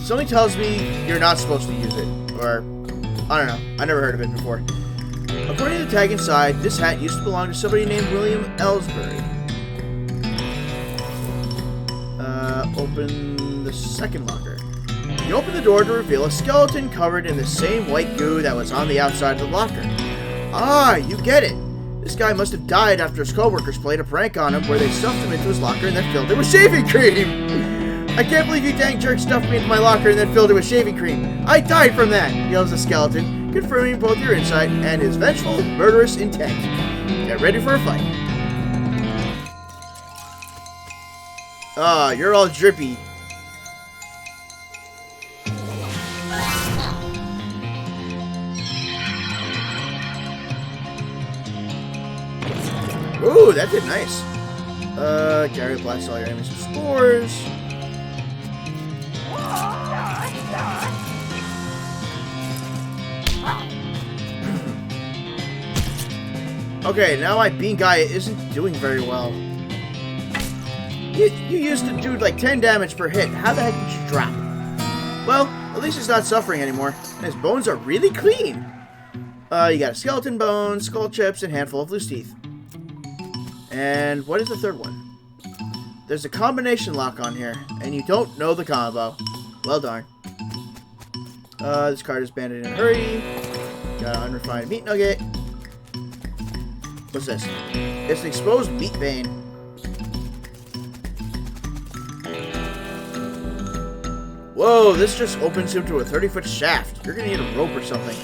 Something tells me you're not supposed to use it. Or, I don't know. I never heard of it before. According to the tag inside, this hat used to belong to somebody named William Ellsbury. Open the second locker. You open the door to reveal a skeleton covered in the same white goo that was on the outside of the locker. Ah, you get it. This guy must have died after his coworkers played a prank on him where they stuffed him into his locker and then filled it with shaving cream. I can't believe you dang jerk stuffed me into my locker and then filled it with shaving cream. I died from that, yells the skeleton, confirming both your insight and his vengeful, murderous intent. Get ready for a fight. Ah, you're all drippy. Ooh, that did nice. Gary blasts all your enemies with spores. Okay, now my bean guy isn't doing very well. You used to do like 10 damage per hit. How the heck did you drop? Well, at least he's not suffering anymore. And his bones are really clean. You got a skeleton bone, skull chips, and a handful of loose teeth. And what is the third one? There's a combination lock on here, and you don't know the combo. Well darn. This card is banded in a hurry. Got an unrefined meat nugget. What's this? It's an exposed meat vein. Whoa, this just opens him to a 30-foot shaft. You're gonna need a rope or something.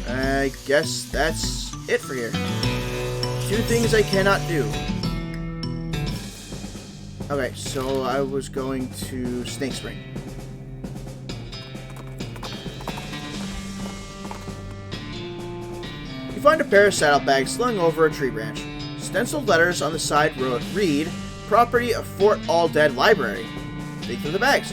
I guess that's it for here. 2 things I cannot do. Okay, so I was going to Snake Spring. You find a pair of saddlebags slung over a tree branch. Stenciled letters on the side read, "Property of Fort All Dead Library." Dig through the bags.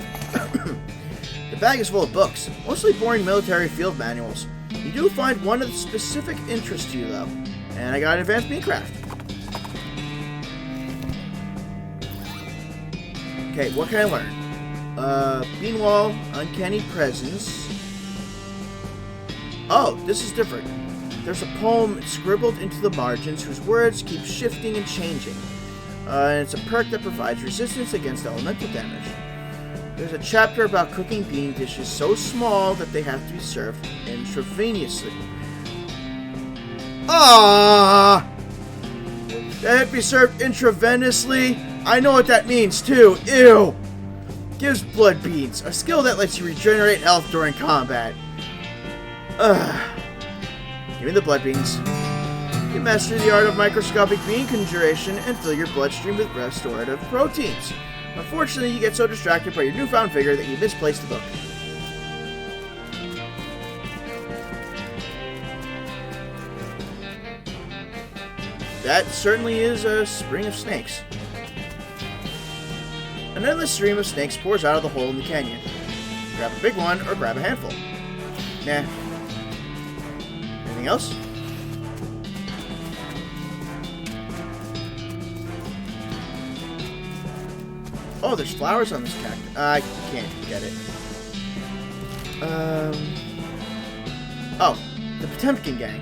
The bag is full of books, mostly boring military field manuals. You do find one of specific interest to you, though. And I got an advanced beancraft. Okay, what can I learn? Bean wall, uncanny presence. Oh, this is different. There's a poem scribbled into the margins whose words keep shifting and changing. And it's a perk that provides resistance against elemental damage. There's a chapter about cooking bean dishes so small that they have to be served intravenously. Ah! They have to be served intravenously? I know what that means, too. Ew! Gives blood beans, a skill that lets you regenerate health during combat. Ugh. Give me the blood beans. You master the art of microscopic bean conjuration and fill your bloodstream with restorative proteins. Unfortunately, you get so distracted by your newfound vigor that you misplace the book. That certainly is a spring of snakes. An endless stream of snakes pours out of the hole in the canyon. Grab a big one or grab a handful. Nah. Anything else? Oh, there's flowers on this cactus. I can't get it. Oh, the Potemkin gang.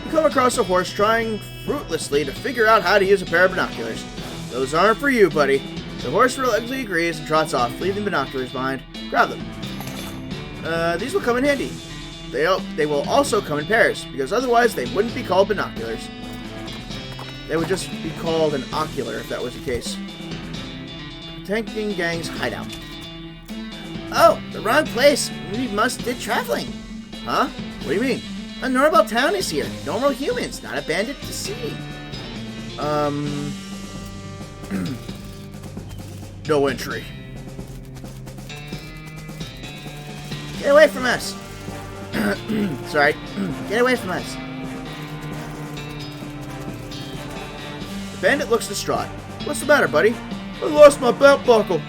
You come across a horse trying fruitlessly to figure out how to use a pair of binoculars. Those aren't for you, buddy. The horse reluctantly agrees and trots off, leaving binoculars behind. Grab them. These will come in handy. They will also come in pairs, because otherwise they wouldn't be called binoculars. They would just be called an ocular if that was the case. Potemkin gang's hideout. Oh, the wrong place. We must did traveling. Huh? What do you mean? A normal town is here. Normal humans, not abandoned to sea. No entry. Get away from us. Sorry. Get away from us. The bandit looks distraught. What's the matter, buddy? I lost my belt buckle.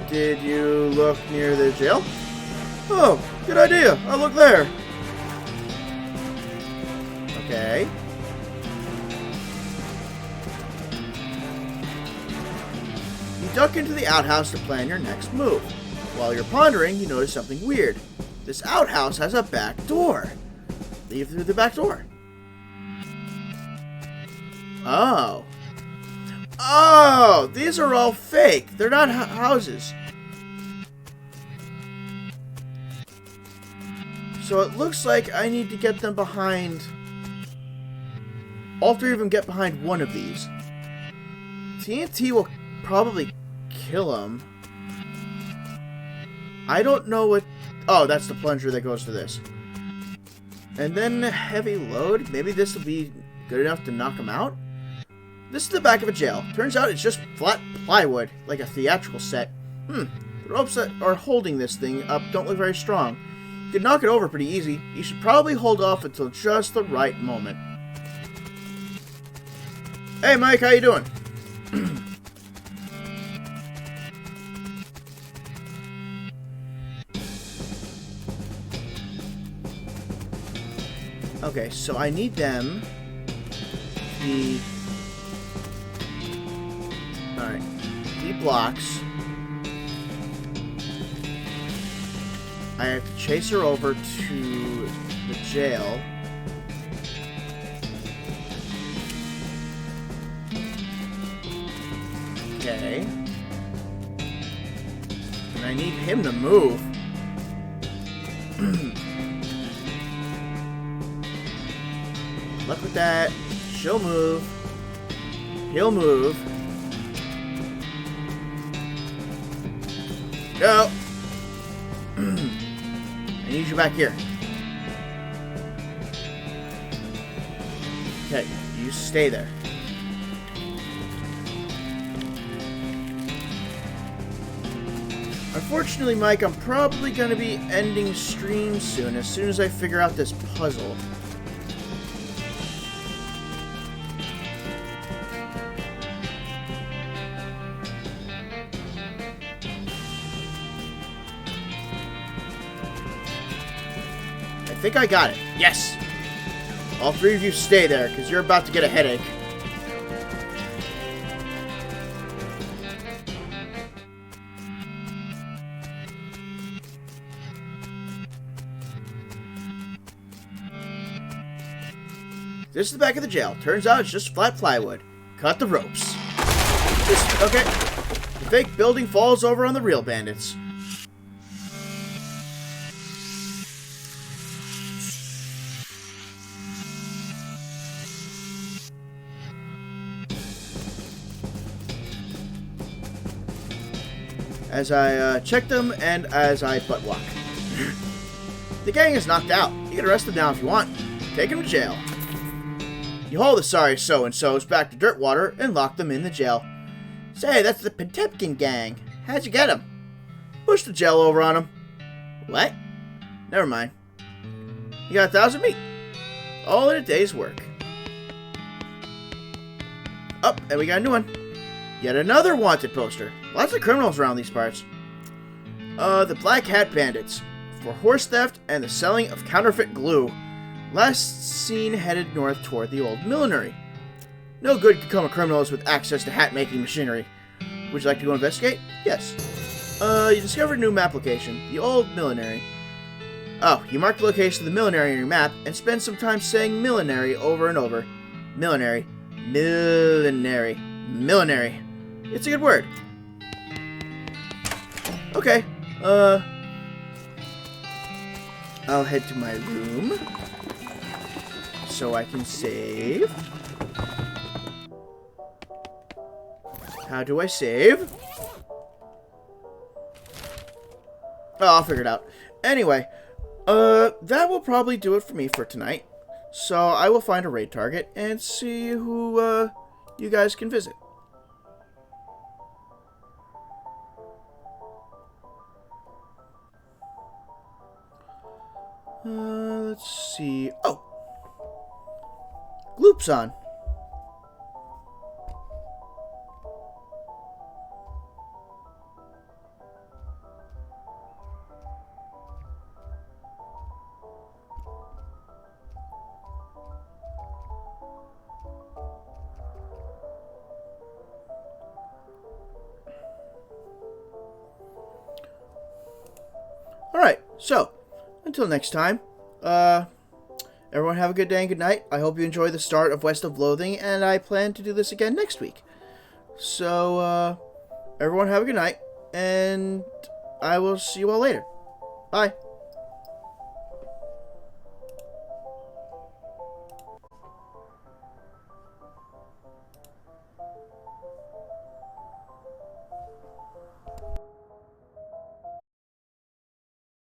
Did you look near the jail? Oh, good idea. I'll look there. Okay. You duck into the outhouse to plan your next move. While you're pondering, you notice something weird. This outhouse has a back door. Leave through the back door. Oh. Oh, these are all fake. They're not houses. So it looks like I need to get them behind... All three of them get behind one of these. TNT will probably kill them. I don't know what... Oh, that's the plunger that goes to this. And then heavy load. Maybe this will be good enough to knock them out? This is the back of a jail. Turns out it's just flat plywood, like a theatrical set. The ropes that are holding this thing up don't look very strong. You could knock it over pretty easy. You should probably hold off until just the right moment. Hey, Mike, how you doing? Okay, so I need them to be... Alright, D blocks. I have to chase her over to the jail. Okay. And I need him to move. Luck with that. She'll move. He'll move. Go. I need you back here. Okay, you stay there. Unfortunately, Mike, I'm probably going to be ending stream soon as I figure out this puzzle. I think I got it. Yes! All three of you stay there, because you're about to get a headache. This is the back of the jail. Turns out it's just flat plywood. Cut the ropes. Okay. The fake building falls over on the real bandits. As I check them and as I butt walk. The gang is knocked out. You can arrest them now if you want. Take them to jail. You haul the sorry so-and-sos back to Dirtwater and lock them in the jail. Say, that's the Potemkin gang. How'd you get them? Push the gel over on them. What? Never mind. You got 1,000 meat. All in a day's work. Oh, and we got a new one. Yet another wanted poster. Lots of criminals around these parts. The Black Hat Bandits. For horse theft and the selling of counterfeit glue. Last seen headed north toward the old millinery. No good could come of criminals with access to hat-making machinery. Would you like to go investigate? Yes. You discovered a new map location. The old millinery. Oh, you mark the location of the millinery on your map and spend some time saying millinery over and over. Millinery. Millinery. Millinery. It's a good word. Okay. I'll head to my room so I can save. How do I save? Oh, I'll figure it out. Anyway, that will probably do it for me for tonight. So I will find a raid target and see who, you guys can visit. Let's see. Oh! Gloop's on. Alright, so, until next time, everyone have a good day and good night. I hope you enjoy the start of West of Loathing, and I plan to do this again next week. So, everyone have a good night, and I will see you all later. Bye.